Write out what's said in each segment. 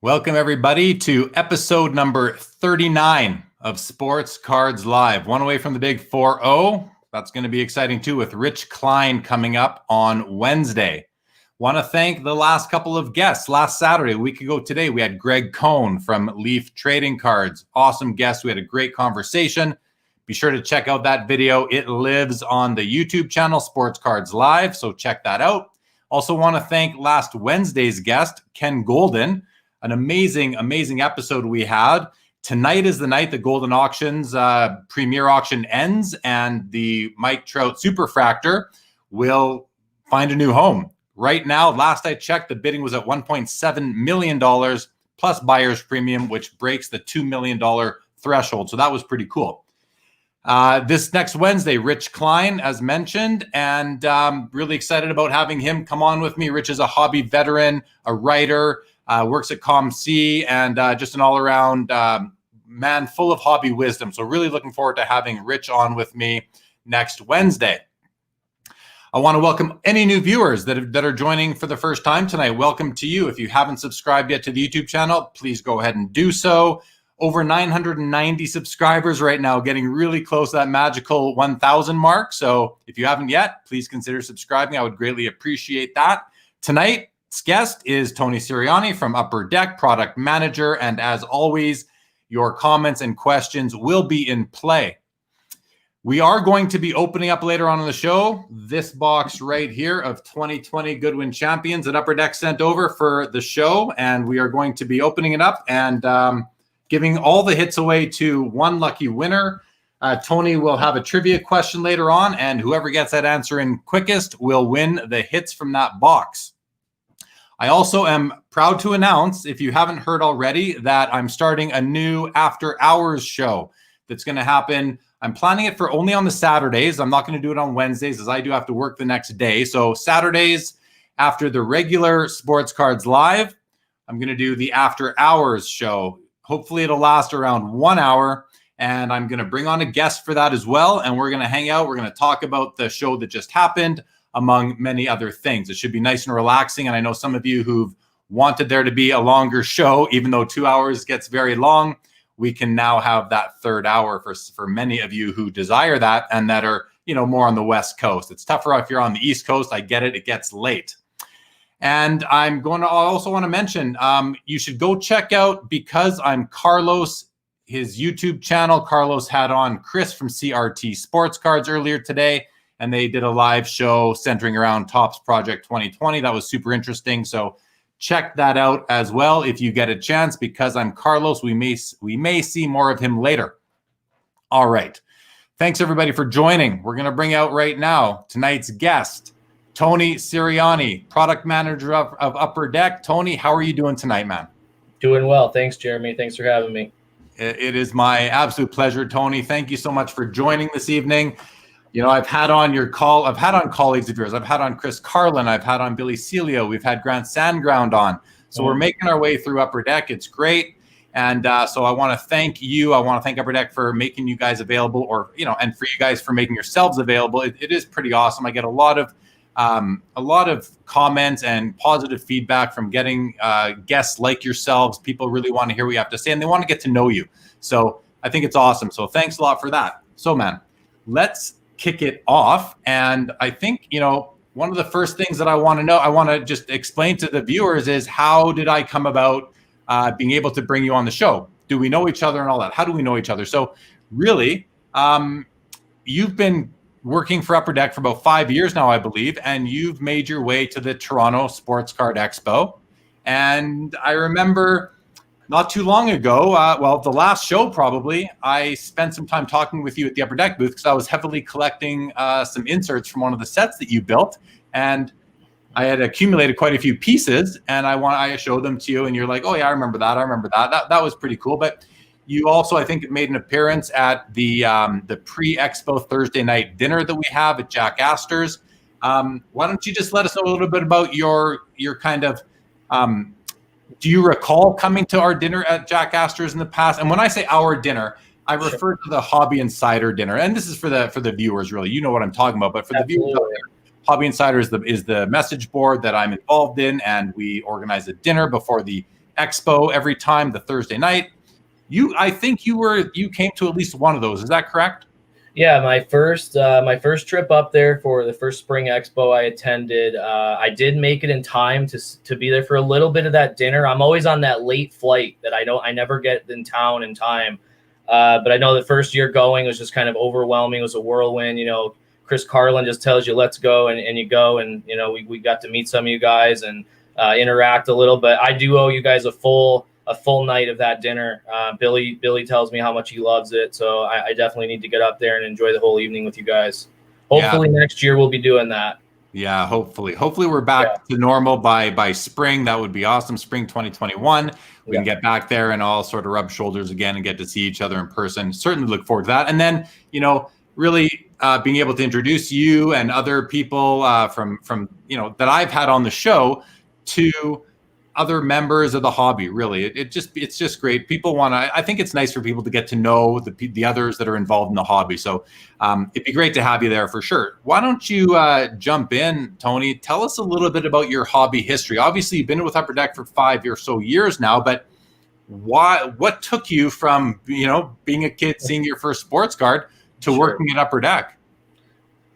Welcome, everybody, to episode number 39 of Sports Cards Live. One away from the big 4-0. That's going to be exciting, too, with Rich Klein coming up on Wednesday. Want to thank the last couple of guests. Last Saturday, a week ago today, we had Greg Cohn from Leaf Trading Cards. Awesome guest. We had a great conversation. Be sure to check out that video. It lives on the YouTube channel, Sports Cards Live, so check that out. Also want to thank last Wednesday's guest, Ken Golden. An amazing episode we had. Tonight is the night the Golden Auctions premier auction ends, and the Mike Trout Superfractor will find a new home. Right now, last I checked, the bidding was at $1.7 million plus buyer's premium, which breaks the $2 million threshold. So that was pretty cool. This next Wednesday, Rich Klein, as mentioned, and really excited about having him come on with me. Rich is a hobby veteran, a writer, works at ComC, and just an all-around man full of hobby wisdom. So really looking forward to having Rich on with me next Wednesday. I want to welcome any new viewers that are joining for the first time tonight. Welcome to you. If you haven't subscribed yet to the YouTube channel, please go ahead and do so. Over 990 subscribers right now, getting really close to that magical 1,000 mark. So if you haven't yet, please consider subscribing. I would greatly appreciate that. Tonight's guest is Tony Sirianni from Upper Deck, Product Manager. And as always, your comments and questions will be in play. We are going to be opening up later on in the show this box right here of 2020 Goodwin Champions that Upper Deck sent over for the show. And we are going to be opening it up and giving all the hits away to one lucky winner. Tony will have a trivia question later on, and whoever gets that answer in quickest will win the hits from that box. I also am proud to announce, if you haven't heard already, that I'm starting a new after hours show that's going to happen. I'm planning it for only on the Saturdays. I'm not going to do it on Wednesdays, as I do have to work the next day. So Saturdays, after the regular Sports Cards Live, I'm going to do the after hours show. Hopefully it'll last around 1 hour, and I'm going to bring on a guest for that as well. And we're going to hang out. We're going to talk about the show that just happened, among many other things. It should be nice and relaxing. And I know some of you who've wanted there to be a longer show, even though 2 hours gets very long, we can now have that third hour for many of you who desire that and that are, more on the West Coast. It's tougher if you're on the East Coast. I get it. It gets late. And I also want to mention, you should go check out, because I'm Carlos, his YouTube channel. Carlos had on Chris from CRT Sports Cards earlier today, and they did a live show centering around Topps Project 2020. That was super interesting. So check that out as well if you get a chance. Because I'm Carlos, we may see more of him later. All right. Thanks, everybody, for joining. We're going to bring out right now tonight's guest, Tony Sirianni, Product Manager of Upper Deck. Tony, how are you doing tonight, man? Doing well. Thanks, Jeremy. Thanks for having me. It is my absolute pleasure, Tony. Thank you so much for joining this evening. I've had on colleagues of yours. I've had on Chris Carlin. I've had on Billy Celio. We've had Grant Sandground on. So we're making our way through Upper Deck. It's great. And so I want to thank you. I want to thank Upper Deck for making you guys available, and for you guys for making yourselves available. It is pretty awesome. I get a lot of comments and positive feedback from getting guests like yourselves. People really want to hear what you have to say, and they want to get to know you. So I think it's awesome. So thanks a lot for that. So, man, let's kick it off. And I think, one of the first things that I want to just explain to the viewers is, how did I come about being able to bring you on the show? Do we know each other and all that? How do we know each other? So really, you've been working for Upper Deck for about 5 years now, I believe, and you've made your way to the Toronto Sports Card Expo. And I remember not too long ago, the last show probably, I spent some time talking with you at the Upper Deck booth, because I was heavily collecting some inserts from one of the sets that you built. And I had accumulated quite a few pieces, and I showed them to you, and you're like, oh yeah, I remember that. That was pretty cool. But you also, I think, made an appearance at the pre-Expo Thursday night dinner that we have at Jack Astor's. Why don't you just let us know a little bit about your kind of, do you recall coming to our dinner at Jack Astor's in the past? And when I say our dinner, I refer to the Hobby Insider dinner. And this is for the viewers, really. You know what I'm talking about. But for the viewers out there, Hobby Insider is the message board that I'm involved in, and we organize a dinner before the Expo every time, the Thursday night. I think you came to at least one of those. Is that correct? Yeah, my first trip up there for the first spring expo I attended, I did make it in time to be there for a little bit of that dinner. I'm always on that late flight that I never get in town in time. But I know the first year going was just kind of overwhelming. It was a whirlwind. Chris Carlin just tells you, let's go, and you go. And, we got to meet some of you guys and interact a little. But I do owe you guys a full night of that dinner. Billy tells me how much he loves it. So I definitely need to get up there and enjoy the whole evening with you guys. Hopefully next year we'll be doing that. Yeah, hopefully we're back to normal by spring. That would be awesome. Spring 2021. We can get back there and all sort of rub shoulders again and get to see each other in person. Certainly look forward to that. And then, really being able to introduce you and other people from that I've had on the show to other members of the hobby. Really, it's just great. People I think it's nice for people to get to know the others that are involved in the hobby. So it'd be great to have you there for sure. Why don't you jump in, Tony? Tell us a little bit about your hobby history. Obviously, you've been with Upper Deck for 5 or so years now, but what took you from being a kid, seeing your first sports card, to working at Upper Deck?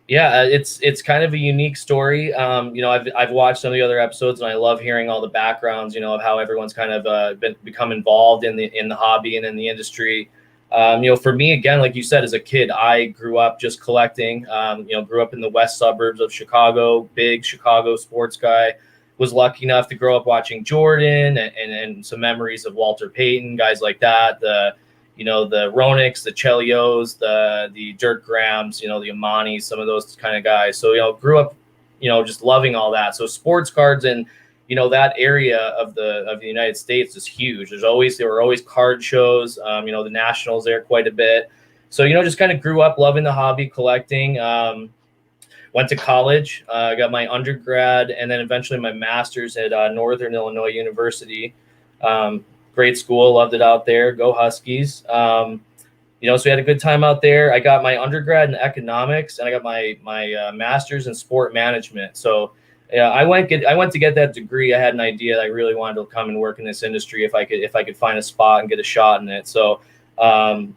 Yeah, it's kind of a unique story. I've watched some of the other episodes, and I love hearing all the backgrounds, of how everyone's kind of become involved in the hobby and in the industry. For me, again, like you said, as a kid, I grew up just collecting. Grew up in the west suburbs of Chicago, big Chicago sports guy. Was lucky enough to grow up watching Jordan and some memories of Walter Payton, guys like that. The Ronicks, the Chelios, the Dirk Grahams, the Amanis, some of those kind of guys. So, grew up, just loving all that. So sports cards and, that area of the United States is huge. There were always card shows, the Nationals there quite a bit. So, just kind of grew up loving the hobby, collecting, went to college, got my undergrad and then eventually my master's at Northern Illinois University. Great school, loved it out there. Go Huskies. So we had a good time out there. I got my undergrad in economics and I got my master's in sport management. So I went to get that degree. I had an idea that I really wanted to come and work in this industry if I could find a spot and get a shot in it. So I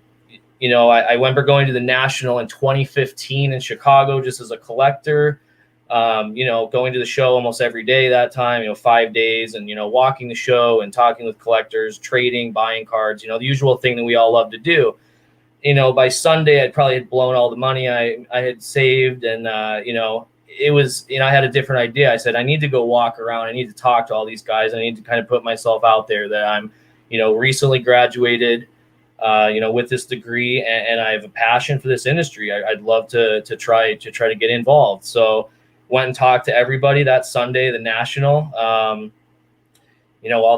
remember going to the National in 2015 in Chicago just as a collector. Going to the show almost every day that time, 5 days and, walking the show and talking with collectors, trading, buying cards, the usual thing that we all love to do. By Sunday, I'd probably had blown all the money I had saved. And, it was, I had a different idea. I said, I need to go walk around. I need to talk to all these guys. I need to kind of put myself out there that I'm, recently graduated, with this degree and I have a passion for this industry. I'd love to try to get involved. So, went and talked to everybody that Sunday, the National, all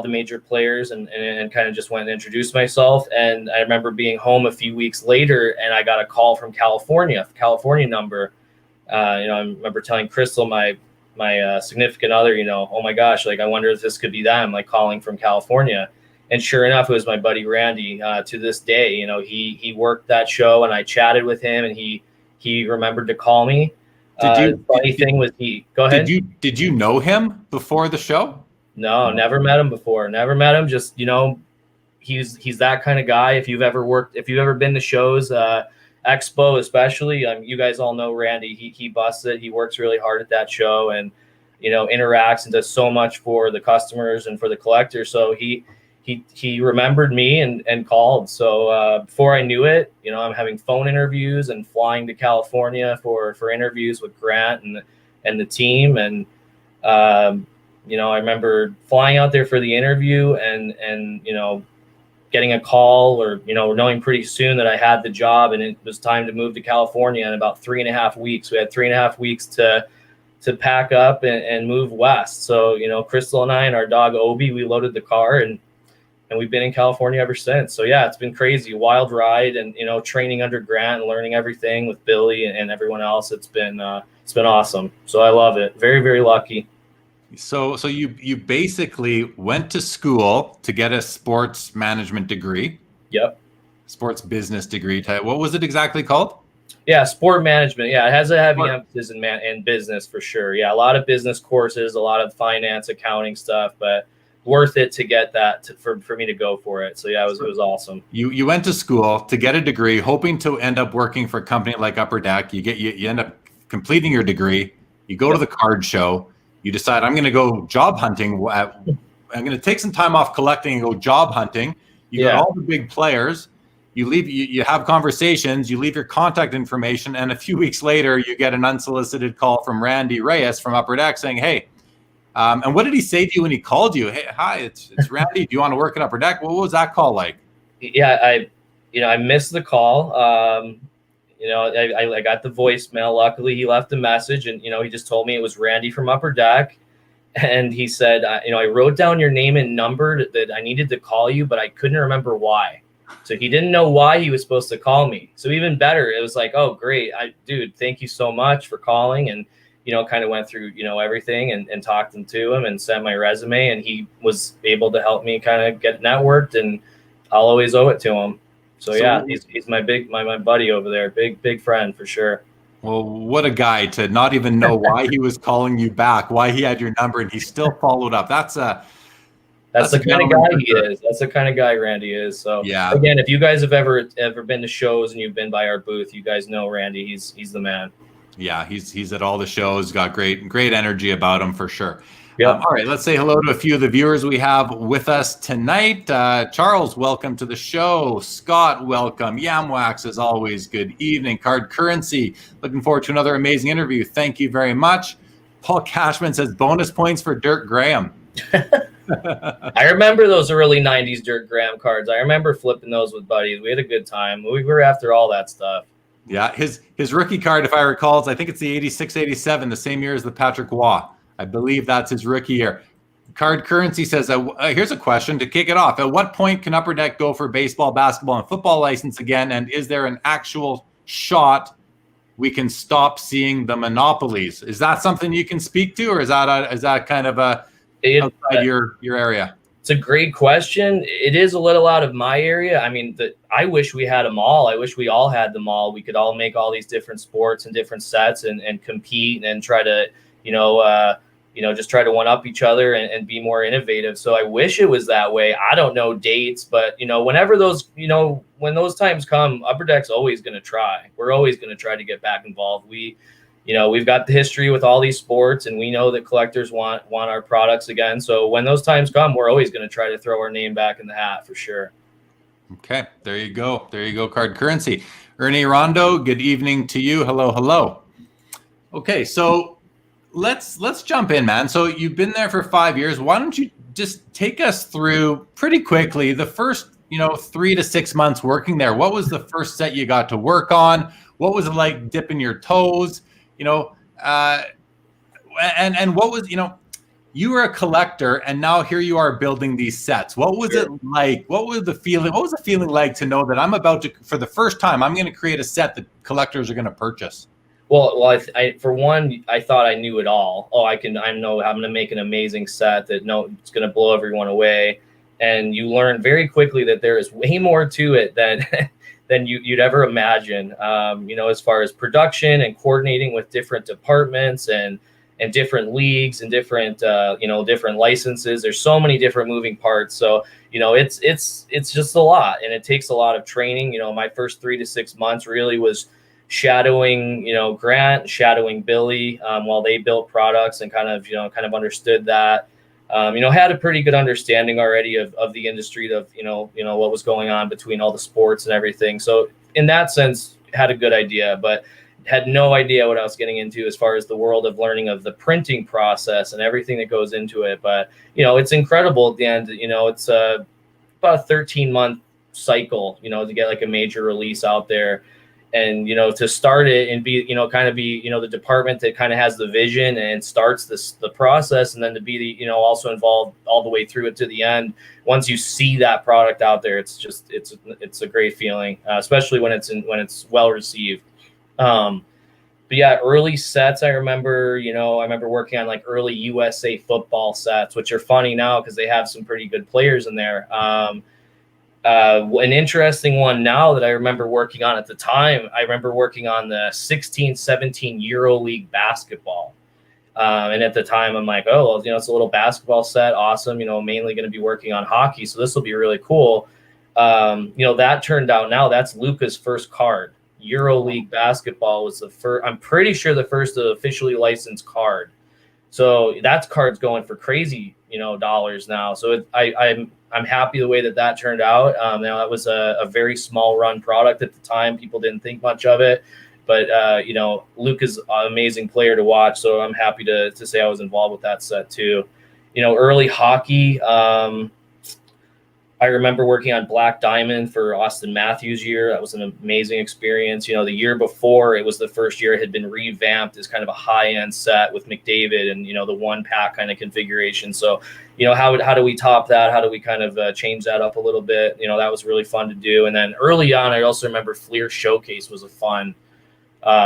the major players and kind of just went and introduced myself. And I remember being home a few weeks later and I got a call from California number. I remember telling Crystal, my significant other, oh my gosh, like I wonder if this could be them, like calling from California. And sure enough, it was my buddy Randy. To this day, he worked that show and I chatted with him and he remembered to call me. Go ahead. Did you know him before the show? No, never met him before. Never met him. Just, he's that kind of guy. If you've ever been to shows, Expo especially, you guys all know Randy. He busts it. He works really hard at that show and, interacts and does so much for the customers and for the collectors. So he remembered me and called. So before I knew it, I'm having phone interviews and flying to California for interviews with Grant and the team. And, I remember flying out there for the interview and getting a call or, knowing pretty soon that I had the job and it was time to move to California in about 3.5 weeks. We had 3.5 weeks to pack up and move west. So, Crystal and I and our dog Obi, we loaded the car and we've been in California ever since. So yeah, it's been crazy, wild ride, and training under Grant and learning everything with Billy and everyone else. It's been awesome. So I love it. Very, very lucky. So you basically went to school to get a sports management degree. Yep. Sports business degree type. What was it exactly called? Yeah, sport management. Yeah, it has a heavy emphasis in business for sure. Yeah, a lot of business courses, a lot of finance, accounting stuff, but worth it to get that for me to go for it. So yeah, it was awesome. You went to school to get a degree, hoping to end up working for a company like Upper Deck. You end up completing your degree. You go to the card show. You decide, I'm going to go job hunting. I'm going to take some time off collecting and go job hunting. You got all the big players. You leave. You have conversations. You leave your contact information, and a few weeks later, you get an unsolicited call from Randy Reyes from Upper Deck saying, "Hey." And what did he say to you when he called you? Hey, hi, it's Randy. Do you want to work in Upper Deck? What was that call like? Yeah, I missed the call. I got the voicemail. Luckily, he left a message, and he just told me it was Randy from Upper Deck, and he said, I wrote down your name and number that I needed to call you, but I couldn't remember why. So he didn't know why he was supposed to call me. So even better, it was like, oh, great, dude, thank you so much for calling, and kind of went through, everything and talked to him and sent my resume, and he was able to help me kind of get networked, and I'll always owe it to him. So yeah, he's my buddy over there. Big friend for sure. Well, what a guy to not even know why he was calling you back, why he had your number, and he still followed up. That's the kind of guy he is. That's the kind of guy Randy is. So yeah. Again, if you guys have ever been to shows and you've been by our booth, you guys know Randy. He's the man. Yeah, he's at all the shows. Got great energy about him for sure. Yeah. All right, let's say hello to a few of the viewers we have with us tonight. Charles, welcome to the show. Scott, welcome. Yamwax, as always, good evening. Card Currency, looking forward to another amazing interview. Thank you very much. Paul Cashman says bonus points for Dirk Graham. I remember those early 90s Dirk Graham cards. I remember flipping those with buddies. We had a good time. We were after all that stuff. Yeah, his rookie card, if I recall, I think it's the 86-87, the same year as the Patrick Waugh. I believe that's his rookie year. Card Currency says, here's a question to kick it off. At what point can Upper Deck go for baseball, basketball, and football license again? And is there an actual shot we can stop seeing the monopolies? Is that something you can speak to, or is that kind of outside your area? It's a great question. It is a little out of my area. I mean, I wish we had them all. I wish we all had them all. We could all make all these different sports and different sets and compete and try to, just try to one up each other and be more innovative. So I wish it was that way. I don't know dates, but whenever those, when those times come, Upper Deck's always going to try. We're always going to try to get back involved. We've got the history with all these sports, and we know that collectors want our products again. So when those times come, we're always going to try to throw our name back in the hat for sure. Okay, there you go. There you go, Card Currency. Ernie Rondo, good evening to you. Hello. Okay, so let's jump in, man. So you've been there for 5 years. Why don't you just take us through pretty quickly the first 3 to 6 months working there? What was the first set you got to work on? What was it like dipping your toes? And what was, you were a collector, and now here you are building these sets. What was it like? What was the feeling like to know that I'm about to, for the first time, I'm going to create a set that collectors are going to purchase? Well, I for one, I thought I knew it all. I know I'm going to make an amazing set that it's going to blow everyone away. And you learn very quickly that there is way more to it than you'd ever imagine, as far as production and coordinating with different departments and different leagues and different licenses. There's so many different moving parts. So, it's just a lot, and it takes a lot of training. My first 3 to 6 months really was shadowing, Grant, shadowing Billy, while they built products and kind of understood that. Had a pretty good understanding already of the industry of, what was going on between all the sports and everything. So in that sense, had a good idea, but had no idea what I was getting into as far as the world of learning of the printing process and everything that goes into it. But, it's incredible at the end. It's about a 13-month cycle, to get like a major release out there. And, to start it and be, the department that kind of has the vision and starts the process, and then to be also involved all the way through it to the end. Once you see that product out there, it's a great feeling, especially when it's well received. But yeah, early sets, I remember working on like early USA football sets, which are funny now because they have some pretty good players in there. An interesting one now that I remember working on at the time, I remember working on the 16-17 EuroLeague basketball. And at the time, I'm like, oh, well, it's a little basketball set. Awesome. Mainly going to be working on hockey. So this will be really cool. That turned out now that's Luka's first card. EuroLeague basketball was the first, I'm pretty sure the first officially licensed card. So that card's going for crazy, dollars now. So I'm happy the way that turned out. Now that was a very small run product at the time. People didn't think much of it. But, Luka's an amazing player to watch, so I'm happy to say I was involved with that set too. Early hockey, I remember working on Black Diamond for Austin Matthews' year. That was an amazing experience. The year before, it was the first year it had been revamped as kind of a high-end set with McDavid and, the one-pack kind of configuration. So, how do we top that? How do we kind of change that up a little bit? That was really fun to do. And then early on, I also remember Fleer Showcase was a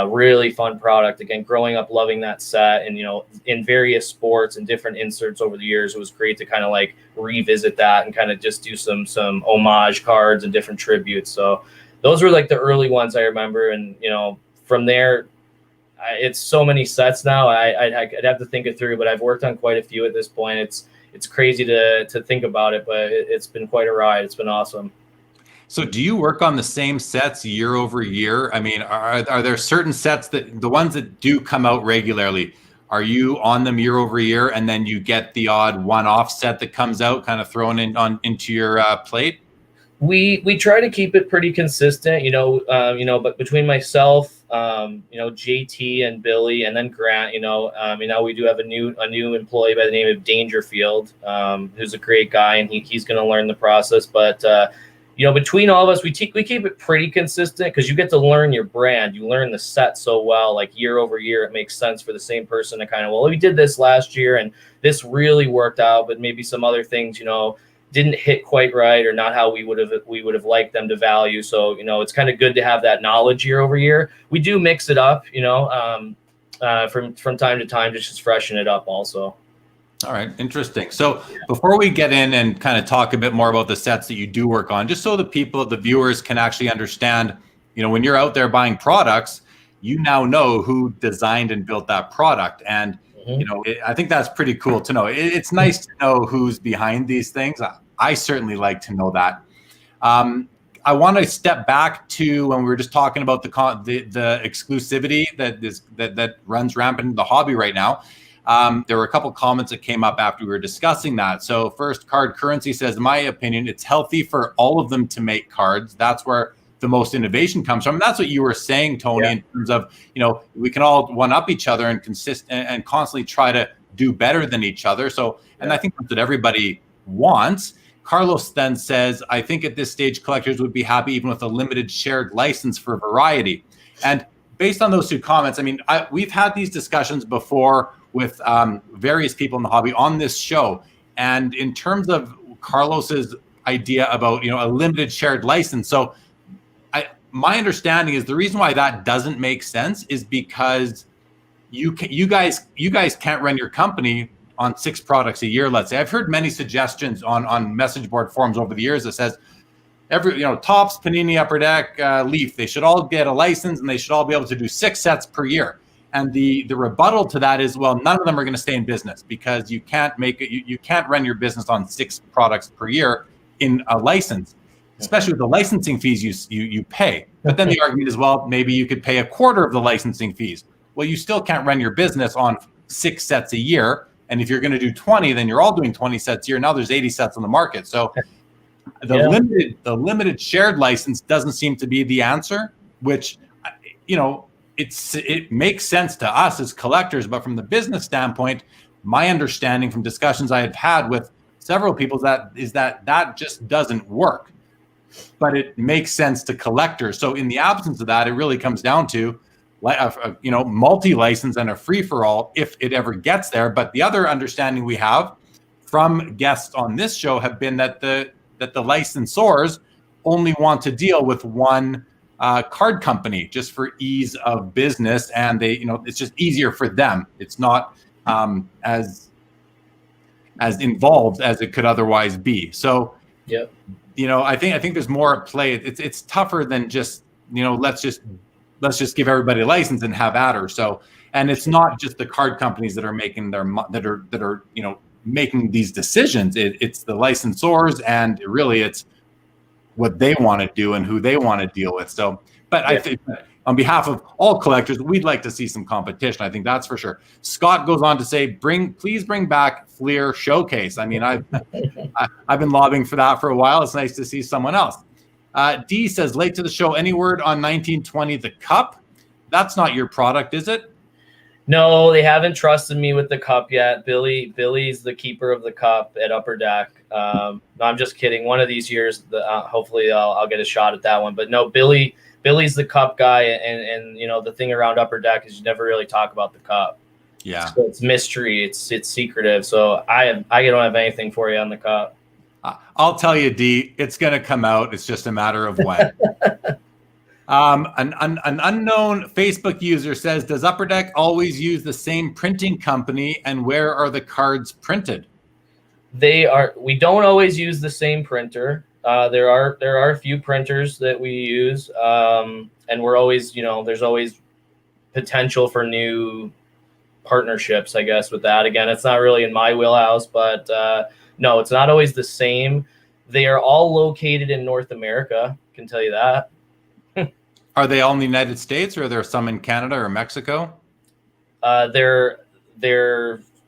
really fun product. Again, growing up loving that set, and in various sports and different inserts over the years, it was great to kind of like revisit that and kind of just do some homage cards and different tributes. So those were like the early ones I remember, and from there, it's so many sets now. I'd have to think it through, but I've worked on quite a few at this point. It's crazy to think about it, but it's been quite a ride. It's been awesome. So do you work on the same sets year over year? I mean, are there certain sets that the ones that do come out regularly, are you on them year over year, and then you get the odd one-off set that comes out kind of thrown into your plate? We try to keep it pretty consistent, but between myself, JT and Billy, and then Grant, now we do have a new employee by the name of Dangerfield, who's a great guy, and he's going to learn the process, but between all of us, we keep it pretty consistent because you get to learn your brand. You learn the set so well, like year over year, it makes sense for the same person to kind of, well, we did this last year and this really worked out, but maybe some other things, didn't hit quite right or not how we would have liked them to value. So, it's kind of good to have that knowledge year over year. We do mix it up, from time to time, just freshen it up also. All right, interesting. So before we get in and kind of talk a bit more about the sets that you do work on, just so the viewers can actually understand, when you're out there buying products, you now know who designed and built that product. And, I think that's pretty cool to know. It's nice to know who's behind these things. I certainly like to know that. I want to step back to when we were just talking about the exclusivity that runs rampant in the hobby right now. There were a couple comments that came up after we were discussing that. So first, Card Currency says, in my opinion, it's healthy for all of them to make cards. That's where the most innovation comes from. And that's what you were saying, Tony, in terms of, we can all one up each other and constantly try to do better than each other. So, and I think that's what everybody wants. Carlos then says, I think at this stage, collectors would be happy even with a limited shared license for variety. And based on those two comments, I mean, we've had these discussions before with various people in the hobby on this show. And in terms of Carlos's idea about, a limited shared license. So my understanding is the reason why that doesn't make sense is because you guys can't run your company on 6 products a year, let's say. I've heard many suggestions on message board forums over the years that says Topps, Panini, Upper Deck, Leaf, they should all get a license and they should all be able to do 6 sets per year. And the rebuttal to that is, well, none of them are going to stay in business because you can't you can't run your business on 6 products per year in a license, especially with the licensing fees you pay. But then the argument is, well, maybe you could pay a quarter of the licensing fees. Well, you still can't run your business on 6 sets a year. And if you're going to do 20, then you're all doing 20 sets a year. Now there's 80 sets on the market. So the limited shared license doesn't seem to be the answer, which, it makes sense to us as collectors, but from the business standpoint, my understanding from discussions I have had with several people is that just doesn't work, but it makes sense to collectors. So in the absence of that, it really comes down to multi-license and a free-for-all if it ever gets there. But the other understanding we have from guests on this show have been that the licensors only want to deal with one card company just for ease of business, and they, it's just easier for them. It's not as involved as it could otherwise be. So, I think there's more at play. It's tougher than just let's just let's just give everybody a license and have at her. So, and it's not just the card companies that are making that are making these decisions. It's the licensors, and really it's what they want to do and who they want to deal with. So, but I think on behalf of all collectors, we'd like to see some competition. I think that's for sure. Scott goes on to say, please bring back Fleer Showcase. I mean, I've been lobbying for that for a while. It's nice to see someone else. D says, late to the show, any word on 1920 the cup? That's not your product, is it? No, they haven't trusted me with the cup yet. Billy's the keeper of the cup at Upper Deck. No, I'm just kidding. One of these years, hopefully I'll get a shot at that one. But no, Billy's the cup guy, and the thing around Upper Deck is you never really talk about the cup. Yeah, so it's mystery. It's secretive. So I don't have anything for you on the cup. I'll tell you, D. It's going to come out. It's just a matter of when. An unknown Facebook user says, does Upper Deck always use the same printing company, and where are the cards printed? We don't always use the same printer. There are a few printers that we use, and we're always, there's always potential for new partnerships, I guess, with that. Again, it's not really in my wheelhouse, but no, it's not always the same. They are all located in North America. I can tell you that. Are they all in the United States, or are there some in Canada or Mexico? There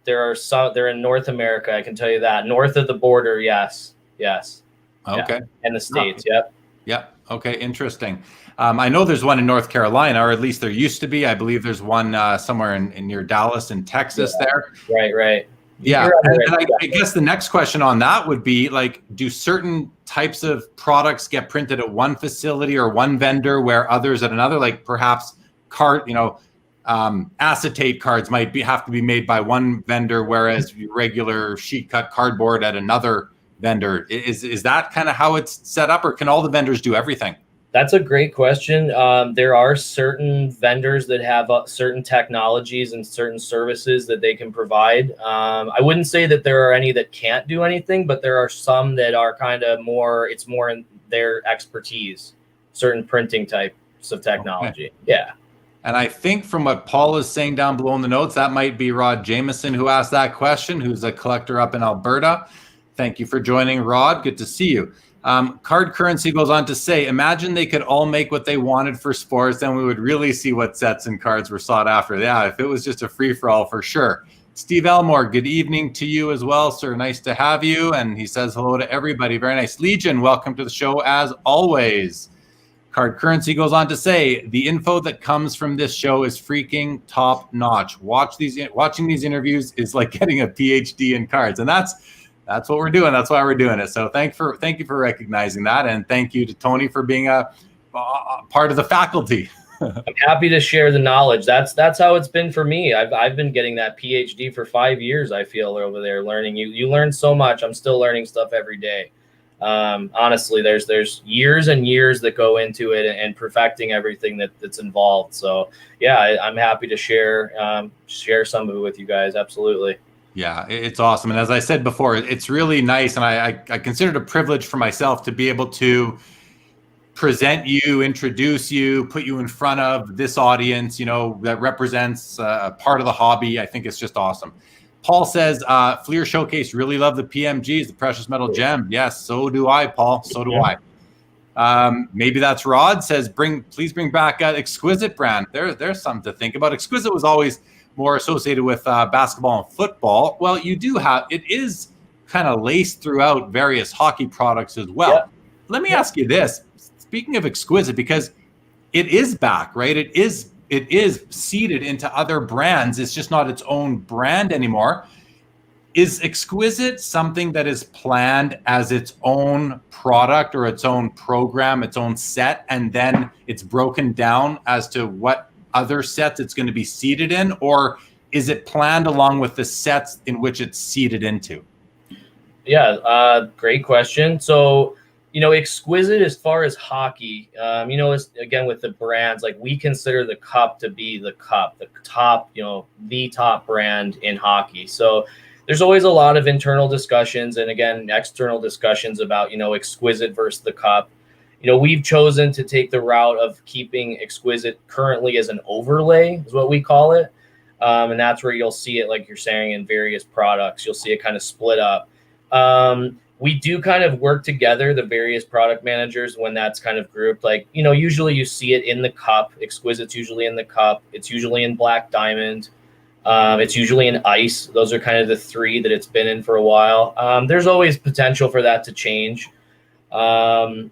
are some. They're in North America. I can tell you that. North of the border, yes. Okay. Yeah. And the States, yep. Yep. Okay, interesting. I know there's one in North Carolina, or at least there used to be. I believe there's one somewhere in near Dallas in Texas there. Right. Yeah. And I guess the next question on that would be, like, do certain types of products get printed at one facility or one vendor where others at another? Like perhaps acetate cards might have to be made by one vendor, whereas regular sheet cut cardboard at another vendor. Is that kind of how it's set up, or can all the vendors do everything? That's a great question. There are certain vendors that have certain technologies and certain services that they can provide. I wouldn't say that there are any that can't do anything, but there are some that are kind of it's more in their expertise, certain printing types of technology. Okay. Yeah. And I think from what Paul is saying down below in the notes, that might be Rod Jameson who asked that question, who's a collector up in Alberta. Thank you for joining, Rod. Good to see you. Card Currency goes on to say, imagine they could all make what they wanted for sports, then we would really see what sets and cards were sought after. Yeah, if it was just a free-for-all, for sure. Steve Elmore, good evening to you as well, sir. Nice to have you. And he says hello to everybody. Very nice. Legion, welcome to the show as always. Card Currency goes on to say, the info that comes from this show is freaking top-notch. Watching these interviews is like getting a PhD in cards. And that's what we're doing. That's why we're doing it. So thank you for recognizing that, and thank you to Tony for being a part of the faculty. I'm happy to share the knowledge. That's how it's been for me. I've been getting that PhD for 5 years. I feel over there learning. You learn so much. I'm still learning stuff every day. Honestly, there's years and years that go into it and perfecting everything that's involved. So yeah, I'm happy to share some of it with you guys. Absolutely. Yeah, it's awesome. And as I said before, it's really nice. And I consider it a privilege for myself to be able to present you, introduce you, put you in front of this audience, that represents a part of the hobby. I think it's just awesome. Paul says, Fleer Showcase, really love the PMGs, the precious metal gem. Yes, so do I, Paul. So do I. Maybe that's Rod says, please bring back Exquisite brand. There's something to think about. Exquisite was always more associated with basketball and football. Well, it is kind of laced throughout various hockey products as well. Yeah. Let me ask you this. Speaking of Exquisite, because it is back, right? It is seeded into other brands. It's just not its own brand anymore. Is Exquisite something that is planned as its own product or its own program, its own set, and then it's broken down as to what other sets it's going to be seated in, or is it planned along with the sets in which it's seated into? Yeah, great question. So, Exquisite as far as hockey, again, with the brands, like we consider the cup to be the cup, the top, the top brand in hockey. So there's always a lot of internal discussions and again, external discussions about, Exquisite versus the cup. we've chosen to take the route of keeping Exquisite currently as an overlay, is what we call it. And that's where you'll see it, like you're saying, in various products. You'll see it kind of split up. We do kind of work together, the various product managers, when that's kind of grouped. Like, usually you see it in the cup. Exquisite's usually in the cup. It's usually in Black Diamond. It's usually in ice. Those are kind of the three that it's been in for a while. There's always potential for that to change. But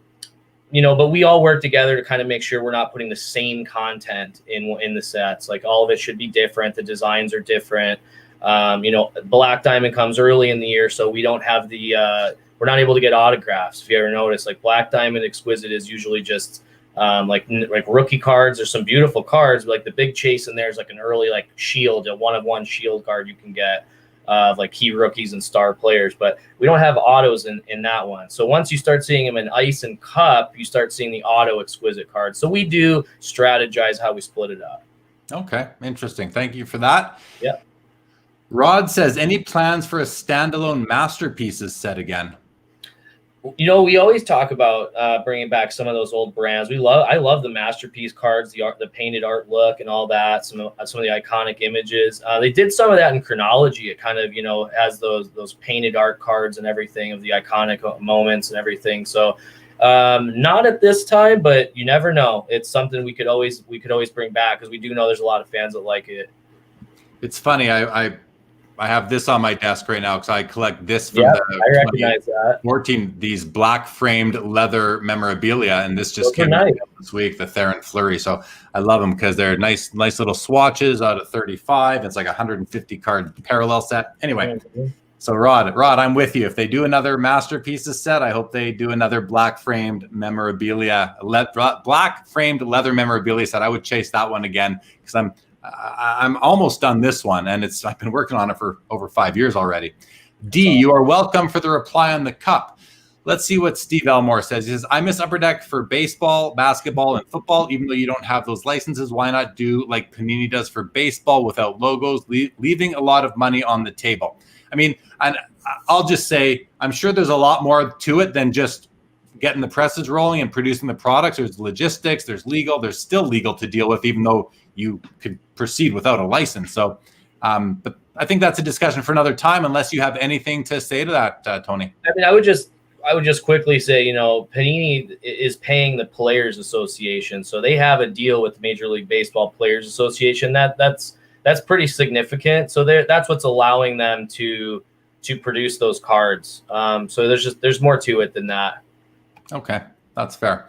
we all work together to kind of make sure we're not putting the same content in the sets. Like, all of it should be different. The designs are different. Black Diamond comes early in the year, so we don't have we're not able to get autographs. If you ever notice, like, Black Diamond Exquisite is usually just like rookie cards. There's some beautiful cards, but like the big chase in there is like an early like shield, a 1-of-1 shield card you can get of like key rookies and star players, but we don't have autos in that one. So once you start seeing them in ice and cup, you start seeing the auto Exquisite cards. So we do strategize how we split it up. Okay, interesting. Thank you for that. Yeah. Rod says, any plans for a standalone masterpieces set again? We always talk about bringing back some of those old brands. I love the masterpiece cards, the painted art look and all that. Some of the iconic images. They did some of that in Chronology. It kind of has those painted art cards and everything of the iconic moments and everything. So not at this time, but you never know. It's something we could always bring back, because we do know there's a lot of fans that like it. It's funny. I have this on my desk right now because I collect this from I recognize that. 14, these black framed leather memorabilia, and this just came out this week, the Theron Fleury. So I love them because they're nice little swatches out of 35. It's like a 150 card parallel set. Anyway, so Rod, I'm with you. If they do another masterpieces set, I hope they do another black framed memorabilia, black framed leather memorabilia set. I would chase that one again, because I'm almost done this one, and I've been working on it for over 5 years already. D, you are welcome for the reply on the cup. Let's see what Steve Elmore says. He says, I miss Upper Deck for baseball, basketball, and football. Even though you don't have those licenses, why not do like Panini does for baseball without logos, leaving a lot of money on the table? I mean, and I'll just say, I'm sure there's a lot more to it than just getting the presses rolling and producing the products. There's logistics, there's legal, there's still legal to deal with, even though you could proceed without a license. So, but I think that's a discussion for another time, unless you have anything to say to that, Tony. I mean, I would just quickly say, Panini is paying the Players Association, so they have a deal with Major League Baseball Players Association. That's pretty significant. So that's what's allowing them to produce those cards. So there's more to it than that. Okay, that's fair.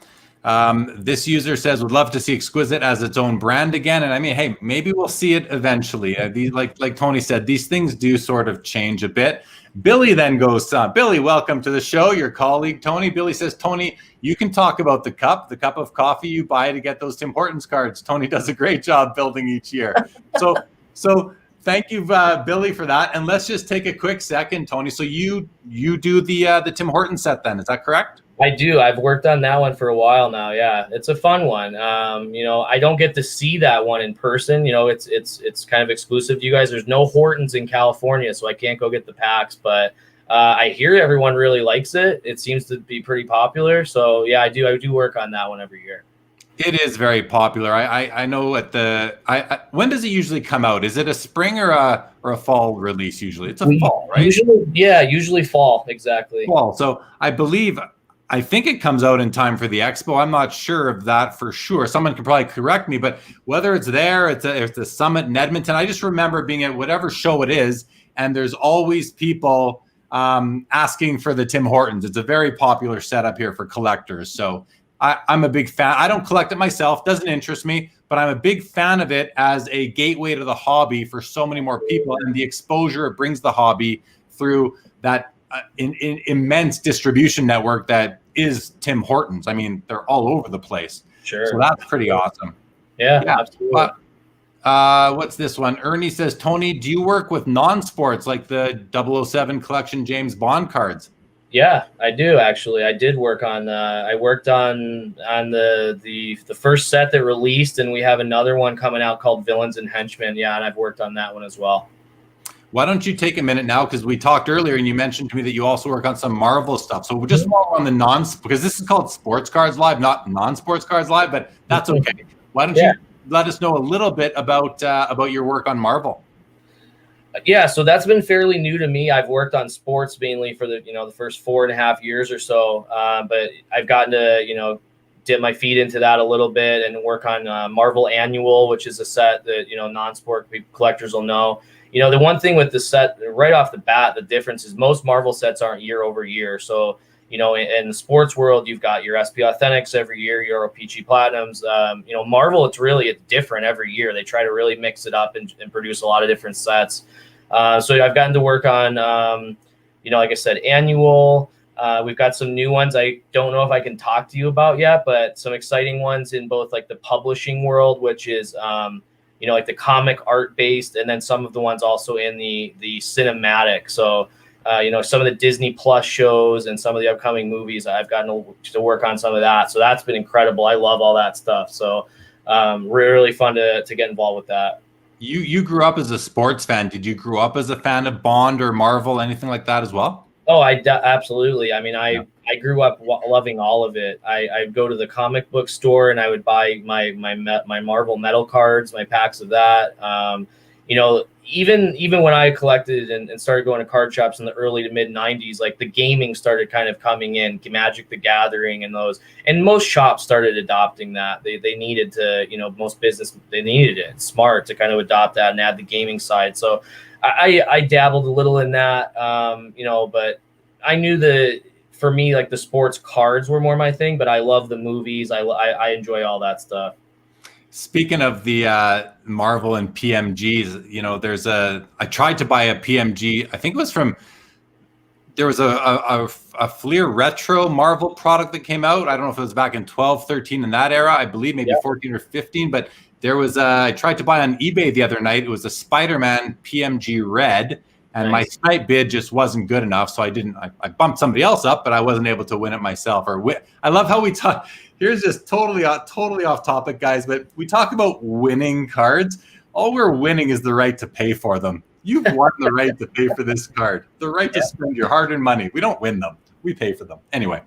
This user says, would love to see Exquisite as its own brand again. And I mean, hey, maybe we'll see it eventually. Like Tony said, these things do sort of change a bit. Billy then goes, Billy, welcome to the show. Your colleague, Tony. Billy says, Tony, you can talk about the cup of coffee you buy to get those Tim Hortons cards. Tony does a great job building each year. So thank you, Billy, for that. And let's just take a quick second, Tony. So you do the Tim Hortons set then, is that correct? I do. I've worked on that one for a while now. Yeah, it's a fun one. I don't get to see that one in person. It's kind of exclusive to you guys. There's no Hortons in California, so I can't go get the packs. But I hear everyone really likes it. It seems to be pretty popular. So yeah, I do work on that one every year. It is very popular. I know when does it usually come out? Is it a spring or a fall release? Usually, it's a fall, right? Usually fall. Exactly. Fall. So I think it comes out in time for the expo. I'm not sure of that for sure. Someone can probably correct me, but whether it's there, it's a summit in Edmonton. I just remember being at whatever show it is, and there's always people asking for the Tim Hortons. It's a very popular setup here for collectors. So I'm a big fan. I don't collect it myself. Doesn't interest me, but I'm a big fan of it as a gateway to the hobby for so many more people, and the exposure it brings the hobby through that immense distribution network that is Tim Hortons. I mean, they're all over the place. Sure. So that's pretty awesome. Yeah. Absolutely. What's this one? Ernie says, Tony, do you work with non-sports like the 007 collection James Bond cards? Yeah, I do actually. I did work on. I worked on the first set that released, and we have another one coming out called Villains and Henchmen. Yeah, and I've worked on that one as well. Why don't you take a minute now, because we talked earlier and you mentioned to me that you also work on some Marvel stuff. So we're just more on the because this is called Sports Cards Live, not non-sports cards live, but that's okay. Why don't you let us know a little bit about your work on Marvel? Yeah, so that's been fairly new to me. I've worked on sports mainly for the first 4.5 years or so, but I've gotten to dip my feet into that a little bit and work on Marvel Annual, which is a set that non-sport collectors will know. The one thing with the set right off the bat, the difference is most Marvel sets aren't year over year. So in the sports world, you've got your SP Authentics every year, your PG Platinums. Marvel, it's different every year. They try to really mix it up and produce a lot of different sets. So I've gotten to work on, like I said, Annual. We've got some new ones I don't know if I can talk to you about yet, but some exciting ones in both like the publishing world, which is, like the comic art based, and then some of the ones also in the cinematic. So, some of the Disney Plus shows and some of the upcoming movies, I've gotten to work on some of that. So that's been incredible. I love all that stuff. So really fun to get involved with that. You grew up as a sports fan. Did you grow up as a fan of Bond or Marvel, anything like that as well? Oh, absolutely. I mean, I grew up loving all of it. I'd go to the comic book store and I would buy my Marvel metal cards, my packs of that. Even when I collected and started going to card shops in the early to mid 90s, like the gaming started kind of coming in, Magic the Gathering and those, and most shops started adopting that. They needed to, most business, they needed it smart to kind of adopt that and add the gaming side. So I dabbled a little in that, but I knew that for me, like the sports cards were more my thing, but I love the movies. I enjoy all that stuff. Speaking of the Marvel and PMGs, I tried to buy a PMG. I think it was there was a Fleer Retro Marvel product that came out. I don't know if it was back in 12, 13 in that era. I believe maybe 14 or 15, but there was I tried to buy on eBay the other night. It was a Spider-Man PMG Red, and my snipe bid just wasn't good enough, so I didn't. I bumped somebody else up, but I wasn't able to win it myself. I love how we talk. Here's just totally off topic, guys, but we talk about winning cards. All we're winning is the right to pay for them. You've won the right to pay for this card, the right to spend your hard-earned money. We don't win them; we pay for them. Anyway.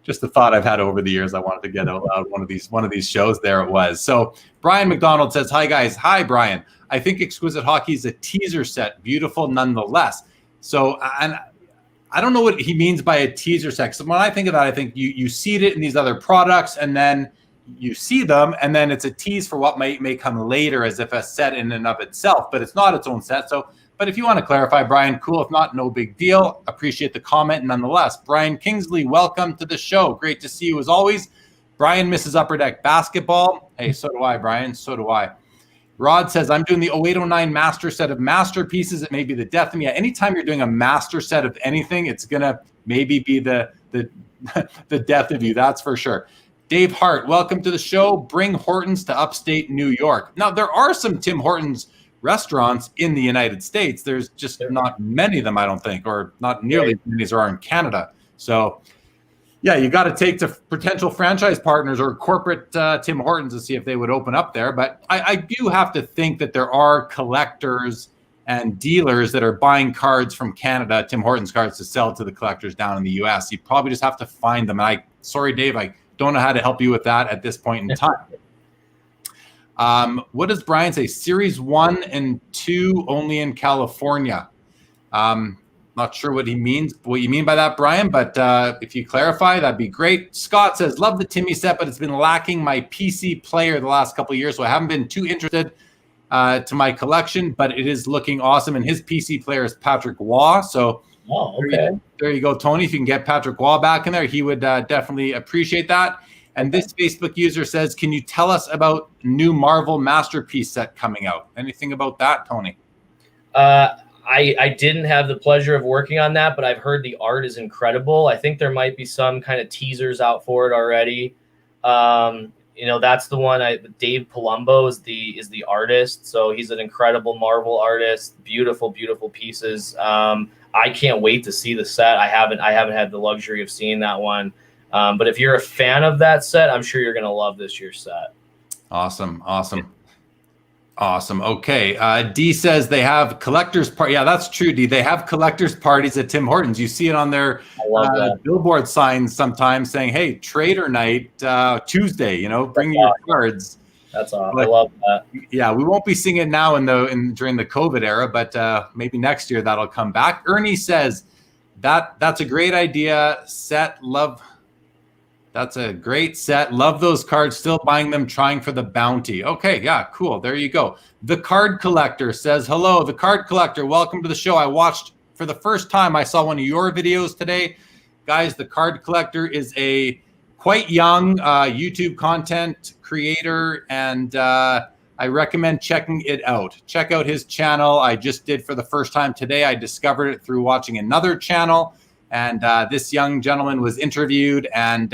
Just a thought I've had over the years. I wanted to get out one of these shows. There it was. So Brian McDonald says, "Hi guys, hi Brian. I think Exquisite Hockey is a teaser set, beautiful nonetheless." So and I don't know what he means by a teaser set. So when I think of that, I think you see it in these other products, and then you see them, and then it's a tease for what may come later, as if a set in and of itself, but it's not its own set. So. But if you want to clarify, Brian, cool. If not, no big deal. Appreciate the comment nonetheless. Brian Kingsley, welcome to the show. Great to see you as always. Brian misses Upper Deck basketball. Hey, so do I, Brian. So do I. Rod says, I'm doing the 0809 master set of masterpieces. It may be the death of me. Anytime you're doing a master set of anything, it's going to maybe be the the death of you. That's for sure. Dave Hart, welcome to the show. Bring Hortons to upstate New York. Now, there are some Tim Hortons restaurants in the United States. There's just not many of them, I don't think, or not nearly as many as there are in Canada. So yeah, you got to take to potential franchise partners or corporate Tim Hortons to see if they would open up there. But I do have to think that there are collectors and dealers that are buying cards from Canada, Tim Hortons cards, to sell to the collectors down in the US. You probably just have to find them. And sorry, Dave, I don't know how to help you with that at this point in time. What does Brian say? Series 1 and 2 only in California. Not sure what you mean by that, Brian, but if you clarify, that'd be great. Scott says, love the Timmy set, but it's been lacking my PC player the last couple of years, so I haven't been too interested to my collection, but it is looking awesome. And his PC player is Patrick Waugh. So there you go, Tony. If you can get Patrick Waugh back in there, he would definitely appreciate that. And this Facebook user says, can you tell us about new Marvel Masterpiece set coming out? Anything about that, Tony? I didn't have the pleasure of working on that, but I've heard the art is incredible. I think there might be some kind of teasers out for it already. That's the one. Dave Palumbo is the artist, so he's an incredible Marvel artist. Beautiful, beautiful pieces. I can't wait to see the set. I haven't had the luxury of seeing that one. But if you're a fan of that set, I'm sure you're going to love this year's set. Awesome. Awesome. Okay. D says they have collectors party. Yeah, that's true, D. They have collectors parties at Tim Hortons. You see it on their billboard signs sometimes saying, hey, trader night Tuesday, bring your cards. That's awesome. I love that. Yeah, we won't be seeing it now during the COVID era, but maybe next year that'll come back. Ernie says that's a great idea. That's a great set. Love those cards. Still buying them, trying for the bounty. Okay, yeah, cool. There you go. The Card Collector says, hello, The Card Collector. Welcome to the show. I watched for the first time. I saw one of your videos today. Guys, The Card Collector is a quite young YouTube content creator, and I recommend checking it out. Check out his channel. I just did for the first time today. I discovered it through watching another channel. And this young gentleman was interviewed, and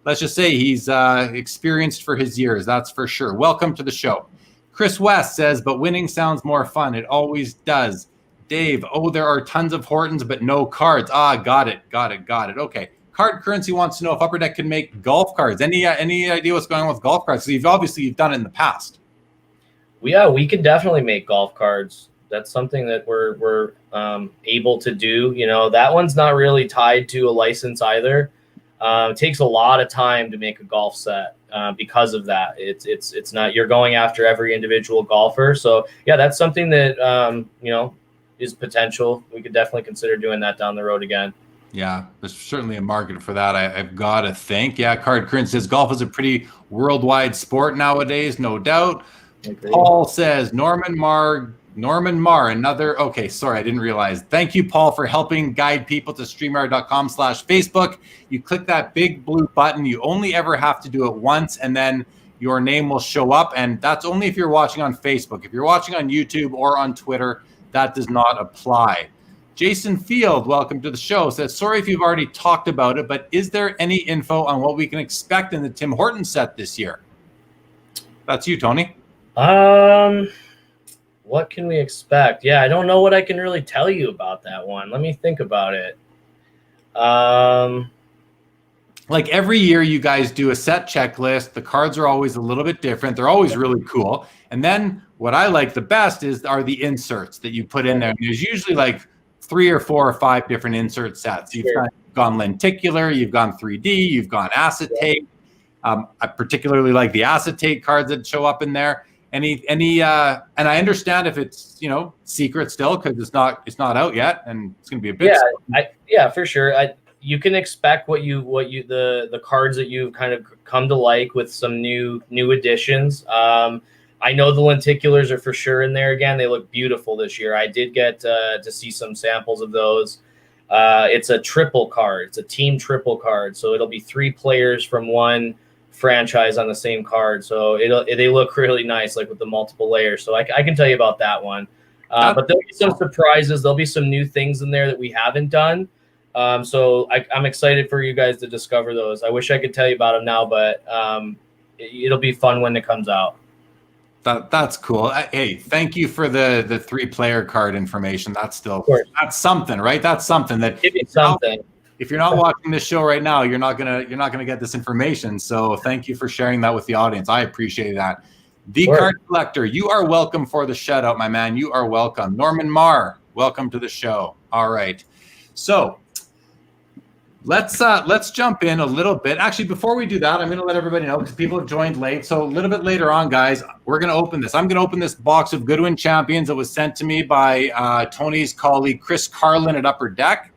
let's just say he's experienced for his years, that's for sure. Welcome to the show. Chris West says, but winning sounds more fun. It always does. Dave, there are tons of Hortons, but no cards. Got it. Okay. Card Currency wants to know if Upper Deck can make golf cards. Any idea what's going on with golf cards? So you've done it in the past. Yeah, we can definitely make golf cards. That's something that we're able to do. That one's not really tied to a license either. It takes a lot of time to make a golf set because of that. It's not, you're going after every individual golfer. So yeah, that's something that is potential. We could definitely consider doing that down the road again. Yeah, there's certainly a market for that. I've got to think. Yeah, Card Currency says golf is a pretty worldwide sport nowadays, no doubt. Paul says Norman Marr, okay, sorry, I didn't realize. Thank you, Paul, for helping guide people to StreamYard.com/Facebook. You click that big blue button. You only ever have to do it once, and then your name will show up. And that's only if you're watching on Facebook. If you're watching on YouTube or on Twitter, that does not apply. Jason Field, welcome to the show, says, sorry if you've already talked about it, but is there any info on what we can expect in the Tim Horton set this year? That's you, Tony. What can we expect? Yeah, I don't know what I can really tell you about that one. Let me think about it. Like every year you guys do a set checklist. The cards are always a little bit different. They're always really cool. And then what I like the best are the inserts that you put in there. And there's usually like 3 or 4 or 5 different insert sets. You've gone lenticular, you've gone 3D, you've gone acetate. I particularly like the acetate cards that show up in there. And I understand if it's secret still because it's not out yet, and it's going to be a bit. Yeah, for sure. You can expect the cards that you've kind of come to like with some new additions. I know the lenticulars are for sure in there again. They look beautiful this year. I did get to see some samples of those. It's a triple card. It's a team triple card, so it'll be 3 players from one franchise on the same card. So they look really nice, like with the multiple layers. So I can tell you about that one. But there'll be some surprises. There'll be some new things in there that we haven't done. So I'm excited for you guys to discover those. I wish I could tell you about them now, but it'll be fun when it comes out. That's cool. Hey, thank you for the 3-player card information. That's something, right? That's something that if you're not watching this show right now, you're not gonna get this information. So thank you for sharing that with the audience. I appreciate that. The Card Collector, you are welcome for the shout out, my man. You are welcome. Norman Marr, welcome to the show. All right. So let's jump in a little bit. Actually, before we do that, I'm going to let everybody know because people have joined late. So a little bit later on, guys, we're going to open this. I'm going to open this box of Goodwin Champions that was sent to me by Tony's colleague, Chris Carlin at Upper Deck.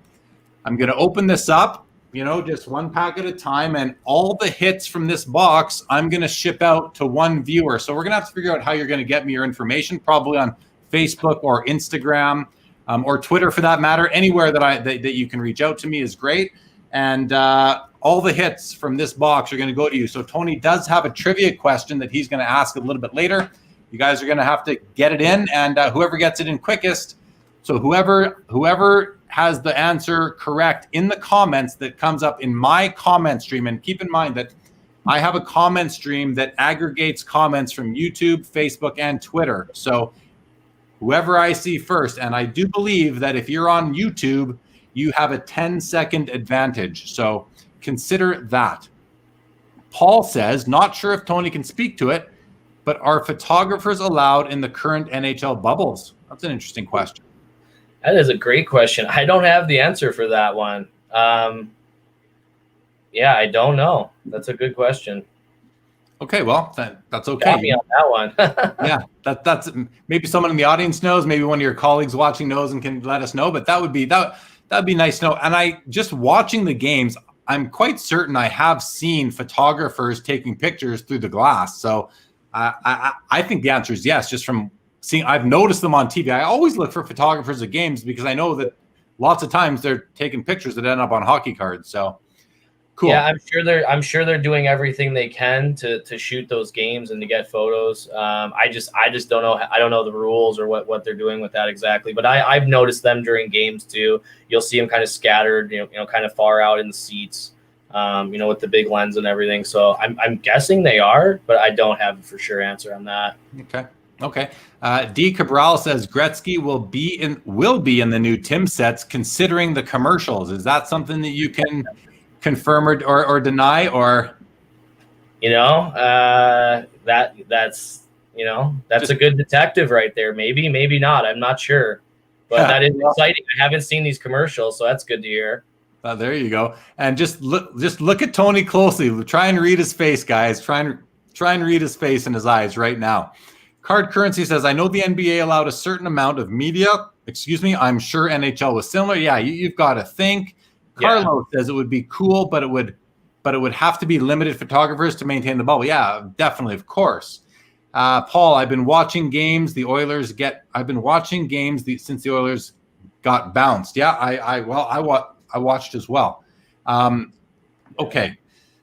I'm going to open this up, just one pack at a time. And all the hits from this box, I'm going to ship out to one viewer. So we're going to have to figure out how you're going to get me your information, probably on Facebook or Instagram or Twitter for that matter. Anywhere that you can reach out to me is great. And all the hits from this box are going to go to you. So Tony does have a trivia question that he's going to ask a little bit later. You guys are going to have to get it in, and whoever gets it in quickest. So whoever has the answer correct in the comments that comes up in my comment stream, and keep in mind that I have a comment stream that aggregates comments from YouTube, Facebook, and Twitter. So whoever I see first, and I do believe that if you're on YouTube, you have a 10-second advantage. So consider that. Paul says, not sure if Tony can speak to it, but are photographers allowed in the current NHL bubbles? That's an interesting question. That is a great question. I don't have the answer for that one. Yeah, I don't know. That's a good question. Okay, well, that's okay. Got me on that one. Yeah, that's maybe someone in the audience knows, maybe one of your colleagues watching knows and can let us know, but that'd be nice to know. And I just watching the games, I'm quite certain I have seen photographers taking pictures through the glass. So I think the answer is yes, just from seeing, I've noticed them on TV. I always look for photographers at games because I know that lots of times they're taking pictures that end up on hockey cards. So cool. Yeah, I'm sure they're doing everything they can to shoot those games and to get photos. I just don't know. I don't know the rules or what they're doing with that exactly. But I've noticed them during games too. You'll see them kind of scattered, you know, kind of far out in the seats, with the big lens and everything. So I'm guessing they are, but I don't have a for sure answer on that. Okay. D. Cabral says Gretzky will be in the new Tim sets considering the commercials. Is that something that you can confirm or deny, or that's a good detective right there. Maybe not. I'm not sure, but that is exciting. I haven't seen these commercials, so that's good to hear. There you go. And just look at Tony closely. Try and read his face, guys. Try and read his face and his eyes right now. Card Currency says, I know the NBA allowed a certain amount of media. Excuse me. I'm sure NHL was similar. Yeah, you've got to think. Carlos says it would be cool, but it would have to be limited photographers to maintain the bubble. Yeah, definitely, of course. Paul, I've been watching games. Since the Oilers got bounced. Yeah, I watched as well. Okay.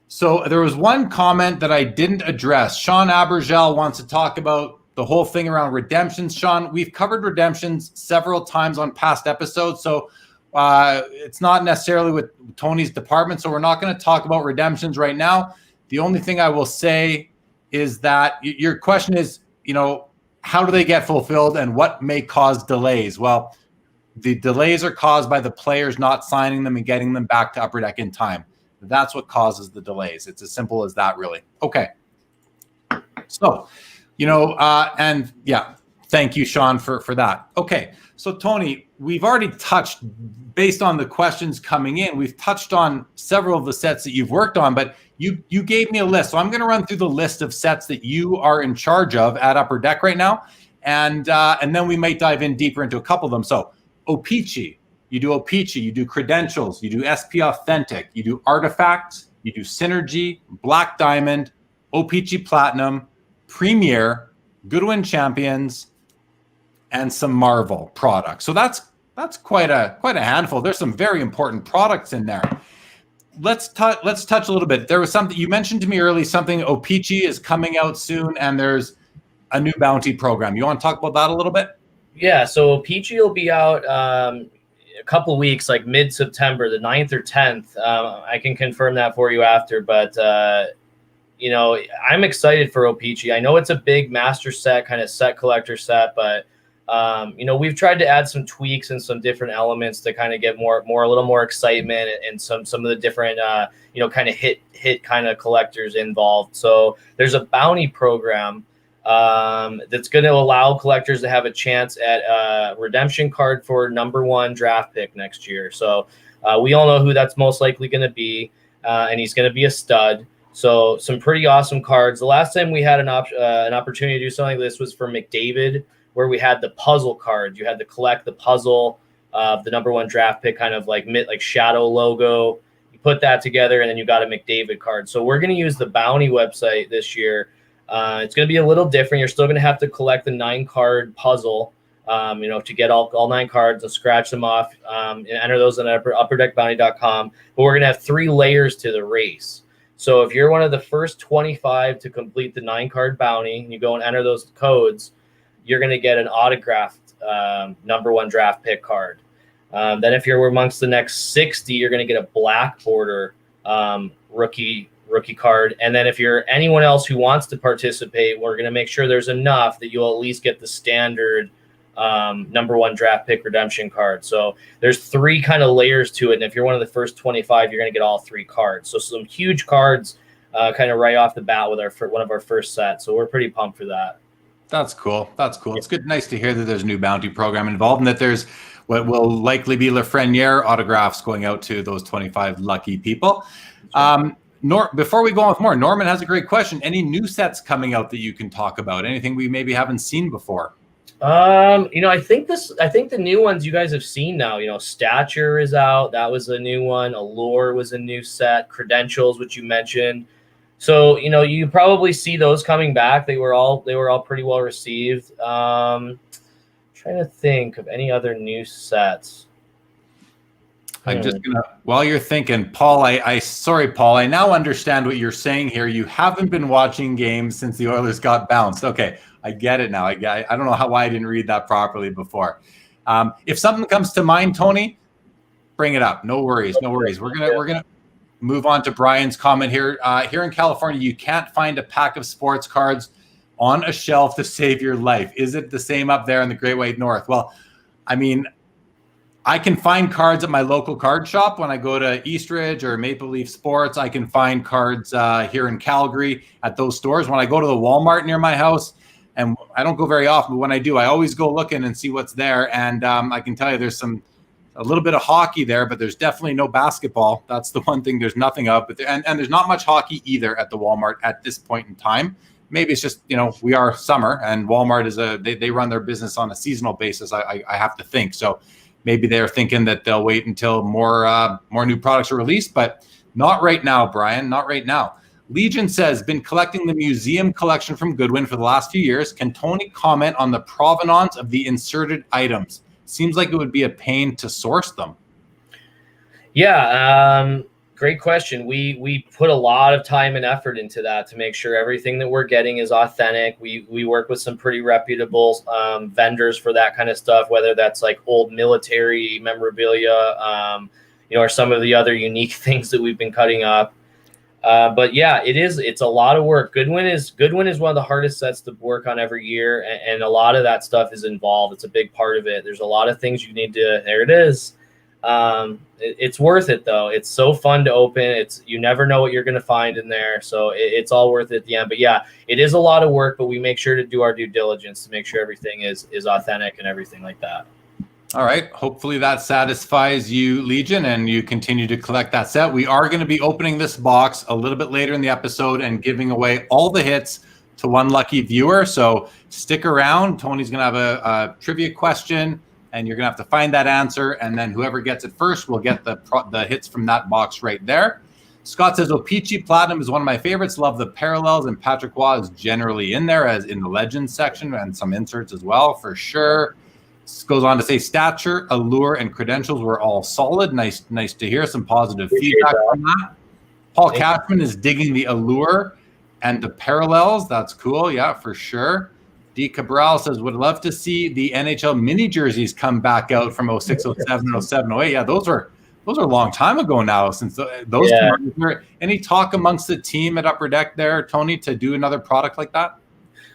So there was one comment that I didn't address. Sean Abergel wants to talk about the whole thing around redemptions. Sean, we've covered redemptions several times on past episodes, so it's not necessarily with Tony's department, so we're not going to talk about redemptions right now. The only thing I will say is that your question is, how do they get fulfilled and what may cause delays? Well, the delays are caused by the players not signing them and getting them back to Upper Deck in time. That's what causes the delays. It's as simple as that, really. Okay. So, and yeah, thank you, Sean, for that. Okay. So, Tony, we've already touched, based on the questions coming in, we've touched on several of the sets that you've worked on, but you gave me a list. So I'm going to run through the list of sets that you are in charge of at Upper Deck right now. And then we might dive in deeper into a couple of them. So O-Pee-Chee, you do Credentials, you do SP Authentic, you do Artifact, you do Synergy, Black Diamond, O-Pee-Chee Platinum, Premier, Goodwin Champions, and some Marvel products. So that's quite a handful. There's some very important products in there. Let's touch a little bit. There was something you mentioned to me earlier, something O-Pee-Chee is coming out soon, and there's a new bounty program. You want to talk about that a little bit? Yeah, so O-Pee-Chee will be out a couple weeks, like mid-September, the 9th or 10th. I can confirm that for you after, but I'm excited for O-Pee-Chee. I know it's a big master set, kind of set collector set, but we've tried to add some tweaks and some different elements to kind of get a little more excitement and some of the different kind of hit kind of collectors involved. So there's a bounty program that's going to allow collectors to have a chance at a redemption card for #1 draft pick next year. So we all know who that's most likely going to be, and he's going to be a stud. So some pretty awesome cards. The last time we had an opportunity to do something like this was for McDavid, where we had the puzzle cards. You had to collect the puzzle of the #1 draft pick, kind of like shadow logo. You put that together, and then you got a McDavid card. So we're going to use the bounty website this year. It's going to be a little different. You're still going to have to collect the 9-card puzzle, to get all 9 cards and scratch them off and enter those on upperdeckbounty.com. But we're going to have 3 layers to the race. So if you're one of the first 25 to complete the 9-card bounty, and you go and enter those codes, you're going to get an autographed #1 draft pick card. Then if you're amongst the next 60, you're going to get a black border rookie card. And then if you're anyone else who wants to participate, we're going to make sure there's enough that you'll at least get the standard #1 draft pick redemption card. So there's 3 kind of layers to it. And if you're one of the first 25, you're going to get all 3 cards. So some huge cards kind of right off the bat with one of our first sets. So we're pretty pumped for that. That's cool. That's cool. It's good. Nice to hear that there's a new bounty program involved and that there's what will likely be Lafreniere autographs going out to those 25 lucky people. Before we go on with more, Norman has a great question. Any new sets coming out that you can talk about? Anything we maybe haven't seen before? I think the new ones you guys have seen now, Stature is out. That was a new one. Allure was a new set. Credentials, which you mentioned. So, you probably see those coming back. They were all pretty well received. Trying to think of any other new sets. I'm just gonna, while you're thinking, Paul, sorry, Paul, I now understand what you're saying here. You haven't been watching games since the Oilers got bounced. Okay, I get it now. I don't know why I didn't read that properly before. If something comes to mind, Tony, bring it up. No worries, no worries. We're gonna move on to Brian's comment here. Here in California, you can't find a pack of sports cards on a shelf to save your life. Is it the same up there in the Great White North? Well, I mean, I can find cards at my local card shop when I go to Eastridge or Maple Leaf Sports. I can find cards here in Calgary at those stores. When I go to the Walmart near my house, and I don't go very often, but when I do, I always go looking and see what's there. And I can tell you there's a little bit of hockey there, but there's definitely no basketball. That's the one thing there's nothing of. But and there's not much hockey either at the Walmart at this point in time. Maybe it's just, we are summer and Walmart is they run their business on a seasonal basis. I have to think. So maybe they're thinking that they'll wait until more new products are released, but not right now, Brian, not right now. Legion says, been collecting the museum collection from Goodwin for the last few years. Can Tony comment on the provenance of the inserted items? Seems like it would be a pain to source them. Yeah, great question. We put a lot of time and effort into that to make sure everything that we're getting is authentic. We work with some pretty reputable vendors for that kind of stuff, whether that's like old military memorabilia, or some of the other unique things that we've been cutting up. But yeah, it's a lot of work. Goodwin is one of the hardest sets to work on every year. And a lot of that stuff is involved. It's a big part of it. There's a lot of things you need to, there it is. It's worth it though. It's so fun to open. You never know what you're going to find in there. So it's all worth it at the end, but yeah, it is a lot of work, but we make sure to do our due diligence to make sure everything is authentic and everything like that. All right. Hopefully that satisfies you, Legion, and you continue to collect that set. We are going to be opening this box a little bit later in the episode and giving away all the hits to one lucky viewer. So stick around. Tony's going to have a trivia question, and you're going to have to find that answer. And then whoever gets it first will get the hits from that box right there. Scott says, O-Pee-Chee Platinum is one of my favorites. Love the parallels, and Patrick Waugh is generally in there as in the Legends section and some inserts as well, for sure. Goes on to say Stature, Allure, and Credentials were all solid. Nice to hear some positive feedback on that. Paul Cashman is digging the Allure and the parallels. That's cool. Yeah, for sure. D. Cabral says, would love to see the NHL mini jerseys come back out from 06, 07, 07, 08. Yeah, those are a long time ago now since those. Yeah. Any talk amongst the team at Upper Deck there, Tony, to do another product like that?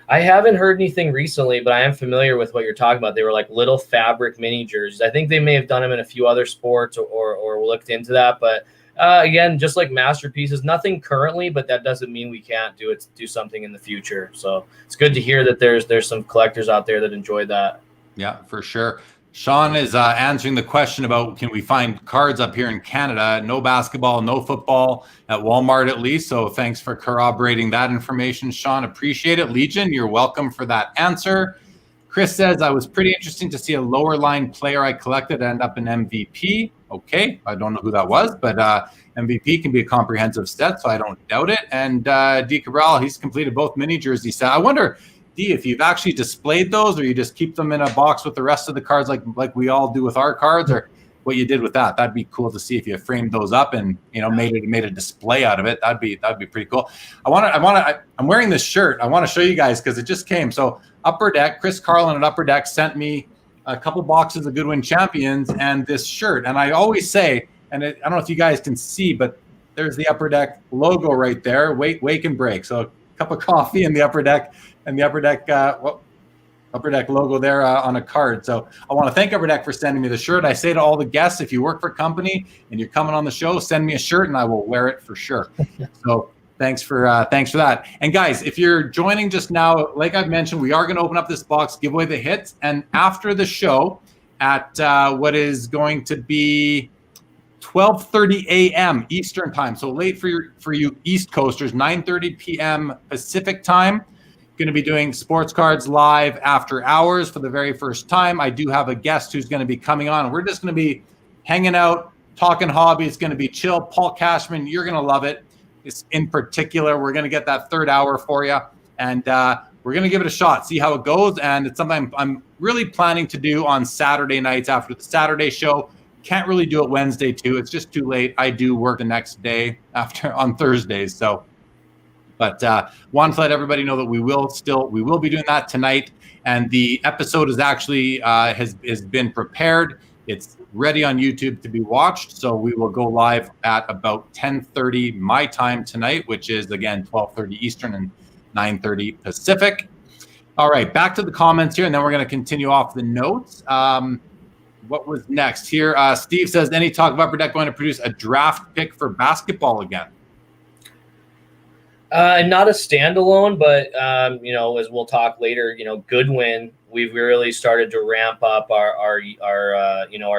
I haven't heard anything recently, but I am familiar with what you're talking about. They were like little fabric mini jerseys. I think they may have done them in a few other sports or looked into that. But again, just like masterpieces, nothing currently, but that doesn't mean we can't do something in the future. So it's good to hear that there's some collectors out there that enjoy that. Yeah, for sure. Sean is answering the question about can we find cards up here in Canada? No basketball, no football at Walmart at least. So thanks for corroborating that information, Sean. Appreciate it. Legion, you're welcome for that answer. Chris says, I was pretty interesting to see a lower line player I collected end up in MVP. Okay, I don't know who that was, but MVP can be a comprehensive set, so I don't doubt it. And D. Cabral, he's completed both mini jersey set. I wonder, D, if you've actually displayed those or you just keep them in a box with the rest of the cards like we all do with our cards, or what you did with that. That'd be cool to see if you framed those up and made a display out of it. That'd be pretty cool. I'm wearing this shirt. I want to show you guys because it just came. So Upper Deck, Chris Carlin at Upper Deck sent me a couple boxes of Goodwin Champions and this shirt. And I always say, and I don't know if you guys can see, but there's the Upper Deck logo right there. Wake and break. So a cup of coffee and the Upper Deck Upper Deck logo there on a card. So I want to thank Upper Deck for sending me the shirt. I say to all the guests, if you work for a company and you're coming on the show, send me a shirt and I will wear it for sure. So Thanks for that. And guys, if you're joining just now, like I've mentioned, we are going to open up this box, give away the hits, and after the show, at what is going to be 12:30 a.m. Eastern time, so late for you East Coasters, 9:30 p.m. Pacific time. Going to be doing Sports Cards Live after hours for the very first time. I do have a guest who's going to be coming on. We're just going to be hanging out, talking hobby. It's going to be chill. Paul Cashman, you're going to love it. In particular, we're going to get that third hour for you, and we're going to give it a shot, see how it goes. And it's something I'm really planning to do on Saturday nights after the Saturday show. Can't really do it Wednesday too. It's just too late. I do work the next day on Thursdays. So, but wanted to let everybody know that we will be doing that tonight. And the episode is actually has been prepared. It's ready on YouTube to be watched. So we will go live at about 10:30 my time tonight, which is again 12:30 Eastern and 9:30 Pacific. All right, back to the comments here, and then we're going to continue off the notes. What was next here? Steve says, any talk about Upper Deck going to produce a draft pick for basketball again? Not a standalone, but as we'll talk later, Goodwin, we've really started to ramp up our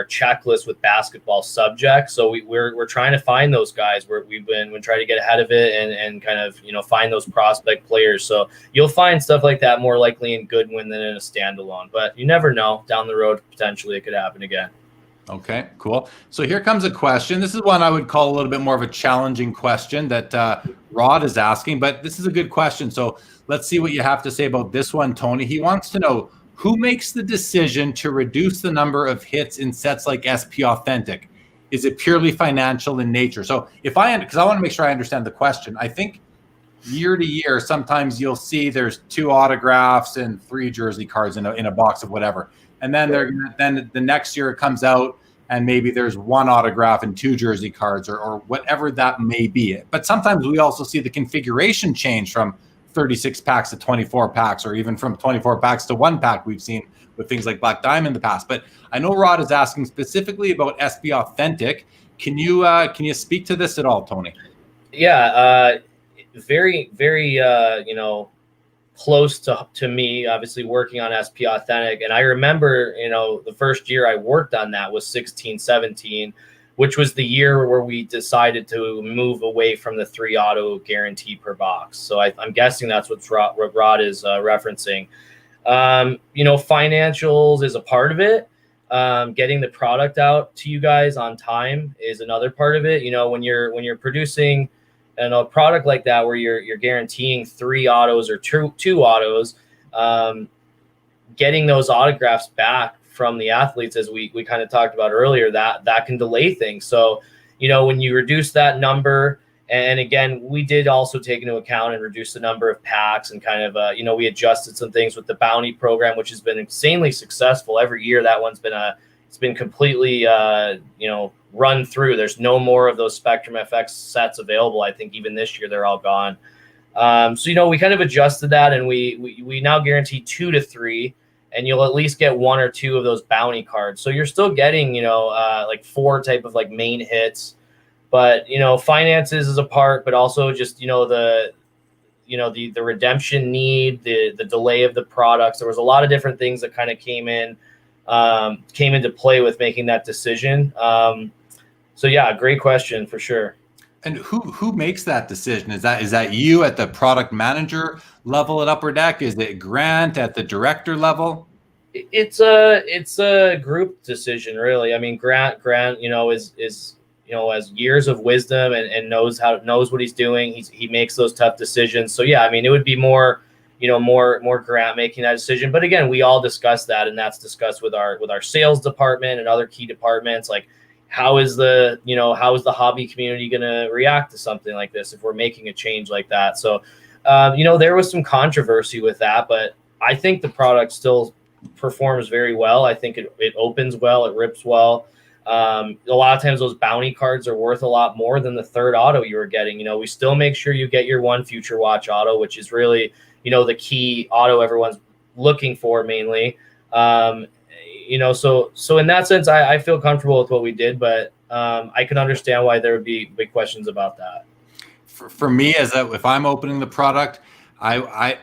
checklist with basketball subjects. So we're trying to find those guys where we're trying to get ahead of it and kind of find those prospect players. So you'll find stuff like that more likely in Goodwin than in a standalone. But you never know, down the road potentially it could happen again. Okay, cool. So here comes a question. This is one I would call a little bit more of a challenging question that Rod is asking, but this is a good question. So let's see what you have to say about this one, Tony. He wants to know, who makes the decision to reduce the number of hits in sets like SP Authentic? Is it purely financial in nature? So because I want to make sure I understand the question. I think year to year, sometimes you'll see there's 2 autographs and 3 jersey cards in a box of whatever. And then then the next year it comes out and maybe there's 1 autograph and 2 jersey cards or whatever that may be. But sometimes we also see the configuration change from 36 packs to 24 packs, or even from 24 packs to 1 pack we've seen with things like Black Diamond in the past. But I know Rod is asking specifically about SB Authentic. Can you speak to this at all, Tony? Yeah, very, very, close to me, obviously working on SP Authentic. And I remember, the first year I worked on that was 16-17, which was the year where we decided to move away from the 3 auto guarantee per box. So I'm guessing that's what Rod is referencing. Financials is a part of it. Getting the product out to you guys on time is another part of it. When you're producing a product like that where you're guaranteeing 3 autos or two autos, getting those autographs back from the athletes, as we kind of talked about earlier, that can delay things. So, when you reduce that number, and again, we did also take into account and reduce the number of packs and kind of, we adjusted some things with the bounty program, which has been insanely successful every year. That one's been completely, run through. There's no more of those Spectrum FX sets available. I think even this year they're all gone. So, we kind of adjusted that, and we now guarantee 2 to 3, and you'll at least get 1 or 2 of those bounty cards. So you're still getting, like 4 type of like main hits, but, finances is a part, but also just, the redemption need, the delay of the products. There was a lot of different things that kind of came into play with making that decision. So yeah, great question for sure. And who makes that decision? Is that you at the product manager level at Upper Deck? Is it Grant at the director level? It's a group decision, really. I mean, Grant, is has years of wisdom and knows what he's doing. He makes those tough decisions. So yeah, I mean, it would be more Grant making that decision. But again, we all discuss that, and that's discussed with our sales department and other key departments. Like, how is the hobby community going to react to something like this if we're making a change like that? So, there was some controversy with that, but I think the product still performs very well. I think it opens well, it rips well. A lot of times those bounty cards are worth a lot more than the 3rd auto you were getting. We still make sure you get your 1 Future Watch auto, which is really, the key auto everyone's looking for mainly. So in that sense, I feel comfortable with what we did, but I can understand why there would be big questions about that. for me, if I'm opening the product, I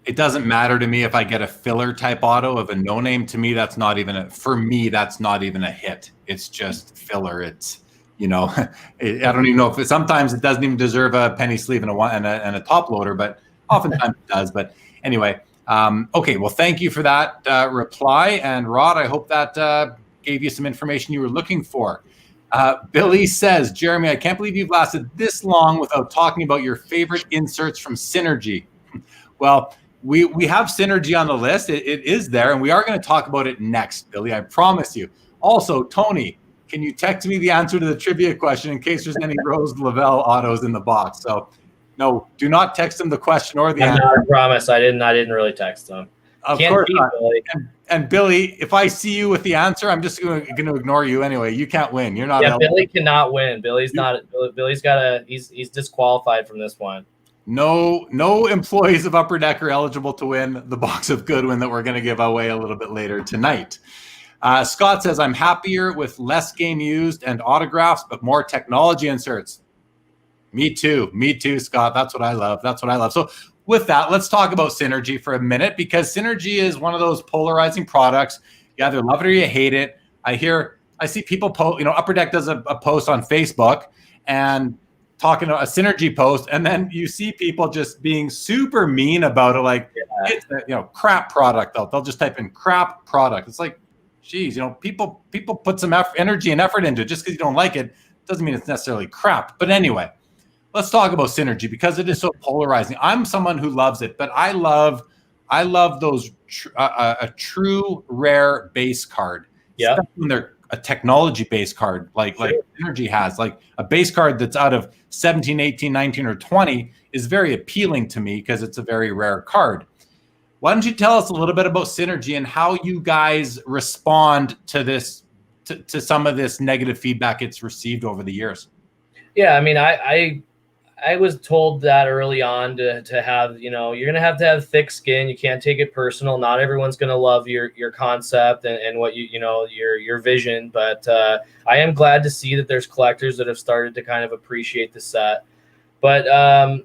it doesn't matter to me if I get a filler type auto of a no name. To me, that's not even that's not even a hit. It's just filler. It's, I don't even know sometimes it doesn't even deserve a penny sleeve and a top loader, but oftentimes it does. But anyway, okay. Well, thank you for that reply. And Rod, I hope that gave you some information you were looking for. Billy says, Jeremy, I can't believe you've lasted this long without talking about your favorite inserts from Synergy. Well, we have Synergy on the list. It is there, and we are going to talk about it next, Billy. I promise you. Also, Tony, can you text me the answer to the trivia question in case there's any Rose Lavelle autos in the box? So, no, do not text him the question or the answer. I promise. I didn't really text him. Of course not. And Billy, if I see you with the answer, I'm just going to ignore you anyway. You can't win. You're not. Yeah, Billy cannot win. Billy's disqualified from this one. No employees of Upper Deck are eligible to win the box of Goodwin that we're going to give away a little bit later tonight. Scott says, I'm happier with less game used and autographs, but more technology inserts. Me too, Scott. That's what I love. So with that, let's talk about Synergy for a minute, because Synergy is one of those polarizing products. You either love it or you hate it. I see people post, Upper Deck does a post on Facebook and talking about a Synergy post, and then you see people just being super mean about it, like it's a crap product. They'll just type in crap product. It's like, geez, people put some energy and effort into it. Just because you don't like it doesn't mean it's necessarily crap. But anyway, let's talk about Synergy because it is so polarizing. I'm someone who loves it, but I love those a true rare base card. Yeah, when they're a technology base card like Synergy has, like a base card that's out of 17, 18, 19, or 20 is very appealing to me because it's a very rare card. Why don't you tell us a little bit about Synergy and how you guys respond to this, to some of this negative feedback it's received over the years? Yeah, I mean, I was told that early on to have, you're going to have thick skin. You can't take it personal. Not everyone's going to love your concept and what your vision. But I am glad to see that there's collectors that have started to kind of appreciate the set. But,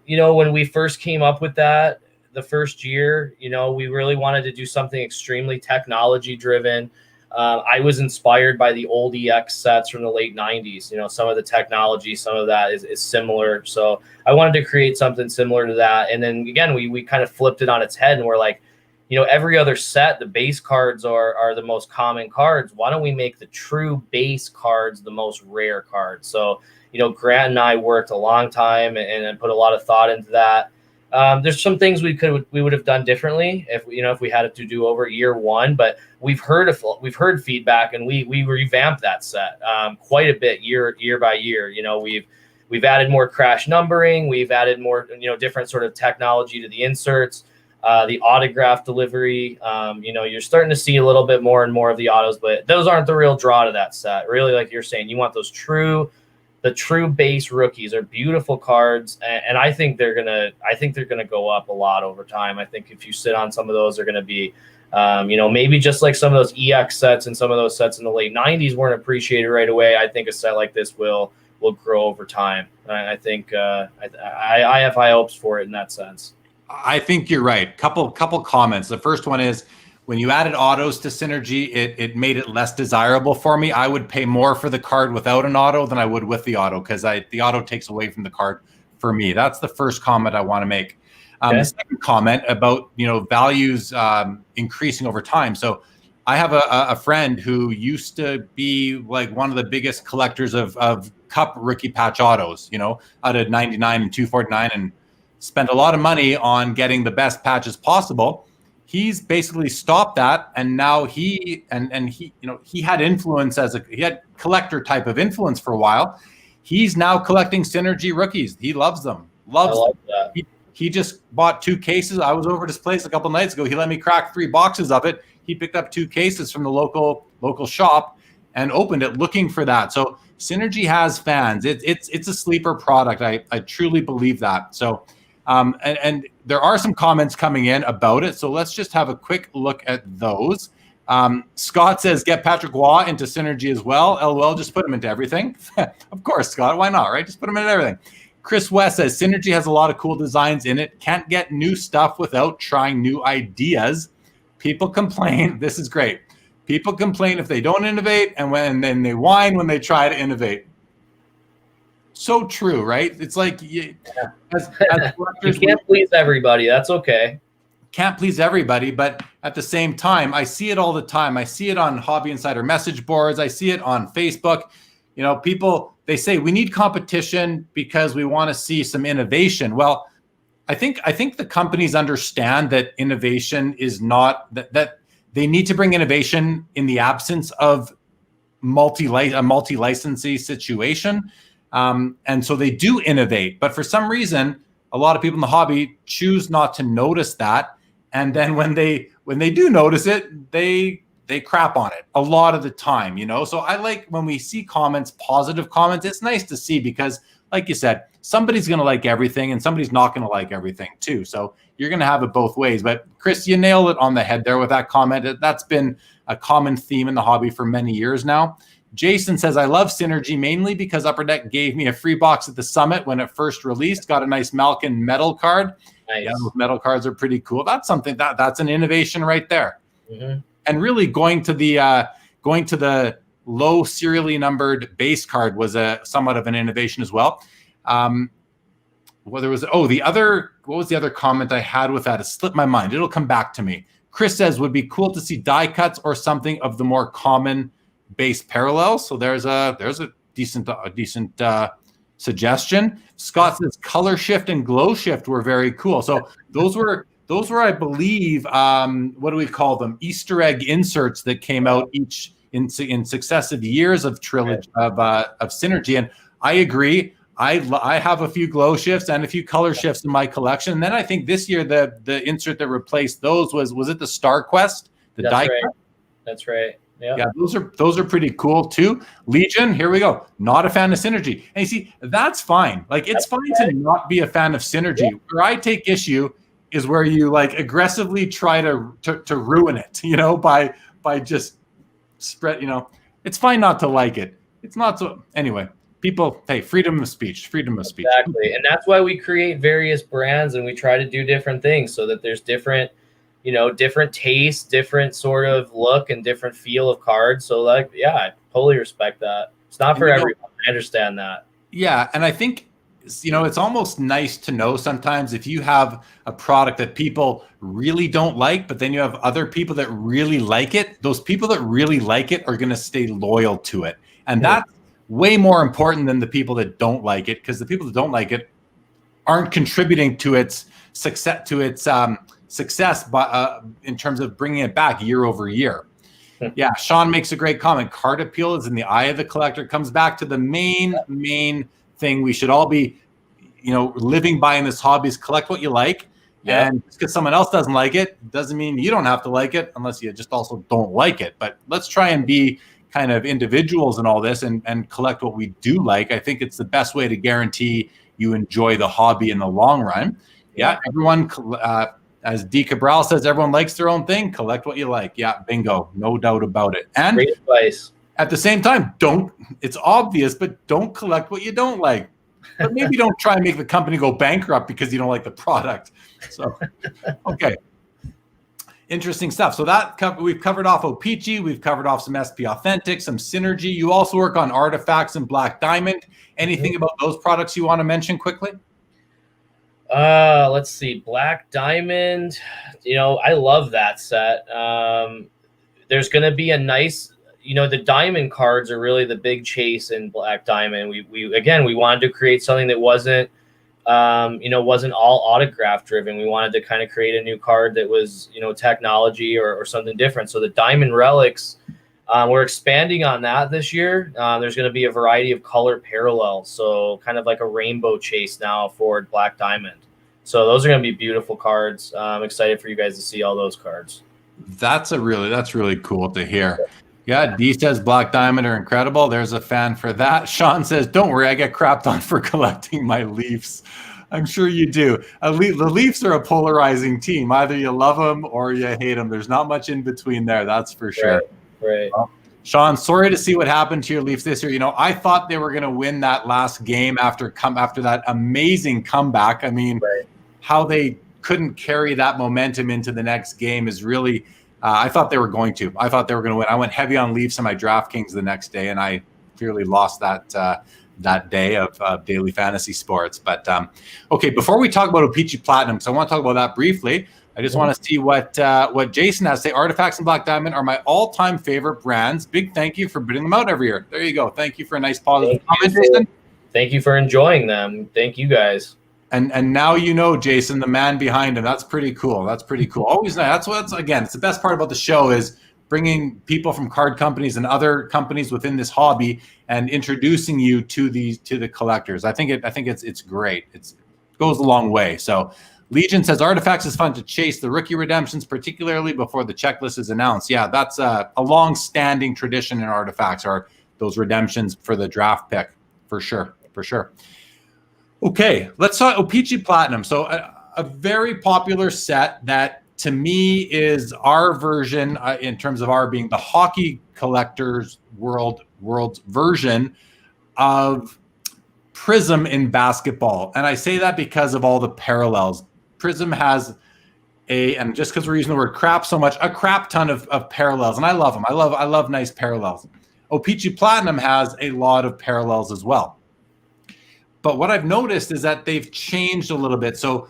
when we first came up with that, the first year, we really wanted to do something extremely technology driven. I was inspired by the old EX sets from the late 90s. Some of the technology, some of that is similar. So I wanted to create something similar to that. And then again, we kind of flipped it on its head and we're like, every other set, the base cards are the most common cards. Why don't we make the true base cards the most rare cards? So, Grant and I worked a long time and put a lot of thought into that. There's some things we would have done differently if we had it to do over year one, but we've heard feedback and we revamped that set quite a bit year by year. We've added more crash numbering, we've added more different sort of technology to the inserts, the autograph delivery. You're starting to see a little bit more and more of the autos, but those aren't the real draw to that set. Really, like you're saying, you want those the true base rookies. Are beautiful cards, and I think they're gonna go up a lot over time. I think if you sit on some of those, they're gonna be, maybe just like some of those EX sets and some of those sets in the late 90s weren't appreciated right away. I think a set like this will grow over time. I think I have high hopes for it in that sense. I think you're right. Couple comments. The first one is, when you added autos to Synergy, it made it less desirable for me. I would pay more for the card without an auto than I would with the auto, because the auto takes away from the card for me. That's the first comment I want to make. Okay. The second comment about values increasing over time. So I have a friend who used to be like one of the biggest collectors of Cup rookie patch autos, out of 99 and 249, and spent a lot of money on getting the best patches possible. He's basically stopped that, and now he had influence he had collector type of influence for a while. He's now collecting Synergy rookies. He loves them. That. He just bought 2 cases. I was over at his place a couple nights ago. He let me crack 3 boxes of it. He picked up 2 cases from the local shop and opened it looking for that. So Synergy has fans. It's a sleeper product. I truly believe that. So and there are some comments coming in about it. So let's just have a quick look at those. Scott says, get Patrick Waugh into Synergy as well. LOL, just put him into everything. Of course, Scott, why not, right? Just put him into everything. Chris West says Synergy has a lot of cool designs in it. Can't get new stuff without trying new ideas. People complain. This is great. People complain if they don't innovate, and then they whine when they try to innovate. So true, right? It's like as you can't please everybody. That's okay. Can't please everybody, but at the same time, I see it all the time. I see it on Hobby Insider message boards. I see it on Facebook. People, they say we need competition because we want to see some innovation. Well, I think the companies understand that innovation is not that they need to bring innovation in the absence of a multi-licensee situation. And so they do innovate, but for some reason, a lot of people in the hobby choose not to notice that. And then when they do notice it, they crap on it a lot of the time, So I like when we see comments, positive comments. It's nice to see because, like you said, somebody's going to like everything and somebody's not going to like everything too. So you're going to have it both ways. But Chris, you nailed it on the head there with that comment. That's been a common theme in the hobby for many years now. Jason says, I love Synergy mainly because Upper Deck gave me a free box at the Summit when it first released. Got a nice Malkin metal card. Nice. Yeah, those metal cards are pretty cool. That's something that's an innovation right there. Mm-hmm. And really going to the low serially numbered base card was somewhat of an innovation as well. What was the other comment I had with that? It slipped my mind. It'll come back to me. Chris says would be cool to see die cuts or something of the more common base parallels. So there's a decent suggestion. Scott says color shift and glow shift were very cool. So those were I believe what do we call them? Easter egg inserts that came out each in successive years of trilogy of Synergy. And I agree. I have a few glow shifts and a few color shifts in my collection. And then I think this year the insert that replaced those was it the Star Quest? That's die right. cut? That's right. Yep. Yeah, those are pretty cool too. Legion, here we go. Not a fan of Synergy. And you see, that's fine. Like it's fine to not be a fan of Synergy. Yeah. Where I take issue is where you like aggressively try to ruin it, by just spread, it's fine not to like it. It's not so anyway. People, hey, freedom of speech. Exactly. And that's why we create various brands and we try to do different things so that there's different tastes, different sort of look and different feel of cards. So I totally respect that. It's not for everyone. I understand that. Yeah. And I think, it's almost nice to know sometimes if you have a product that people really don't like, but then you have other people that really like it, those people that really like it are going to stay loyal to it. And that's way more important than the people that don't like it, because the people that don't like it aren't contributing to its success, in terms of bringing it back year over year. Yeah, Sean makes a great comment. Card appeal is in the eye of the collector. It comes back to the main thing we should all be, living by in this hobby is collect what you like. Yeah. And just because someone else doesn't like it doesn't mean you don't have to like it unless you just also don't like it. But let's try and be kind of individuals in all this and collect what we do like. I think it's the best way to guarantee you enjoy the hobby in the long run. Yeah, everyone, as D. Cabral says, everyone likes their own thing. Collect what you like. Yeah, bingo. No doubt about it. And great advice. At the same time, it's obvious, but don't collect what you don't like. But maybe don't try and make the company go bankrupt because you don't like the product. So, okay. Interesting stuff. So we've covered off O-Pee-Chee. We've covered off some SP Authentic, some Synergy. You also work on Artifacts and Black Diamond. Anything about those products you want to mention quickly? Let's see. Black Diamond. I love that set. There's going to be a nice, the diamond cards are really the big chase in Black Diamond. We wanted to create something that wasn't all autograph driven. We wanted to kind of create a new card that was, technology or something different. So the diamond relics, we're expanding on that this year. There's going to be a variety of color parallels. So kind of like a rainbow chase now for Black Diamond. So those are going to be beautiful cards. I'm excited for you guys to see all those cards. That's really cool to hear. Yeah, D says Black Diamond are incredible. There's a fan for that. Sean says, don't worry, I get crapped on for collecting my Leafs. I'm sure you do. The Leafs are a polarizing team. Either you love them or you hate them. There's not much in between there, that's for sure. Right. Well, Sean, sorry to see what happened to your Leafs this year. I thought they were going to win that last game after that amazing comeback. I mean, Right. how they couldn't carry that momentum into the next game is really, I thought they were going to. I thought they were going to win. I went heavy on Leafs in my DraftKings the next day, and I clearly lost that day of daily fantasy sports. But okay, before we talk about O-Pee-Chee Platinum, so I want to talk about that briefly. I just want to see what Jason has to say. Artifacts and Black Diamond are my all-time favorite brands. Big thank you for putting them out every year. There you go. Thank you for a nice positive comment, Jason. Thank you for enjoying them. Thank you guys. And now Jason, the man behind him. That's pretty cool. That's pretty cool. Always nice. It's the best part about the show is bringing people from card companies and other companies within this hobby and introducing you to the collectors. I think it's great. It goes a long way. So Legion says Artifacts is fun to chase the rookie redemptions, particularly before the checklist is announced. Yeah, that's a long-standing tradition in Artifacts, are those redemptions for the draft pick, for sure. Okay, let's talk O-Pee-Chee Platinum. So a very popular set that to me is our version, in terms of our being the hockey collectors world's version of Prism in basketball. And I say that because of all the parallels. Prism has and just because we're using the word crap so much, a crap ton of parallels, and I love them. I love nice parallels. O-Pee-Chee Platinum has a lot of parallels as well. But what I've noticed is that they've changed a little bit. So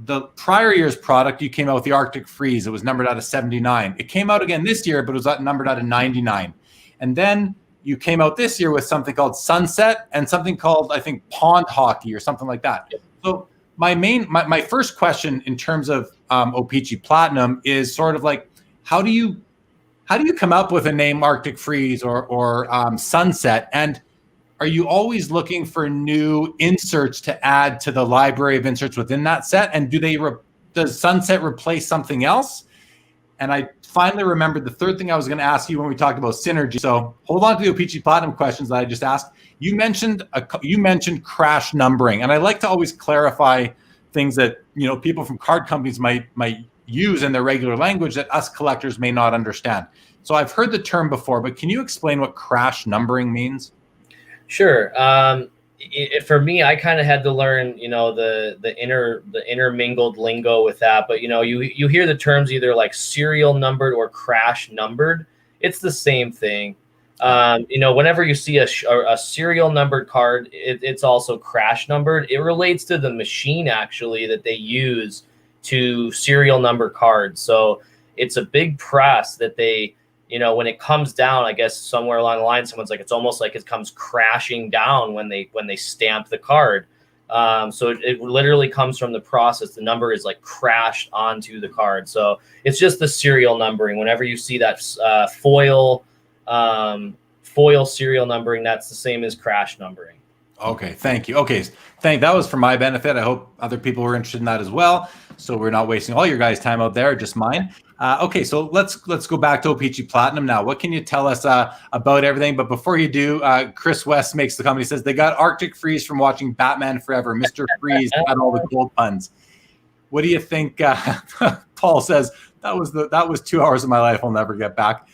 the prior year's product, you came out with the Arctic Freeze. It was numbered out of 79. It came out again this year, but it was numbered out of 99. And then you came out this year with something called Sunset and something called, I think, Pond Hockey or something like that. Yep. So my first question in terms of O-Pee-Chee Platinum is sort of like, how do you come up with a name Arctic Freeze or Sunset? And are you always looking for new inserts to add to the library of inserts within that set? And does Sunset replace something else? And I finally remembered the third thing I was going to ask you when we talked about synergy. So hold on to the O-Pee-Chee Platinum questions that I just asked. You mentioned crash numbering, and I like to always clarify things that people from card companies might use in their regular language that us collectors may not understand. So I've heard the term before, but can you explain what crash numbering means? Sure. For me, I kind of had to learn, the intermingled lingo with that. But you hear the terms either like serial numbered or crash numbered. It's the same thing. Whenever you see a serial numbered card, it's also crash numbered. It relates to the machine actually that they use to serial number cards. So it's a big press that they, when it comes down, I guess somewhere along the line, someone's like, it's almost like it comes crashing down when they stamp the card. So it literally comes from the process. The number is like crashed onto the card. So it's just the serial numbering. Whenever you see that foil serial numbering, that's the same as crash numbering. Okay, thank you. Okay, that was for my benefit. I hope other people were interested in that as well. So we're not wasting all your guys' time out there, just mine. Okay, so let's go back to O-Pee-Chee Platinum now. What can you tell us about everything? But before you do, Chris West makes the comment. He says they got Arctic Freeze from watching Batman Forever. Mr. Freeze had all the gold puns. What do you think? Paul says that was 2 hours of my life I'll never get back.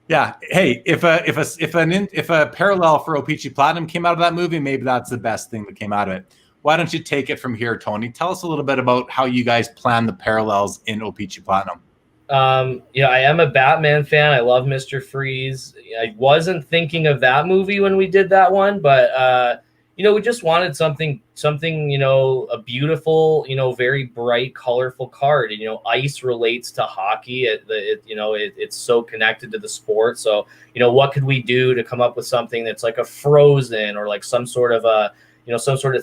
Yeah. Hey, if a parallel for O-Pee-Chee Platinum came out of that movie, maybe that's the best thing that came out of it. Why don't you take it from here, Tony? Tell us a little bit about how you guys plan the parallels in O-Pee-Chee Platinum. I am a Batman fan. I love Mr. Freeze. I wasn't thinking of that movie when we did that one, but we just wanted something, a beautiful, very bright, colorful card. Ice relates to hockey. It's so connected to the sport. So, what could we do to come up with something that's like a Frozen or like some sort of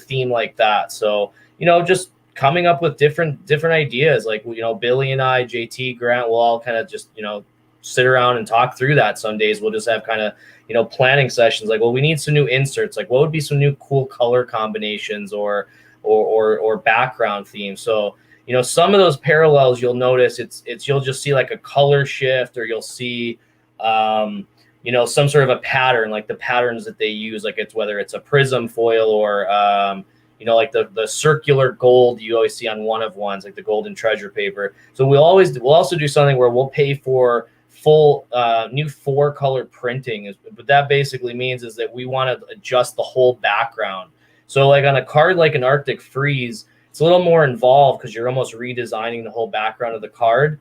theme like that? So, just coming up with different ideas. Like, Billy and I, JT, Grant, we'll all kind of just, sit around and talk through that. Some days we'll just have kind of, planning sessions. Like, well, we need some new inserts. Like, what would be some new cool color combinations or background themes? So, some of those parallels you'll notice you'll just see like a color shift, or you'll see, some sort of a pattern, like the patterns that they use, like whether it's a prism foil or, like the circular gold you always see on one of ones, like the golden treasure paper. So we'll also do something where we'll pay for new 4-color printing. What that basically means is that we want to adjust the whole background. So like on a card like an Arctic Freeze, it's a little more involved because you're almost redesigning the whole background of the card.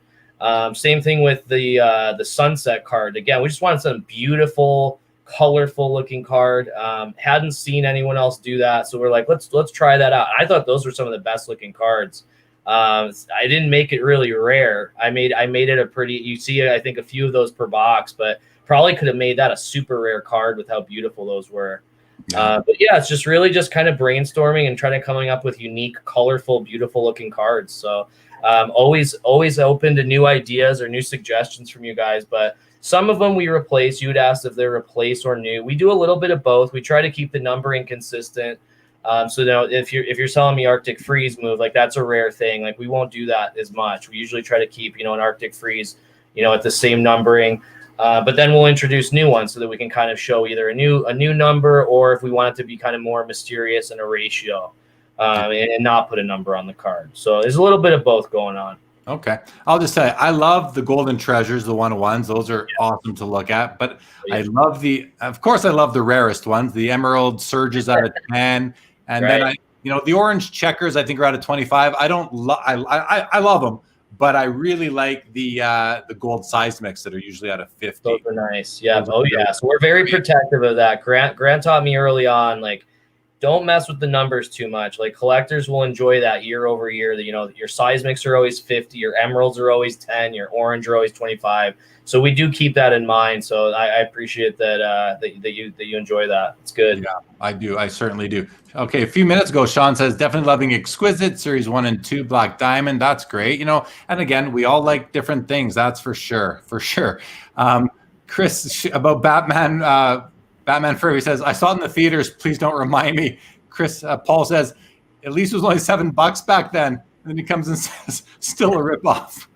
Same thing with the Sunset card. Again, we just wanted some beautiful, colorful looking card. Hadn't seen anyone else do that, so we're like, let's try that out. I thought those were some of the best looking cards. I didn't make it really rare. I made it a pretty. You see, I think a few of those per box, but probably could have made that a super rare card with how beautiful those were. But yeah, it's really just kind of brainstorming and trying to coming up with unique, colorful, beautiful looking cards. So always open to new ideas or new suggestions from you guys. But some of them we replace. You'd asked if they're replaced or new. We do a little bit of both. We try to keep the numbering consistent. So now if you're selling me Arctic Freeze move, like that's a rare thing. Like we won't do that as much. We usually try to keep, an Arctic Freeze, at the same numbering. But then we'll introduce new ones so that we can kind of show either a new number, or if we want it to be kind of more mysterious and a ratio, and not put a number on the card. So there's a little bit of both going on. Okay. I'll just say I love the Golden Treasures, the 101s. Those are awesome to look at. But I love of course, I love the rarest ones, the Emerald Surges out of 10. And then the Orange Checkers, I think, are out of 25. I love them. But I really like the gold seismics that are usually out of 50. Those are nice. Yeah. Oh, yeah. So we're very protective of that. Grant taught me early on, like, don't mess with the numbers too much. Like collectors will enjoy that year over year. That your seismics are always 50, your emeralds are always 10, your orange are always 25. So we do keep that in mind. So I appreciate that that you enjoy that. It's good. Yeah, I do. I certainly do. Okay, a few minutes ago, Sean says definitely loving Exquisite Series 1 and 2 Black Diamond. That's great. And again, we all like different things. That's for sure. For sure. Chris, about Batman Furry says, I saw it in the theaters. Please don't remind me. Chris, Paul says, at least it was only $7 back then. And then he comes and says, still a ripoff.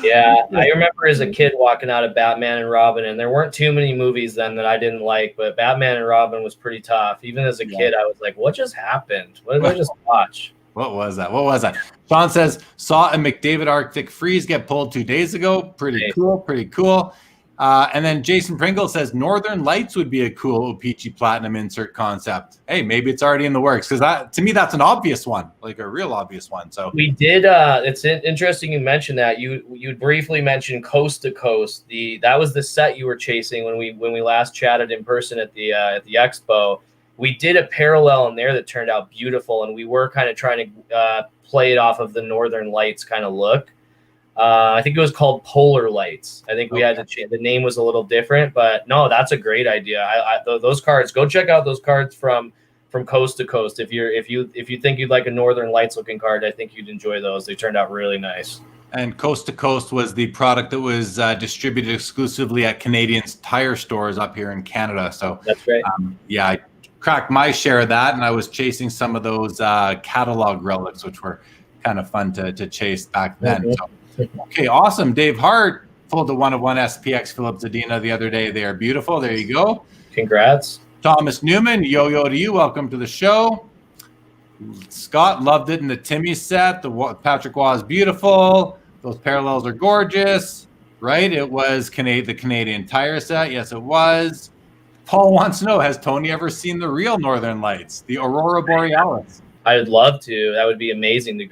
Yeah, I remember as a kid walking out of Batman and Robin, and there weren't too many movies then that I didn't like, but Batman and Robin was pretty tough. Even as a kid, I was like, what just happened? What did I just watch? What was that? Sean says, saw a McDavid Arctic Freeze get pulled 2 days ago. Pretty cool. And then Jason Pringle says Northern Lights would be a cool O-Pee-Chee Platinum insert concept. Hey, maybe it's already in the works, because to me that's an obvious one, like a real obvious one. So we did. It's interesting you mentioned that. You briefly mentioned Coast to Coast. That was the set you were chasing when we last chatted in person at the expo. We did a parallel in there that turned out beautiful, and we were kind of trying to play it off of the Northern Lights kind of look. I think it was called Polar Lights. I think we had to change. The name was a little different, but no, that's a great idea. Those cards, go check out those cards from Coast to Coast. If you think you'd like a Northern Lights looking card, I think you'd enjoy those. They turned out really nice. And Coast to Coast was the product that was distributed exclusively at Canadian Tire stores up here in Canada. So that's right. I cracked my share of that, and I was chasing some of those catalog relics, which were kind of fun to chase back then. Mm-hmm. So. Okay, awesome. Dave Hart pulled the 101 SPX Philip Zadina the other day. They are beautiful. There you go. Congrats. Thomas Newman, yo to you. Welcome to the show. Scott loved it in the Timmy set. The Patrick Waugh is beautiful. Those parallels are gorgeous. Right? It was the Canadian Tire set. Yes, it was. Paul wants to know, has Tony ever seen the real Northern Lights, the Aurora Borealis? I would love to. That would be amazing to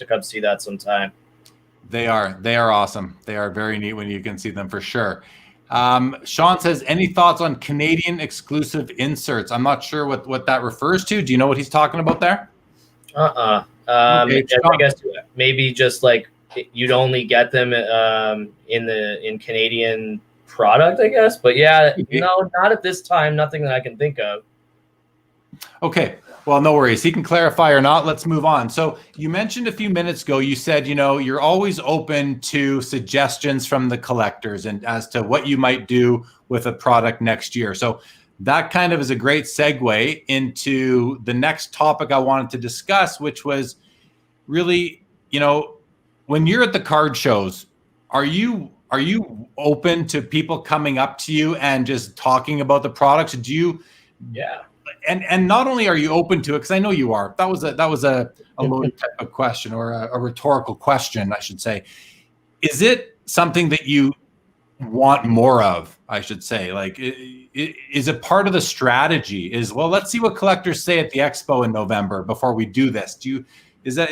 come see that sometime. They are awesome. They are very neat when you can see them for sure. Sean says, any thoughts on Canadian exclusive inserts? I'm not sure what that refers to. Do you know what he's talking about there? Okay, I guess maybe just like you'd only get them in Canadian product, I guess. But yeah, no, not at this time. Nothing that I can think of. Okay. Well, no worries. He can clarify or not. Let's move on. So you mentioned a few minutes ago, you said, you're always open to suggestions from the collectors and as to what you might do with a product next year. So that kind of is a great segue into the next topic I wanted to discuss, which was really, when you're at the card shows, are you open to people coming up to you and just talking about the products? Yeah. And not only are you open to it, because I know you are. That was a loaded type of question, or a rhetorical question, I should say. Is it something that you want more of, I should say? Like, is it part of the strategy is, well, let's see what collectors say at the expo in November before we do this? Does that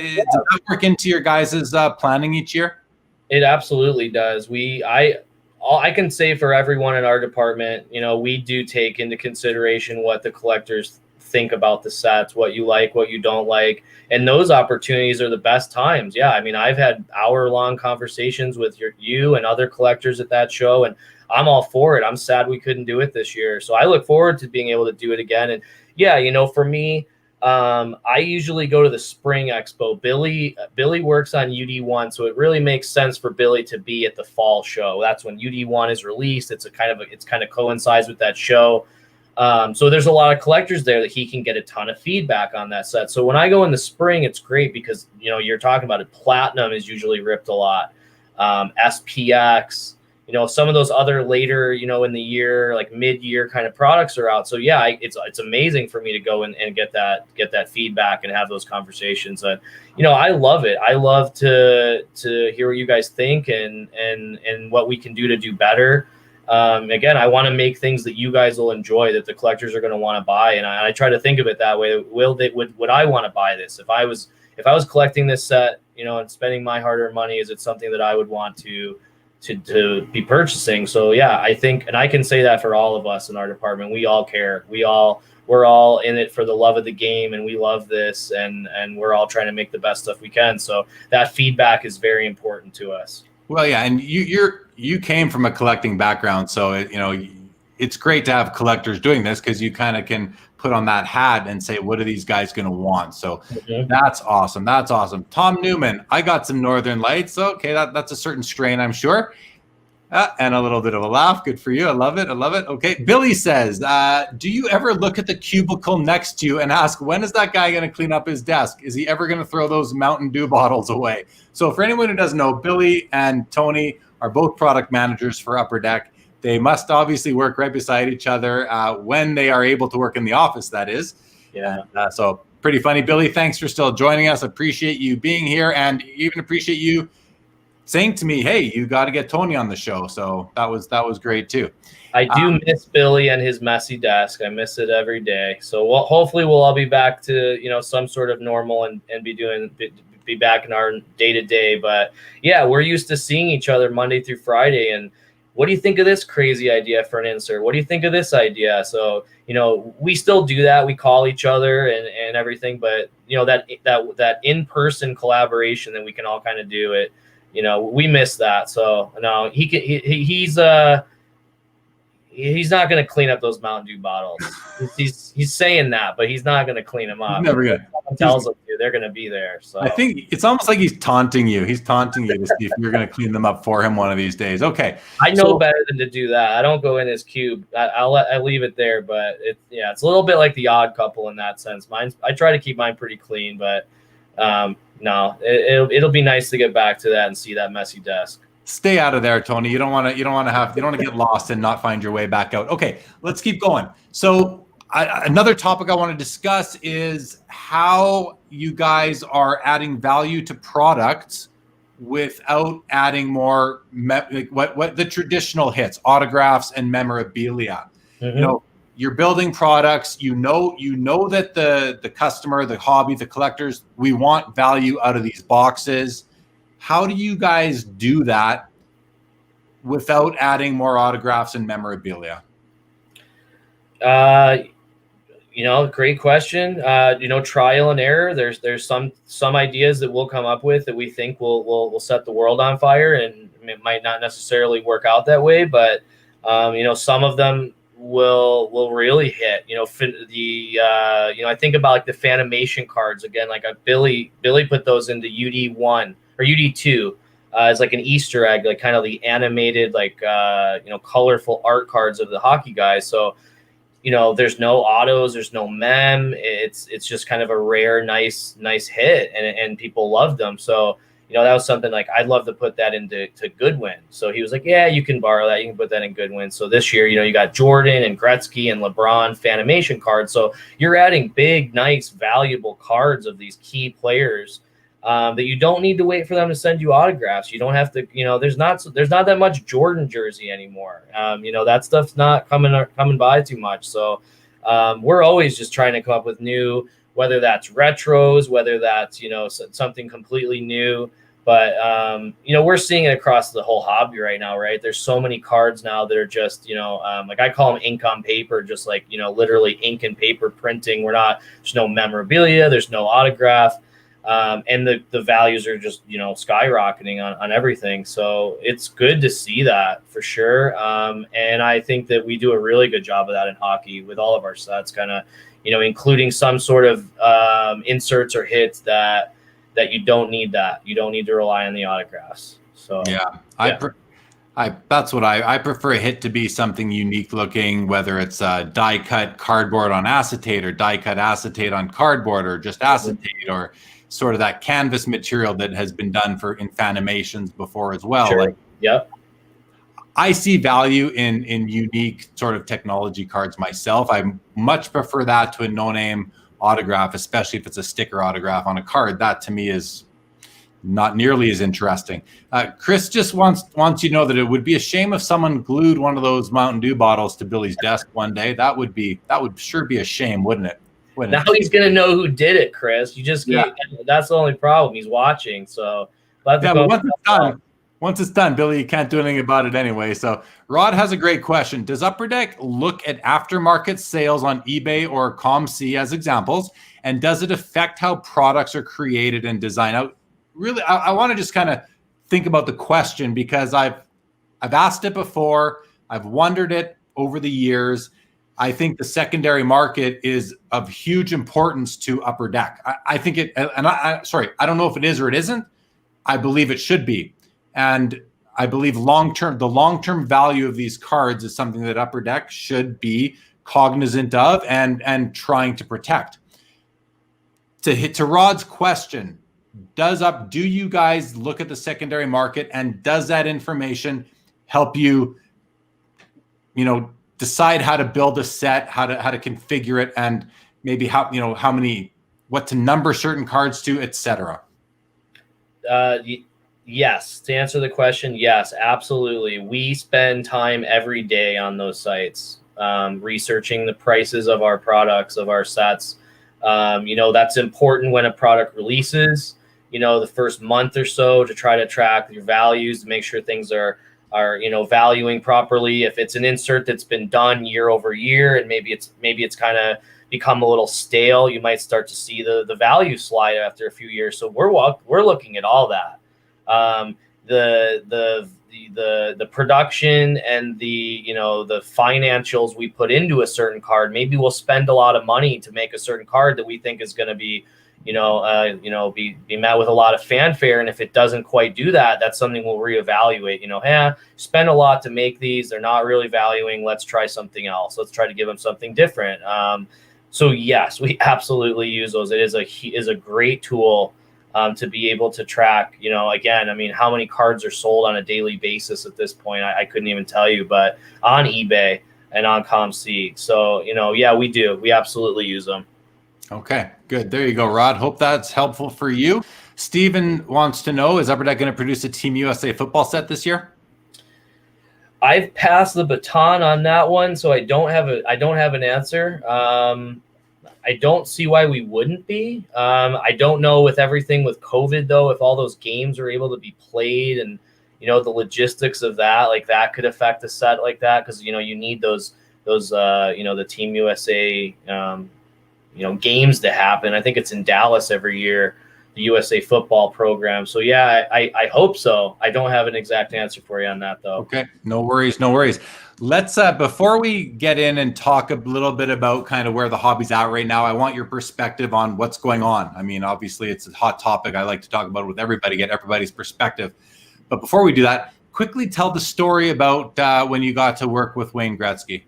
work into your guys' planning each year? It absolutely does. I can say for everyone in our department, we do take into consideration what the collectors think about the sets, what you like, what you don't like. And those opportunities are the best times. Yeah. I mean, I've had hour-long conversations with you and other collectors at that show, and I'm all for it. I'm sad we couldn't do it this year. So I look forward to being able to do it again. And yeah, for me, I usually go to the spring expo. Billy works on UD1, so it really makes sense for Billy to be at the fall show. That's when UD1 is released. It's kind of coincides with that show. So there's a lot of collectors there that he can get a ton of feedback on that set. So when I go in the spring, it's great because, you're talking about it. Platinum is usually ripped a lot. SPX, some of those other later, in the year, like mid-year kind of products are out. So yeah, it's amazing for me to go and get that feedback and have those conversations. And, I love it. I love to hear what you guys think and what we can do to do better. Again, I want to make things that you guys will enjoy, that the collectors are going to want to buy. And I try to think of it that way. Would I want to buy this? If I was collecting this set, and spending my hard-earned money, is it something that I would want to be purchasing? So yeah, I think, and I can say that for all of us in our department, we all care. We're all in it for the love of the game, and we love this, and we're all trying to make the best stuff we can. So that feedback is very important to us. Well, yeah, and you came from a collecting background, so it's great to have collectors doing this because you kind of can put on that hat and say, what are these guys going to want? So That's awesome. That's awesome. Tom Newman, I got some Northern Lights. Okay, that's a certain strain, I'm sure. And a little bit of a laugh. Good for you. I love it. Okay. Billy says, do you ever look at the cubicle next to you and ask, when is that guy going to clean up his desk? Is he ever going to throw those Mountain Dew bottles away? So for anyone who doesn't know, Billy and Tony are both product managers for Upper Deck. They must obviously work right beside each other when they are able to work in the office, that is. Yeah. So pretty funny. Billy, thanks for still joining us. Appreciate you being here, and even appreciate you saying to me, hey, you got to get Tony on the show. So that was great too. I do miss Billy and his messy desk. I miss it every day. So hopefully we'll all be back to, some sort of normal and be back in our day-to-day. But yeah, we're used to seeing each other Monday through Friday. And what do you think of this crazy idea for an insert? What do you think of this idea? So, we still do that. We call each other and everything, but that in-person collaboration that we can all kind of do it. We miss that. So no, he's not going to clean up those Mountain Dew bottles. He's saying that, but he's not going to clean them up. He's never good. Someone tells him to, they're going to be there. So I think it's almost like he's taunting you. He's taunting you to see if you're going to clean them up for him one of these days. Okay. I know better than to do that. I don't go in his cube. I leave it there, but it's a little bit like the Odd Couple in that sense. I try to keep mine pretty clean, but no, it'll be nice to get back to that and see that messy desk. Stay out of there, Tony. You don't want to get lost and not find your way back out. Okay, let's keep going. So another topic I want to discuss is how you guys are adding value to products without adding more what the traditional hits, autographs and memorabilia. Mm-hmm. You're building products, you know that the customer, the hobby, the collectors, we want value out of these boxes. How do you guys do that without adding more autographs and memorabilia? Great question. Trial and error. There's some ideas that we'll come up with that we think will set the world on fire, and it might not necessarily work out that way, but some of them will really hit. I think about like the Fanimation cards again. Like Billy put those into UD1 or UD2 as like an Easter egg, like kind of the animated colorful art cards of the hockey guys. So there's no autos, there's no mem. It's just kind of a rare, nice hit, and people love them. So that was something like I'd love to put that into Goodwin. So he was like, yeah, you can borrow that. You can put that in Goodwin. So this year, you got Jordan and Gretzky and LeBron Fanimation cards. So you're adding big, nice, valuable cards of these key players that you don't need to wait for them to send you autographs. You don't have to, there's not that much Jordan jersey anymore. That stuff's not coming by too much. So we're always just trying to come up with new, whether that's retros, whether that's, something completely new. But, we're seeing it across the whole hobby right now, right? There's so many cards now that are just, like I call them ink on paper, just like, literally ink and paper printing. There's no memorabilia, there's no autograph. And the values are just, skyrocketing on everything. So it's good to see that for sure. And I think that we do a really good job of that in hockey with all of our sets, kind of, including some sort of inserts or hits that you don't need to rely on the autographs. So yeah. That's what I prefer a hit to be something unique looking, whether it's die cut cardboard on acetate or die cut acetate on cardboard or just acetate or sort of that canvas material that has been done in fan animations before as well. Sure. Yep. I see value in unique sort of technology cards myself. I much prefer that to a no-name autograph, especially if it's a sticker autograph on a card. That to me is not nearly as interesting. Chris just wants you to know that it would be a shame if someone glued one of those Mountain Dew bottles to Billy's desk one day. That would sure be a shame, wouldn't it? Now he's gonna know who did it, Chris. That's the only problem. He's watching, so but once it's done, Billy, you can't do anything about it anyway. So Rod has a great question. Does Upper Deck look at aftermarket sales on eBay or ComC as examples? And does it affect how products are created and designed? I want to just kind of think about the question because I've asked it before. I've wondered it over the years. I think the secondary market is of huge importance to Upper Deck. I think it, and I don't know if it is or it isn't. I believe it should be. And I believe the long-term value of these cards is something that Upper Deck should be cognizant of and trying to protect. To Rod's question, do you guys look at the secondary market, and does that information help you, decide how to build a set, how to configure it, and maybe what to number certain cards to, etc.? Yes. To answer the question, yes, absolutely. We spend time every day on those sites, researching the prices of our products, of our sets. That's important when a product releases, the first month or so, to try to track your values, to make sure things are valuing properly. If it's an insert that's been done year over year and maybe it's kind of become a little stale, you might start to see the value slide after a few years. So we're looking at all that. The production and the financials we put into a certain card. Maybe we'll spend a lot of money to make a certain card that we think is going to be met with a lot of fanfare. And if it doesn't quite do that, that's something we'll reevaluate. Spend a lot to make these. They're not really valuing. Let's try something else. Let's try to give them something different. So yes, we absolutely use those. It is a great tool to be able to track, again, how many cards are sold on a daily basis at this point? I couldn't even tell you, but on eBay and on ComC. So, we do. We absolutely use them. Okay, good. There you go, Rod. Hope that's helpful for you. Steven wants to know, is Upper Deck going to produce a Team USA football set this year? I've passed the baton on that one, so I don't have an answer. I don't see why we wouldn't be. I don't know with everything with COVID though, if all those games are able to be played and, the logistics of that, like that could affect a set like that. Cause you need those the Team USA, games to happen. I think it's in Dallas every year, the USA football program. So yeah, I hope so. I don't have an exact answer for you on that though. Okay. No worries. Let's, before we get in and talk a little bit about kind of where the hobby's at right now, I want your perspective on what's going on. Obviously it's a hot topic. I like to talk about it with everybody, get everybody's perspective. But before we do that, quickly tell the story about when you got to work with Wayne Gretzky.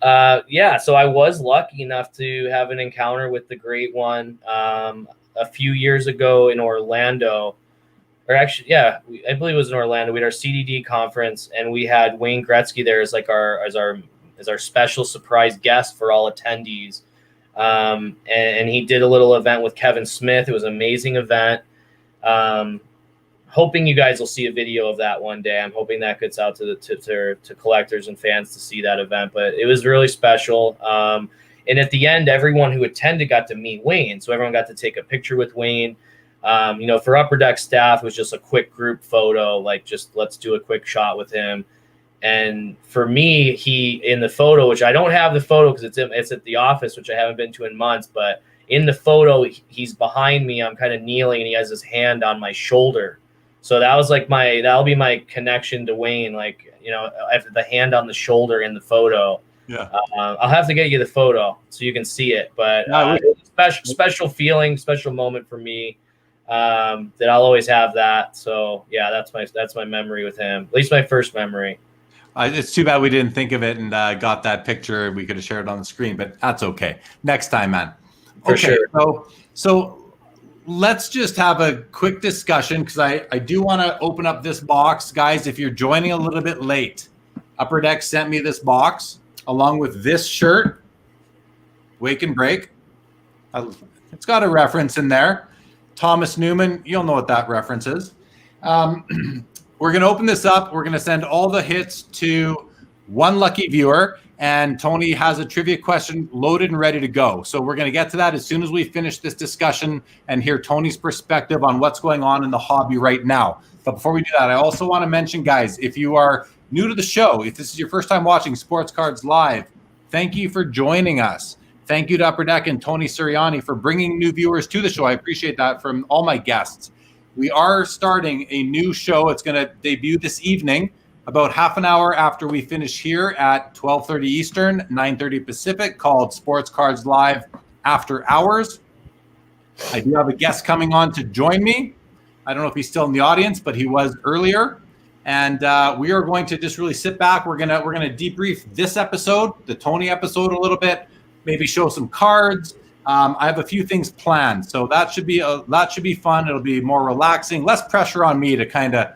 So I was lucky enough to have an encounter with the great one a few years ago in Orlando. Or actually, I believe it was in Orlando. We had our CDD conference, and we had Wayne Gretzky there as like our special surprise guest for all attendees. And he did a little event with Kevin Smith. It was an amazing event. Hoping you guys will see a video of that one day. I'm hoping that gets out to collectors and fans to see that event. But it was really special. And at the end, everyone who attended got to meet Wayne. So everyone got to take a picture with Wayne. For Upper Deck staff, it was just a quick group photo, like just let's do a quick shot with him. And for me, he in the photo, which I don't have the photo because it's at the office, which I haven't been to in months, but in the photo, he's behind me. I'm kind of kneeling and he has his hand on my shoulder. So that was like that'll be my connection to Wayne. Like, after the hand on the shoulder in the photo. Yeah. I'll have to get you the photo so you can see it, but special feeling, special moment for me. That I'll always have that. So yeah, that's my memory with him. At least my first memory. It's too bad we didn't think of it and got that picture. We could have shared it on the screen, but that's okay. Next time, man. For sure. So let's just have a quick discussion because I do want to open up this box. Guys, if you're joining a little bit late, Upper Deck sent me this box along with this shirt, Wake and Break. It's got a reference in there. Thomas Newman, you'll know what that reference is. We're going to open this up. We're going to send all the hits to one lucky viewer, and Tony has a trivia question loaded and ready to go. So we're going to get to that as soon as we finish this discussion and hear Tony's perspective on what's going on in the hobby right now. But before we do that, I also want to mention, guys, if you are new to the show, if this is your first time watching Sports Cards Live, thank you for joining us. Thank you to Upper Deck and Tony Sirianni for bringing new viewers to the show. I appreciate that from all my guests. We are starting a new show. It's going to debut this evening, about half an hour after we finish here at 12:30 Eastern, 9:30 Pacific, called Sports Cards Live After Hours. I do have a guest coming on to join me. I don't know if he's still in the audience, but he was earlier. And we are going to just really sit back. We're gonna debrief this episode, the Tony episode, a little bit. Maybe show some cards. I have a few things planned, so that should be fun. It'll be more relaxing, less pressure on me to kind of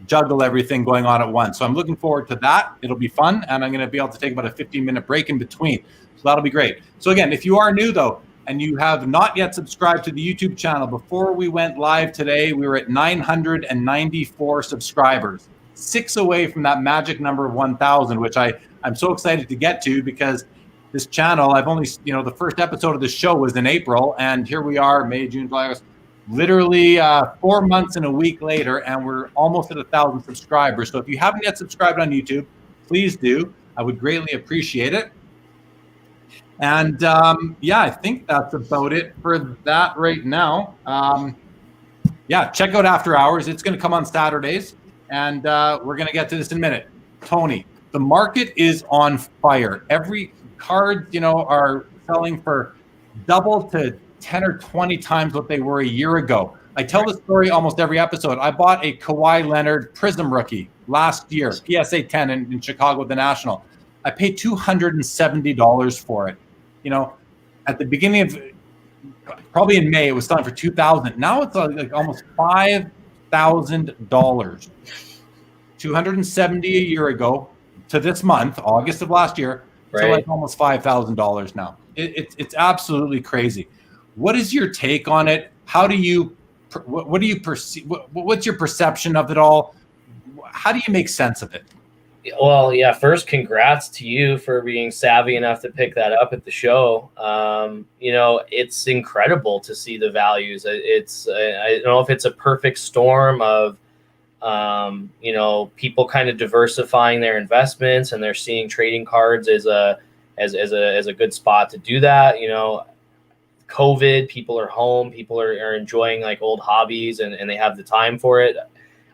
juggle everything going on at once. So I'm looking forward to that. It'll be fun, and I'm going to be able to take about a 15-minute break in between. So that'll be great. So again, if you are new though, and you have not yet subscribed to the YouTube channel, before we went live today, we were at 994 subscribers, 6 away from that magic number of 1,000, which I'm so excited to get to because this channel, I've only, the first episode of the show was in April, and here we are, May, June, July, August, literally 4 months and a week later, and we're almost at 1,000 subscribers. So if you haven't yet subscribed on YouTube, please do. I would greatly appreciate it. And I think that's about it for that right now. Check out After Hours. It's going to come on Saturdays, and we're going to get to this in a minute. Tony, the market is on fire. Every cards, are selling for double to 10 or 20 times what they were a year ago. I tell this story almost every episode. I bought a Kawhi Leonard Prism rookie last year, PSA 10 in Chicago at the National. I paid $270 for it. At the beginning of, probably in May, it was selling for $2,000. Now it's like almost $5,000. $270 a year ago to this month, August of last year. Right. So like almost $5,000 now. It's absolutely crazy. What is your take on it? How do you, what do you perceive? What's your perception of it all? How do you make sense of it? Well, yeah. First, congrats to you for being savvy enough to pick that up at the show. It's incredible to see the values. I don't know if it's a perfect storm of people kind of diversifying their investments, and they're seeing trading cards as a good spot to do that. COVID, people are home, people are enjoying like old hobbies, and they have the time for it.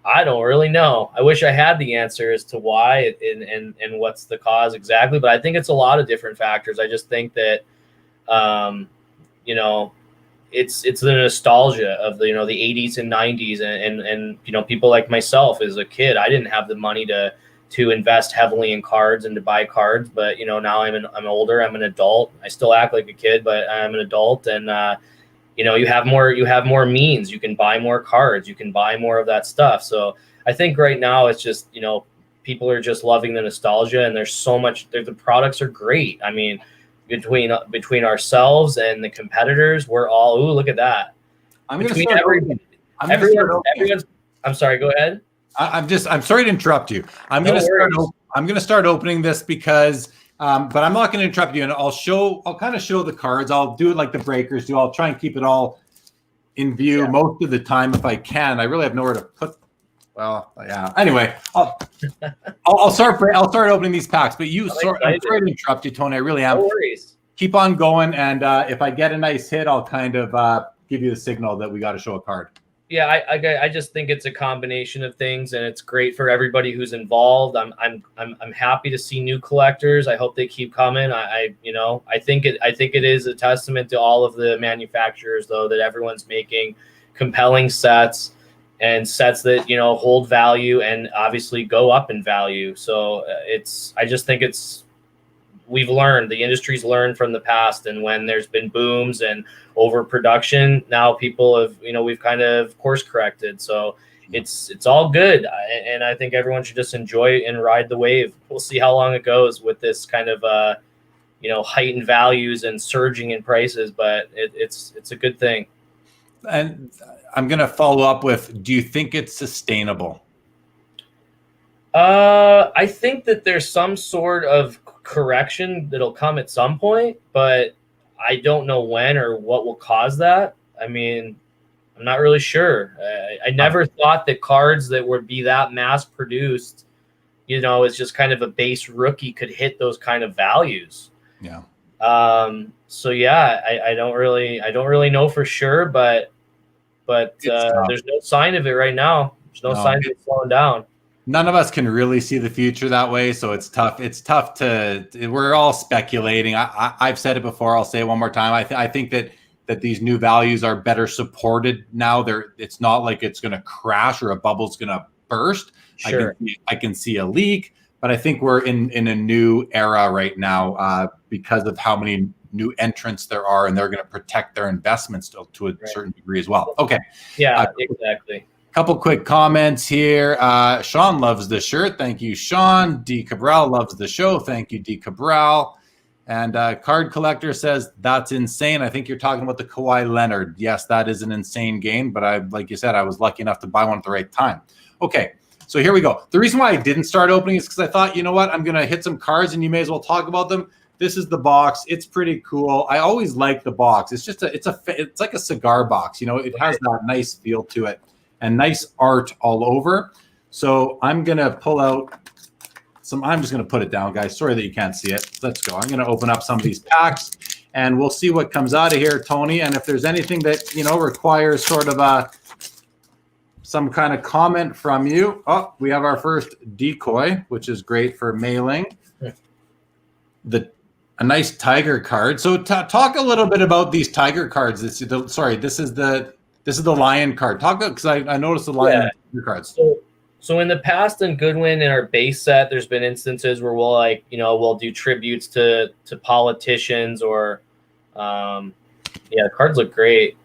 I don't really know. I wish I had the answer as to why and what's the cause exactly, but I think it's a lot of different factors. I just think that it's the nostalgia of the 80s and 90s, and people like myself as a kid. I didn't have the money to invest heavily in cards and to buy cards, but now I'm older. I'm an adult. I still act like a kid, but I'm an adult, and you have more means. You can buy more cards. You can buy more of that stuff. So I think right now it's just people are just loving the nostalgia, and there's so much. The products are great. I mean, between ourselves and the competitors, we're all, ooh, look at that. I'm going to start everyone's. I'm sorry. Go ahead. I'm sorry to interrupt you. I'm going to start opening this because, but I'm not going to interrupt you. And I'll kind of show the cards. I'll do it like the breakers do. I'll try and keep it all in view most of the time if I can. I really have nowhere to put. Well, yeah. Anyway, I'll start opening these packs. But I'm sorry to interrupt you, Tony. I really am. No worries. Keep on going, and if I get a nice hit, I'll kind of give you the signal that we got to show a card. Yeah, I just think it's a combination of things, and it's great for everybody who's involved. I'm happy to see new collectors. I hope they keep coming. I think it is a testament to all of the manufacturers, though, that everyone's making compelling sets and sets that hold value and obviously go up in value. So I just think we've learned, the industry's learned from the past, and when there's been booms and overproduction, now people have, we've kind of course corrected. So it's all good. And I think everyone should just enjoy and ride the wave. We'll see how long it goes with this kind of, heightened values and surging in prices, but it's a good thing. And I'm going to follow up with, do you think it's sustainable? I think that there's some sort of correction that'll come at some point, but I don't know when or what will cause that. I mean, I'm not really sure. I never thought that cards that would be that mass produced, as just kind of a base rookie could hit those kind of values. Yeah. So yeah, I don't really know for sure, but there's no sign of it right now. There's no sign of it slowing down. None of us can really see the future that way, so it's tough. It's tough we're all speculating. I've said it before. I'll say it one more time. I think that these new values are better supported now. It's not like it's going to crash or a bubble's going to burst. Sure. I can see a leak, but I think we're in a new era right now because of how many new entrants there are, and they're going to protect their investments to a certain degree as well. Okay. Yeah, exactly. Couple quick comments here. Sean loves the shirt. Thank you, Sean. D. Cabral loves the show. Thank you, D. Cabral. And Card Collector says, that's insane. I think you're talking about the Kawhi Leonard. Yes, that is an insane game, but like you said, I was lucky enough to buy one at the right time. Okay, so here we go. The reason why I didn't start opening is because I thought, you know what, I'm going to hit some cards and you may as well talk about them. This is the box. It's pretty cool. I always like the box. It's just it's like a cigar box. It has that nice feel to it. And nice art all over. So I'm going to pull out I'm just going to put it down, guys. Sorry that you can't see it. Let's go. I'm going to open up some of these packs and we'll see what comes out of here, Tony. And if there's anything that, requires sort of some kind of comment from you. Oh, we have our first decoy, which is great for mailing. A nice tiger card. So talk a little bit about these tiger cards. This is the lion card. Talk about, because I noticed the lion cards. So in the past in Goodwin, in our base set, there's been instances where we'll do tributes to politicians or, the cards look great.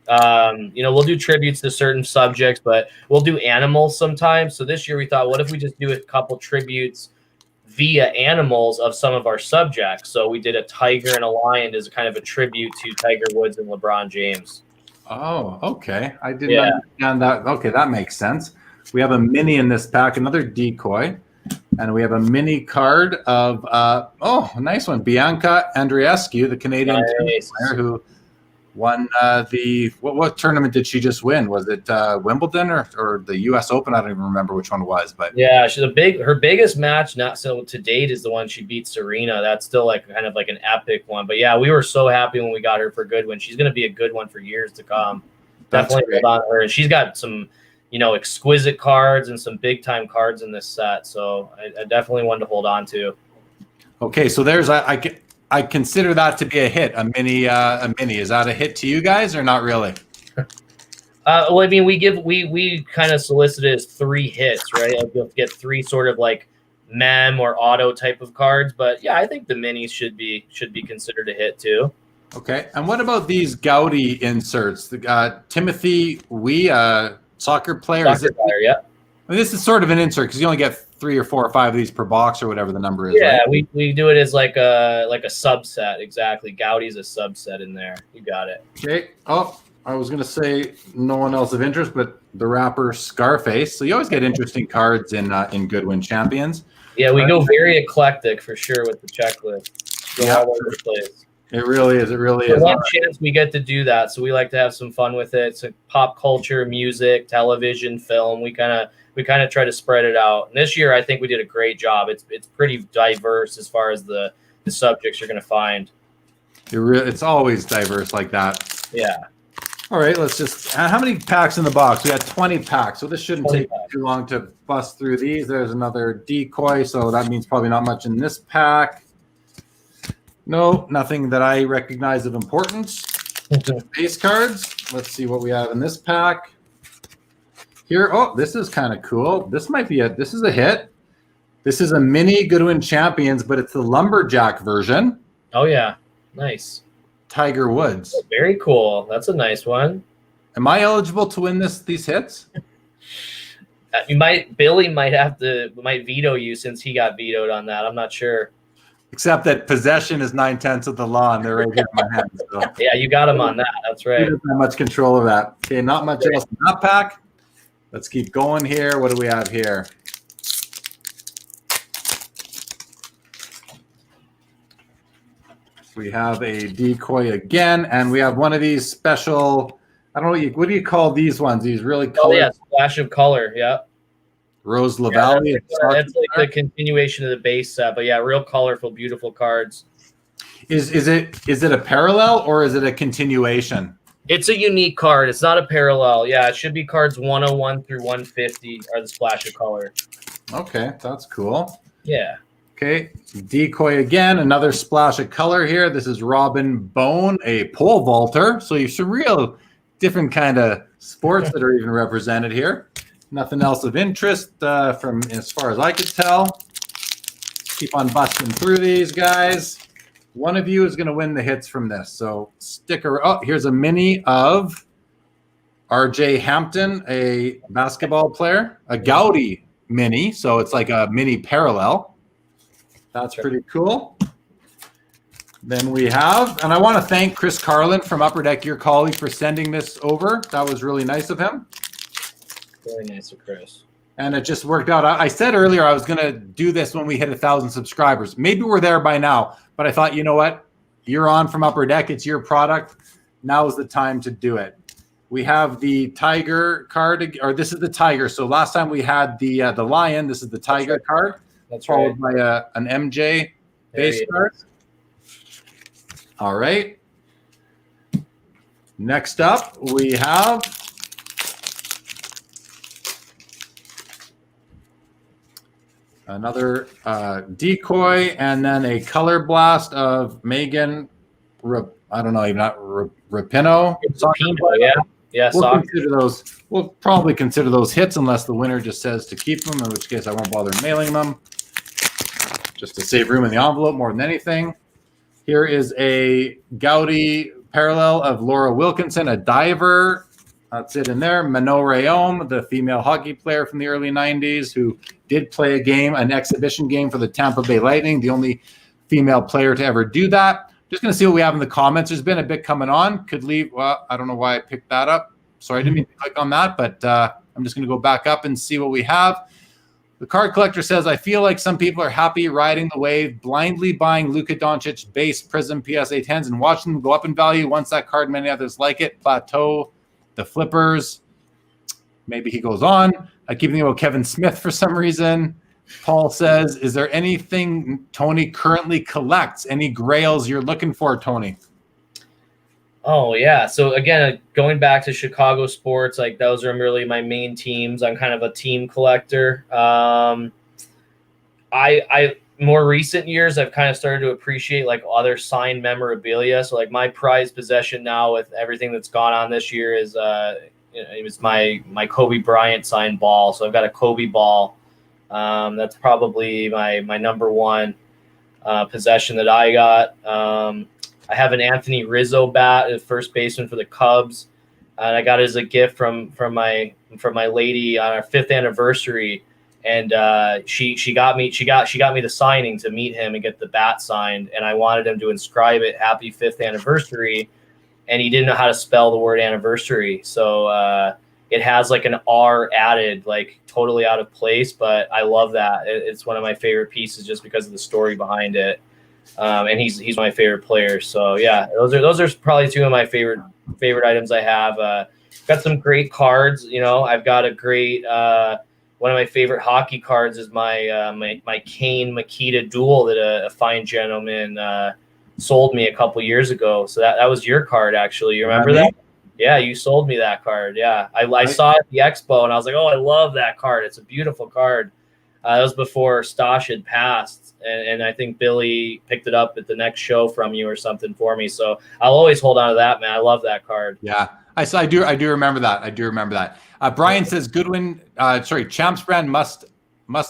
We'll do tributes to certain subjects, but we'll do animals sometimes. So this year we thought, what if we just do a couple tributes via animals of some of our subjects? So we did a tiger and a lion as kind of a tribute to Tiger Woods and LeBron James. Oh, okay. I didn't understand that. Okay, that makes sense. We have a mini in this pack, another decoy, and we have a mini card of a nice one, Bianca Andreescu, the Canadian tennis player who won what tournament did she just win? Was it Wimbledon or the U.S. Open? I don't even remember which one it was, but yeah, her biggest match to date is the one she beat Serena. That's still kind of like an epic one. But yeah, we were so happy when we got her for Goodwin. She's going to be a good one for years to come. Definitely hold on to her. And she's got some, exquisite cards and some big time cards in this set. So I definitely one to hold on to. Okay, so there's I consider that to be a hit. A mini. Is that a hit to you guys or not really? Well, I mean, we kind of solicited as 3 hits, right? You'll get 3 sort of like mem or auto type of cards, but yeah, I think the minis should be considered a hit too. Okay, and what about these Gowdy inserts? The Timothy Wee, soccer player. Yeah. I mean, this is sort of an insert because you only get 3 or 4 or 5 of these per box or whatever the number is. Yeah, right? we do it as like a subset. Exactly. Gowdy's a subset in there. You got it. Okay. Oh, I was going to say no one else of interest, but the rapper Scarface. So you always get interesting cards in Goodwin Champions. Yeah, we go very eclectic for sure with the checklist. Go all over the place. It really is. It really is. One chance we get to do that, so we like to have some fun with it. It's pop culture, music, television, film. We kind of try to spread it out. And this year, I think we did a great job. It's pretty diverse as far as the subjects you're going to find. It's always diverse like that. Yeah. All right, let's just. How many packs in the box? We got 20 packs, so this shouldn't take too long to bust through these. There's another decoy, so that means probably not much in this pack. No, nothing that I recognize of importance. Base cards. Let's see what we have in this pack. Here, oh, this is kind of cool. This might be this is a hit. This is a mini Goodwin Champions, but it's the lumberjack version. Oh yeah, nice. Tiger Woods. Oh, very cool. That's a nice one. Am I eligible to win these hits? Billy might veto you since he got vetoed on that. I'm not sure. Except that possession is 9/10 of the law, and they're right here in my hands. So. Yeah, you got him on that. That's right. He doesn't have much control of that. Okay, not much else in that pack. Let's keep going here. What do we have here? We have a decoy again, and we have one of these special. I don't know what do you call these ones? These really colored. Oh yeah, splash of color. Yeah. Rose Lavalley. Yeah, that's like the continuation of the base set, but yeah, real colorful, beautiful cards. Is it a parallel or is it a continuation? It's a unique card. It's not a parallel. Yeah, it should be cards 101 through 150 are the splash of color. Okay, that's cool. Yeah. Okay, decoy again, another splash of color here. This is Robin Bone, a pole vaulter. So you have some real different kind of sports that are even represented here. Nothing else of interest from as far as I could tell. Keep on busting through these guys. One of you is going to win the hits from this. So stick around. Oh, here's a mini of RJ Hampton, a basketball player, a Gowdy mini. So it's like a mini parallel. That's pretty cool. Then we have, and I want to thank Chris Carlin from Upper Deck, your colleague, for sending this over. That was really nice of him. Very nice of Chris. And it just worked out. I said earlier I was going to do this when we hit 1,000 subscribers. Maybe we're there by now, but I thought, you know what? You're on from Upper Deck. It's your product. Now is the time to do it. We have the Tiger card, or this is the Tiger. So last time we had the Lion. This is the Tiger card. That's followed by an MJ base card. All right. Next up, we have another decoy, and then a color blast of Megan. I don't know, even not Rapinoe. Yeah. We'll probably consider those hits unless the winner just says to keep them, in which case I won't bother mailing them, just to save room in the envelope more than anything. Here is a Gowdy parallel of Laura Wilkinson, a diver. That's it in there. Mano Rayom, the female hockey player from the early 90s who did play an exhibition game for the Tampa Bay Lightning, the only female player to ever do that. Just going to see what we have in the comments. There's been a bit coming on. Well, I don't know why I picked that up. Sorry, I didn't mean to click on that, but I'm just going to go back up and see what we have. The card collector says, I feel like some people are happy riding the wave, blindly buying Luka Doncic base Prism PSA 10s and watching them go up in value. Once that card, many others like it. Plateau, the flippers. Maybe he goes on. I keep thinking about Kevin Smith for some reason. Paul says, is there anything Tony currently collects? Any grails you're looking for, Tony? Oh, yeah. So, again, going back to Chicago sports, like those are really my main teams. I'm kind of a team collector. More recent years, I've kind of started to appreciate like other signed memorabilia. So, like my prized possession now with everything that's gone on this year is it was my Kobe Bryant signed ball. So I've got a Kobe ball. That's probably my number one possession that I got. I have an Anthony Rizzo bat, a first baseman for the Cubs. and I got it as a gift from my lady on our 5th anniversary. And she got me the signing to meet him and get the bat signed, and I wanted him to inscribe it "Happy 5th Anniversary," and he didn't know how to spell the word anniversary, so it has like an R added, like totally out of place. But I love that. It's one of my favorite pieces just because of the story behind it, and he's my favorite player. So yeah, those are probably two of my favorite items I have. Got some great cards. I've got a great. One of my favorite hockey cards is my Kane Makita duel that a fine gentleman sold me a couple years ago. So that was your card, actually. You remember that? Yeah, you sold me that card. Yeah, I saw it at the expo, and I was like, oh, I love that card. It's a beautiful card. That was before Stosh had passed, and I think Billy picked it up at the next show from you or something for me. So I'll always hold on to that, man. I love that card. Yeah, I do remember that. I do remember that. Brian says Goodwin, Champs brand must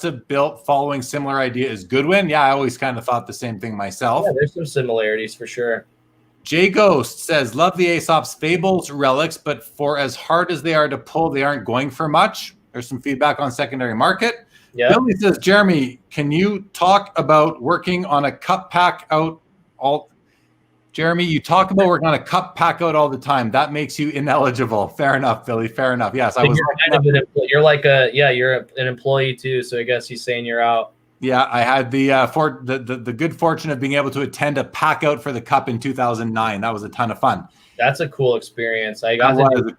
have built following similar idea as Goodwin. Yeah, I always kind of thought the same thing myself. Yeah, there's some similarities for sure. Jay Ghost says, love the Aesop's Fables relics, but for as hard as they are to pull, they aren't going for much. There's some feedback on secondary market. Yeah. Billy says, Jeremy, can you talk about working on a cup pack out all? Jeremy, you talk about working on a cup pack out all the time. That makes you ineligible. Fair enough, Billy. Fair enough. Yes, I was. You're an employee too. So I guess he's saying you're out. Yeah, I had the good fortune of being able to attend a pack out for the cup in 2009. That was a ton of fun. That's a cool experience. I was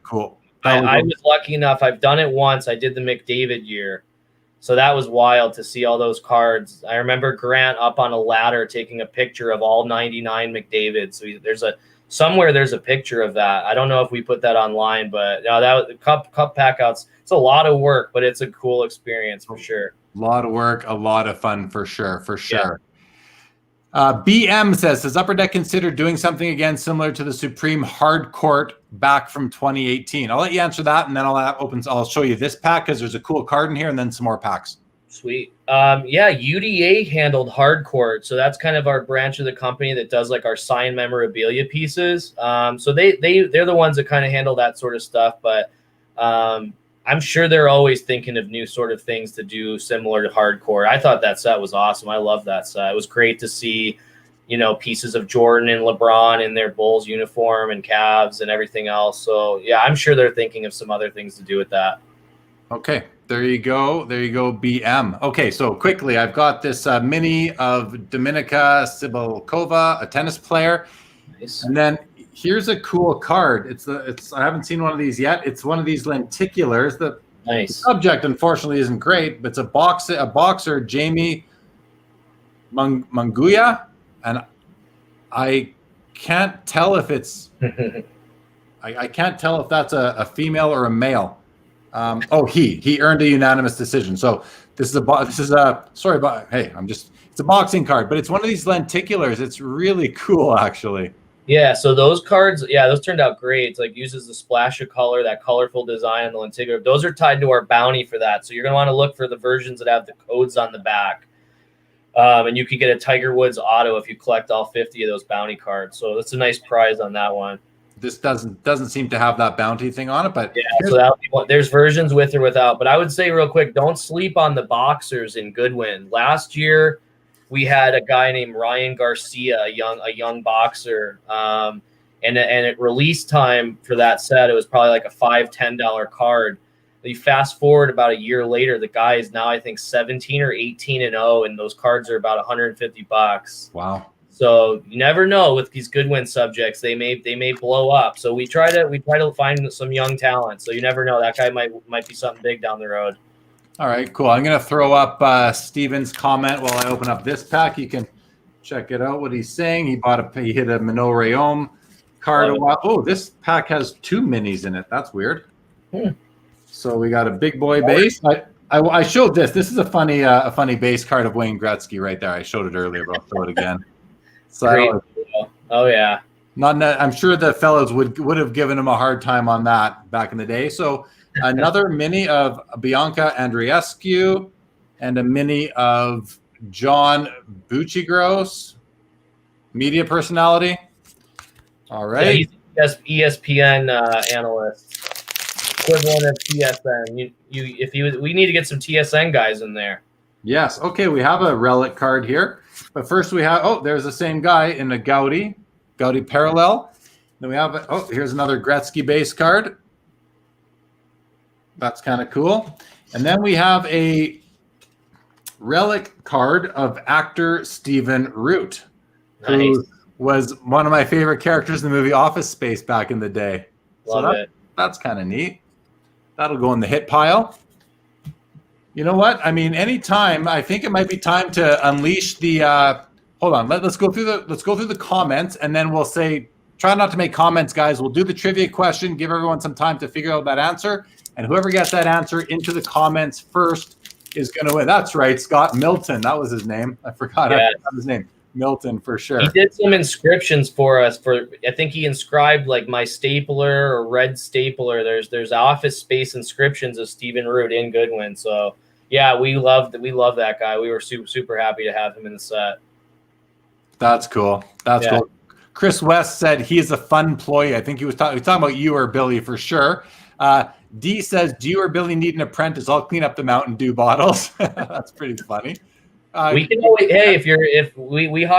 lucky enough. I've done it once. I did the McDavid year. So that was wild to see all those cards. I remember Grant up on a ladder taking a picture of all 99 McDavids. So there's a picture of that. I don't know if we put that online, but no, that was cup pack outs. It's a lot of work, but it's a cool experience for sure. A lot of work, a lot of fun for sure. BM says, has Upper Deck considered doing something again similar to the Supreme Hard Court back from 2018? I'll let you answer that, and then I'll show you this pack because there's a cool card in here, and then some more packs. Sweet. UDA handled Hard Court, so that's kind of our branch of the company that does like our signed memorabilia pieces. So they're the ones that kind of handle that sort of stuff, but I'm sure they're always thinking of new sort of things to do similar to Hardcore. I thought that set was awesome. I love that set. It was great to see, pieces of Jordan and LeBron in their Bulls uniform and Cavs and everything else. So yeah, I'm sure they're thinking of some other things to do with that. Okay, there you go, BM. Okay, so quickly, I've got this mini of Dominika Cibulkova, a tennis player. Nice. And then here's a cool card. I haven't seen one of these yet. It's one of these lenticulars. The subject, unfortunately, isn't great, but it's a boxer, Jamie Munguia, and I can't tell if it's I can't tell if that's a female or a male. He earned a unanimous decision. So it's a boxing card, but it's one of these lenticulars. It's really cool, actually. Yeah, so those cards, those turned out great. It's like uses the splash of color, that colorful design on the lenticular. Those are tied to our bounty for that. So you're going to want to look for the versions that have the codes on the back. And you could get a Tiger Woods auto if you collect all 50 of those bounty cards. So that's a nice prize on that one. This doesn't seem to have that bounty thing on it, but so there's versions with or without. But I would say real quick, don't sleep on the boxers in Goodwin. Last year, we had a guy named Ryan Garcia, a young boxer, and at release time for that set, it was probably like a $5-10 card. You fast forward about a year later, the guy is now I think 17 or 18-0, and those cards are about $150. Wow! So you never know with these Goodwin subjects; they may blow up. So we try to find some young talent. So you never know, that guy might be something big down the road. All right, cool. I'm going to throw up Steven's comment while I open up this pack. You can check it out, what he's saying. He hit a Minot Rayom card. Oh, this pack has 2 minis in it. That's weird. So we got a big boy base. I showed this. This is a funny base card of Wayne Gretzky right there. I showed it earlier, but I'll show it again. So oh, yeah. I'm sure the fellows would have given him a hard time on that back in the day. So another mini of Bianca Andreescu and a mini of John Buccigross, media personality. All right. ESPN analyst, equivalent of TSN. We need to get some TSN guys in there. Yes. Okay, we have a relic card here, but first we have there's the same guy in a Gowdy parallel. Then we have here's another Gretzky base card. That's kind of cool. And then we have a relic card of actor Stephen Root, who was one of my favorite characters in the movie Office Space back in the day. Love it. That's kind of neat. That'll go in the hit pile. You know what? I mean, anytime, I think it might be time to unleash the hold on. Let's go through the comments, and then we'll say, try not to make comments, guys. We'll do the trivia question, give everyone some time to figure out that answer, and whoever gets that answer into the comments first is going to win. That's right, Scott Milton. That was his name. I forgot his name. Milton, for sure. He did some inscriptions for us. I think he inscribed like my stapler or red stapler. There's Office Space inscriptions of Stephen Root in Goodwin. So yeah, we love that guy. We were super happy to have him in the set. That's cool. That's cool. Chris West said he is a fun employee. I think he was talking about you or Billy for sure. D says, do you or Billy need an apprentice? I'll clean up the Mountain Dew bottles. That's pretty funny. We can always,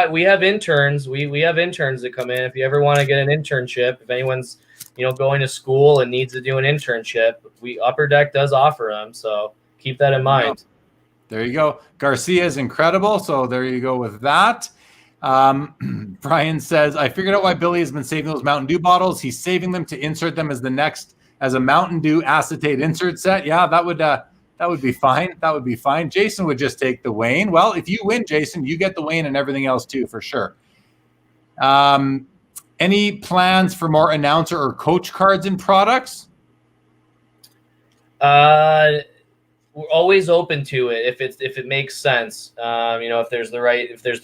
we have interns. We have interns that come in. If you ever want to get an internship, if anyone's going to school and needs to do an internship, Upper Deck does offer them. So keep that in mind. There you go. Garcia is incredible. So there you go with that. Brian says, I figured out why Billy has been saving those Mountain Dew bottles. He's saving them to insert them as a Mountain Dew acetate insert set. Yeah, that would be fine. That would be fine. Jason would just take the Wayne. Well, if you win, Jason, you get the Wayne and everything else too, for sure. Any plans for more announcer or coach cards and products? We're always open to it if it makes sense. If there's the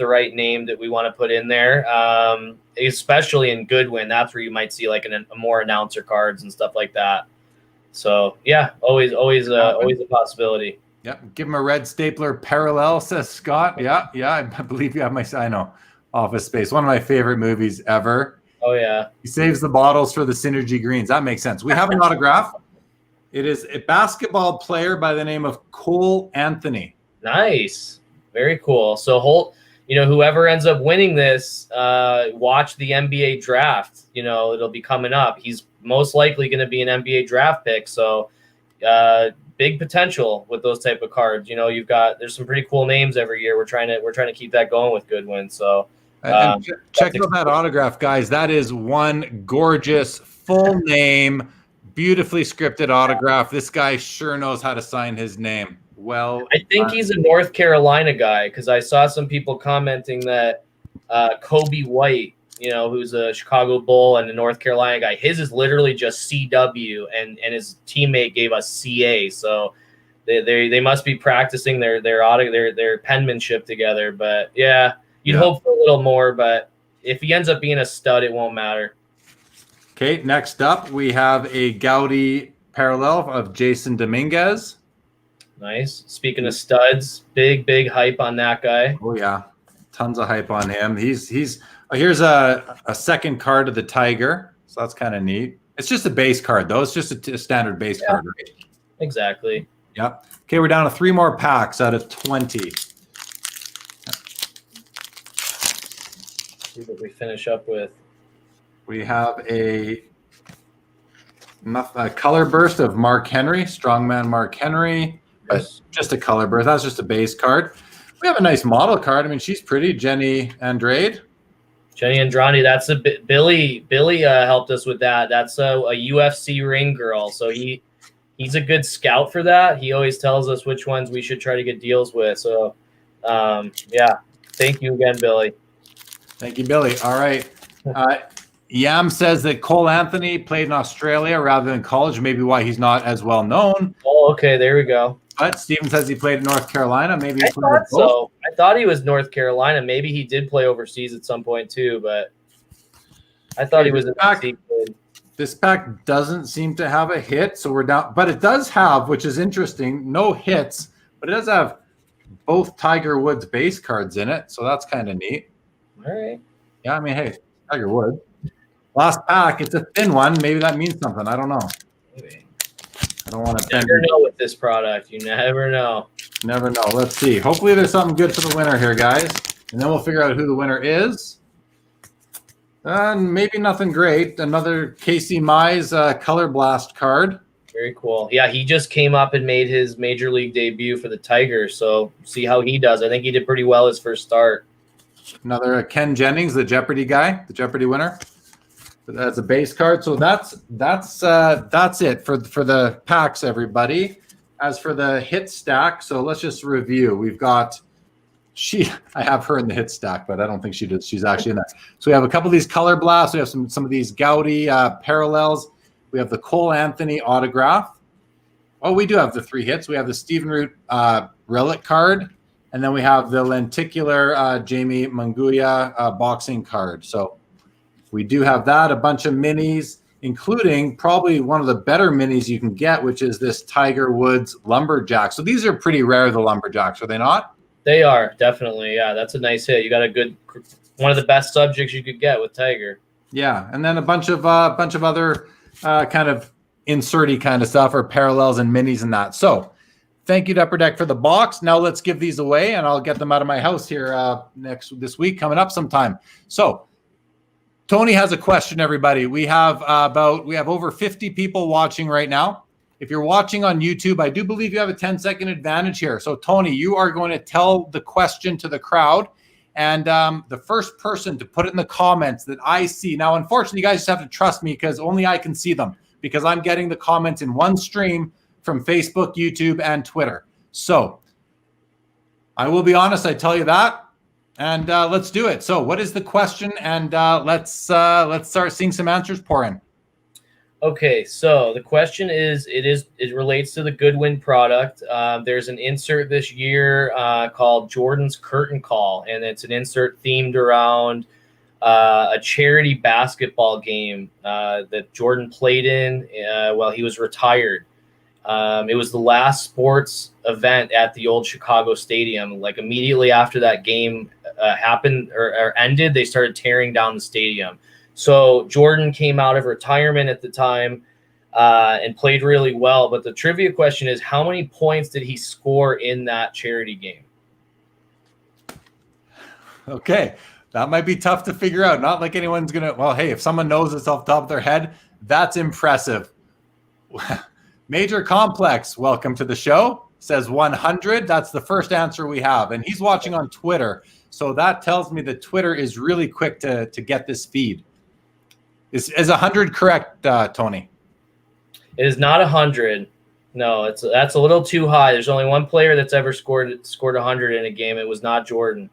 right name that we want to put in there, especially in Goodwin, that's where you might see like a more announcer cards and stuff like that. So yeah, always a possibility. Yeah, give him a red stapler parallel, says Scott. Yeah, I believe you have I know, Office Space, one of my favorite movies ever. Oh yeah. He saves the bottles for the Synergy Greens. That makes sense. We have an autograph. It is a basketball player by the name of Cole Anthony. Nice. Very cool. So Holt, whoever ends up winning this, watch the NBA draft. It'll be coming up. He's most likely going to be an NBA draft pick. So big potential with those type of cards. There's some pretty cool names every year. We're trying to keep that going with Goodwin. So check out that autograph, guys. That is one gorgeous full name, beautifully scripted autograph. This guy sure knows how to sign his name. Well, I think he's a North Carolina guy because I saw some people commenting that Kobe White, who's a Chicago Bull and a North Carolina guy, his is literally just CW, and his teammate gave us CA. So they must be practicing their penmanship together. But yeah, you'd hope for a little more. But if he ends up being a stud, it won't matter. Okay, next up we have a Gowdy parallel of Jason Dominguez. Nice. Speaking of studs, big hype on that guy. Oh yeah, tons of hype on him. Here's a second card of the Tiger, so that's kind of neat. It's just a base card though. It's just a standard base card, right? Exactly. Yep. Okay, we're down to 3 more packs out of 20. See what we finish up with. We have a color burst of Mark Henry, strongman Mark Henry. Yes. Just a color burst. That's just a base card. We have a nice model card. I mean, she's pretty. Jenny Andrade. That's a bit. Billy helped us with that. That's a UFC ring girl. So he's a good scout for that. He always tells us which ones we should try to get deals with. So yeah, thank you again, Billy. Thank you, Billy. All right. Yam says that Cole Anthony played in Australia rather than college, maybe why he's not as well known. Oh, okay, there we go. But Steven says he played in North Carolina. Maybe he played thought so. I thought he was North Carolina. Maybe he did play overseas at some point too, but I thought he was in This pack doesn't seem to have a hit, so we're down. But it does have, which is interesting, no hits, but it does have both Tiger Woods base cards in it, so that's kind of neat. All right. Yeah, I mean, hey, Tiger Woods. Last pack. It's a thin one. Maybe that means something. I don't know. Maybe. I don't want to. Never know with this product. You never know. Never know. Let's see. Hopefully there's something good for the winner here, guys. And then we'll figure out who the winner is. Maybe nothing great. Another Casey Mize Color Blast card. Very cool. Yeah, he just came up and made his major league debut for the Tigers. So see how he does. I think he did pretty well his first start. Another Ken Jennings, the Jeopardy guy, the Jeopardy winner. That's a base card. So that's it for the packs, everybody. As for the hit stack, so let's just review. We've got I have her in the hit stack, but I don't think she did. She's actually in that. So we have a couple of these color blasts. We have some of these Gowdy parallels. We have the Cole Anthony autograph. Oh, we do have the 3 hits. We have the Stephen Root relic card, and then we have the lenticular Jamie Munguia boxing card. So we do have that, a bunch of minis, including probably one of the better minis you can get, which is this Tiger Woods Lumberjack. So these are pretty rare, the Lumberjacks, are they not? They are, definitely. Yeah, that's a nice hit. You got one of the best subjects you could get with Tiger. Yeah, and then a bunch of other kind of inserty kind of stuff, or parallels and minis and that. So thank you to Upper Deck for the box. Now let's give these away, and I'll get them out of my house here this week, coming up sometime. So Tony has a question, everybody. We have over 50 people watching right now. If you're watching on YouTube, I do believe you have a 10-second advantage here. So Tony, you are going to tell the question to the crowd, and the first person to put it in the comments that I see. Now, unfortunately, you guys just have to trust me because only I can see them, because I'm getting the comments in one stream from Facebook, YouTube, and Twitter. So I will be honest, I tell you that. And let's do it. So what is the question? And let's start seeing some answers pour in. Okay, so the question is, it relates to the Goodwin product. There's an insert this year called Jordan's Curtain Call, and it's an insert themed around a charity basketball game that Jordan played in while he was retired. It was the last sports event at the old Chicago Stadium. Like immediately after that game happened or ended, they started tearing down the stadium. So Jordan came out of retirement at the time and played really well. But the trivia question is, how many points did he score in that charity game? Okay, that might be tough to figure out. Not like anyone's going to, well, hey, if someone knows it's off the top of their head, that's impressive. Major Complex, welcome to the show, says 100. That's the first answer we have. And he's watching on Twitter. So that tells me that Twitter is really quick to get this feed. Is 100 correct, Tony? It is not 100. No, that's a little too high. There's only one player that's ever scored 100 in a game. It was not Jordan.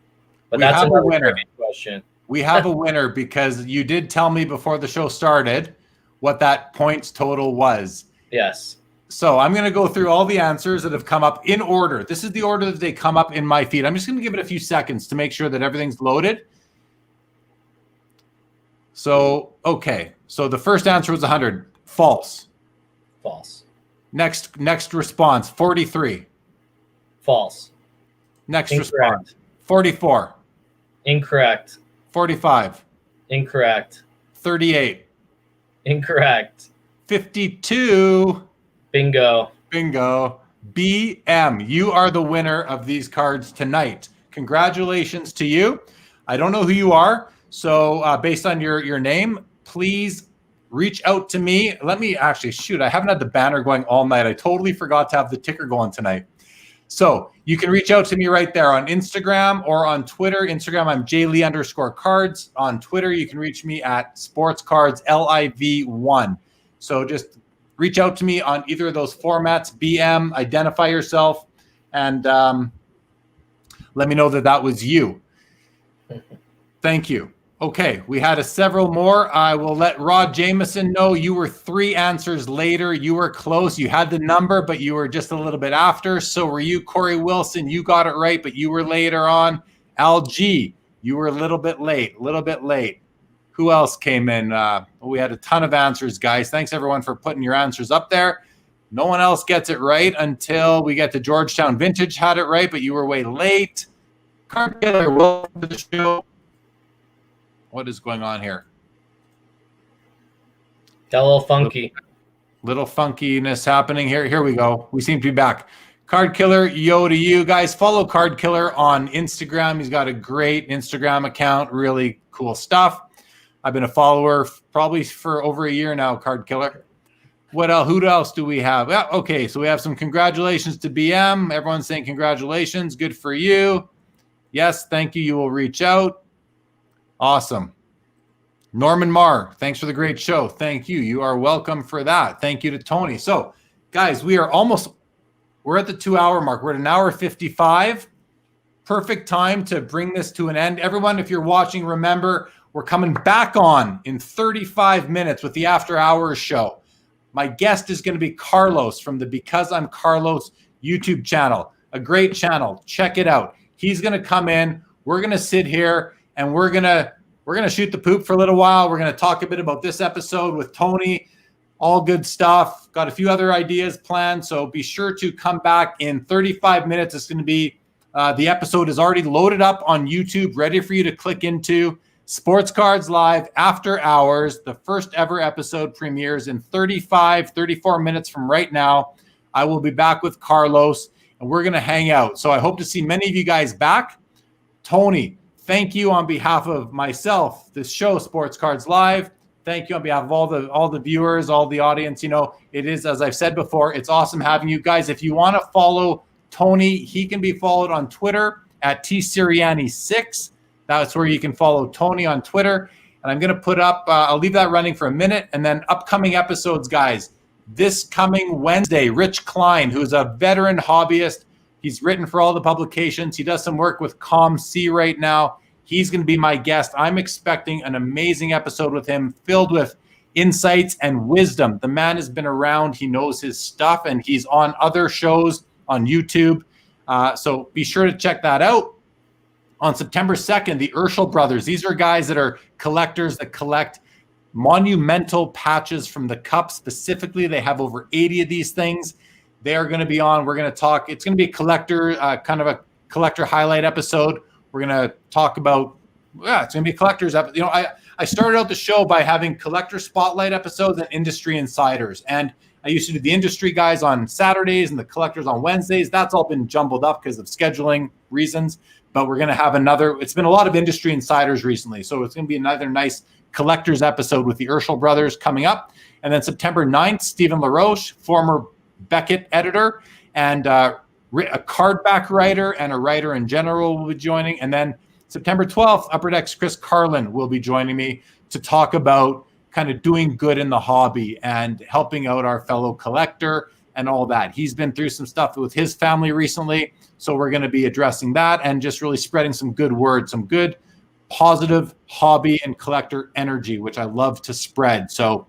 But that's another winner question. We have a winner because you did tell me before the show started what that points total was. Yes. So I'm going to go through all the answers that have come up in order. This is the order that they come up in my feed. I'm just going to give it a few seconds to make sure that everything's loaded. So, okay. So the first answer was 100. False. False. Next response, 43. False. Next Incorrect. response, 44. Incorrect. 45. Incorrect. 38. Incorrect. 52. Bingo. BM, you are the winner of these cards tonight. Congratulations to you. I don't know who you are, so based on your name, please reach out to me. Let me actually, shoot, I haven't had the banner going all night. I totally forgot to have the ticker going tonight. So you can reach out to me right there on Instagram or on Twitter. Instagram, I'm jlee_cards. On Twitter, you can reach me at sportscardsliv1. So just reach out to me on either of those formats, BM, identify yourself, and let me know that was you. Thank you. Okay, we had several more. I will let Rod Jameson know you were 3 answers later. You were close. You had the number, but you were just a little bit after. So were you, Corey Wilson. You got it right, but you were later on. LG, you were a little bit late. Who else came in? We had a ton of answers, guys. Thanks, everyone, for putting your answers up there. No one else gets it right until we get to Georgetown Vintage had it right, but you were way late. Card Killer, welcome to the show. What is going on here? Got a little funky. Little funkiness happening here. Here we go. We seem to be back. Card Killer, yo to you guys. Follow Card Killer on Instagram. He's got a great Instagram account. Really cool stuff. I've been a follower probably for over a year now, Card Killer. What else? Who else do we have? Yeah, okay, so we have some congratulations to BM. Everyone's saying congratulations. Good for you. Yes, thank you. You will reach out. Awesome. Norman Marr, thanks for the great show. Thank you. You are welcome for that. Thank you to Tony. So, guys, we're at the 2-hour mark. We're at 1:55. Perfect time to bring this to an end. Everyone, if you're watching, remember, we're coming back on in 35 minutes with the After Hours show. My guest is going to be Carlos from the Because I'm Carlos YouTube channel. A great channel. Check it out. He's going to come in. We're going to sit here and we're going to shoot the poop for a little while. We're going to talk a bit about this episode with Tony. All good stuff. Got a few other ideas planned. So be sure to come back in 35 minutes. It's going to be, the episode is already loaded up on YouTube, ready for you to click into. Sports Cards Live After Hours. The first ever episode premieres in 34 minutes from right now. I will be back with Carlos and we're going to hang out. So I hope to see many of you guys back. Tony, thank you on behalf of myself, this show, Sports Cards Live. Thank you on behalf of all the viewers, all the audience. You know, it is, as I've said before, it's awesome having you guys. If you want to follow Tony, he can be followed on Twitter at tsirianni6. That's where you can follow Tony on Twitter. And I'm going to put up, I'll leave that running for a minute. And then upcoming episodes, guys, this coming Wednesday, Rich Klein, who's a veteran hobbyist. He's written for all the publications. He does some work with ComC right now. He's going to be my guest. I'm expecting an amazing episode with him filled with insights and wisdom. The man has been around. He knows his stuff, and he's on other shows on YouTube. So be sure to check that out. On September 2nd, the Urschel brothers. These are guys that are collectors that collect monumental patches from the Cup specifically. They have over 80 of these things. They're going to be on. We're going to talk. It's going to be a collector, kind of a collector highlight episode. We're going to talk about, it's going to be collectors. You know, I started out the show by having collector spotlight episodes and industry insiders. And I used to do the industry guys on Saturdays and the collectors on Wednesdays. That's all been jumbled up because of scheduling reasons. But we're going to have it's been a lot of industry insiders recently. So it's going to be another nice collectors episode with the Urschel brothers coming up. And then September 9th, Stephen LaRoche, former Beckett editor and a cardback writer and a writer in general will be joining. And then September 12th, Upper Deck's Chris Carlin will be joining me to talk about kind of doing good in the hobby and helping out our fellow collector and all that. He's been through some stuff with his family recently. So we're going to be addressing that and just really spreading some good word, some good positive hobby and collector energy, which I love to spread. So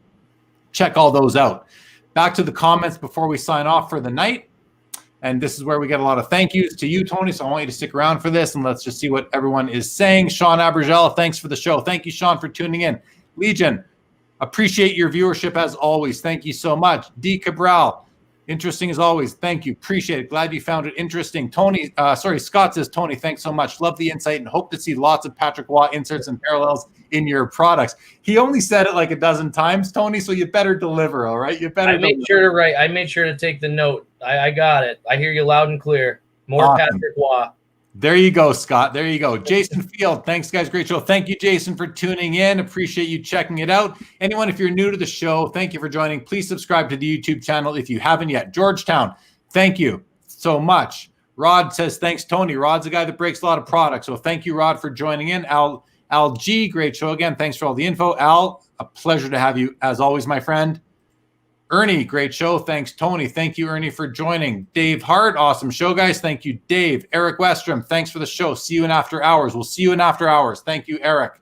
check all those out. Back to the comments before we sign off for the night. And this is where we get a lot of thank yous to you, Tony. So I want you to stick around for this and let's just see what everyone is saying. Sean Abergel, thanks for the show. Thank you, Sean, for tuning in. Legion, appreciate your viewership as always. Thank you so much. D. Cabral, interesting as always. Thank you. Appreciate it. Glad you found it interesting. Scott says, Tony, thanks so much. Love the insight and hope to see lots of Patrick Waugh inserts and parallels in your products. He only said it like a dozen times, Tony, so you better deliver, all right? You better I made sure to take the note. I got it. I hear you loud and clear. More awesome. Patrick Waugh. There you go, Scott. There you go. Jason Field, thanks, guys. Great show. Thank you, Jason, for tuning in. Appreciate you checking it out. Anyone, if you're new to the show, thank you for joining. Please subscribe to the YouTube channel if you haven't yet. Georgetown, thank you so much. Rod says, thanks, Tony. Rod's a guy that breaks a lot of products. So thank you, Rod, for joining in. Al G, great show again. Thanks for all the info. Al, a pleasure to have you as always, my friend. Ernie, great show. Thanks, Tony. Thank you, Ernie, for joining. Dave Hart, awesome show, guys. Thank you, Dave. Eric Westrom, thanks for the show. See you in After Hours. We'll see you in After Hours. Thank you, Eric.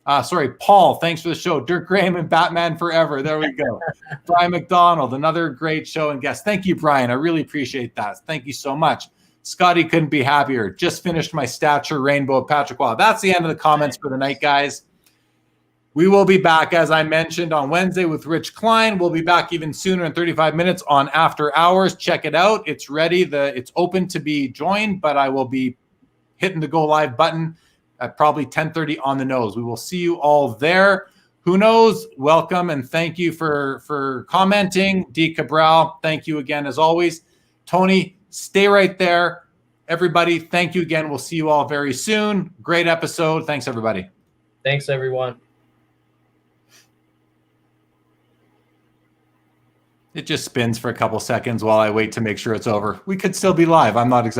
Paul, thanks for the show. Dirk Graham and Batman Forever. There we go. Brian McDonald, another great show and guest. Thank you, Brian. I really appreciate that. Thank you so much. Scotty couldn't be happier. Just finished my stature rainbow of Patrick Waugh. That's the end of the comments for the night, guys. We will be back, as I mentioned, on Wednesday with Rich Klein. We'll be back even sooner in 35 minutes on After Hours. Check it out. It's ready. It's open to be joined, but I will be hitting the go live button at probably 10:30 on the nose. We will see you all there. who knows? Welcome and thank you for commenting. D. Cabral, thank you again as always. Tony, stay right there. Everybody, thank you again. We'll see you all very soon. Great episode. Thanks, everybody. Thanks, everyone. It just spins for a couple seconds while I wait to make sure it's over. We could still be live. I'm not exactly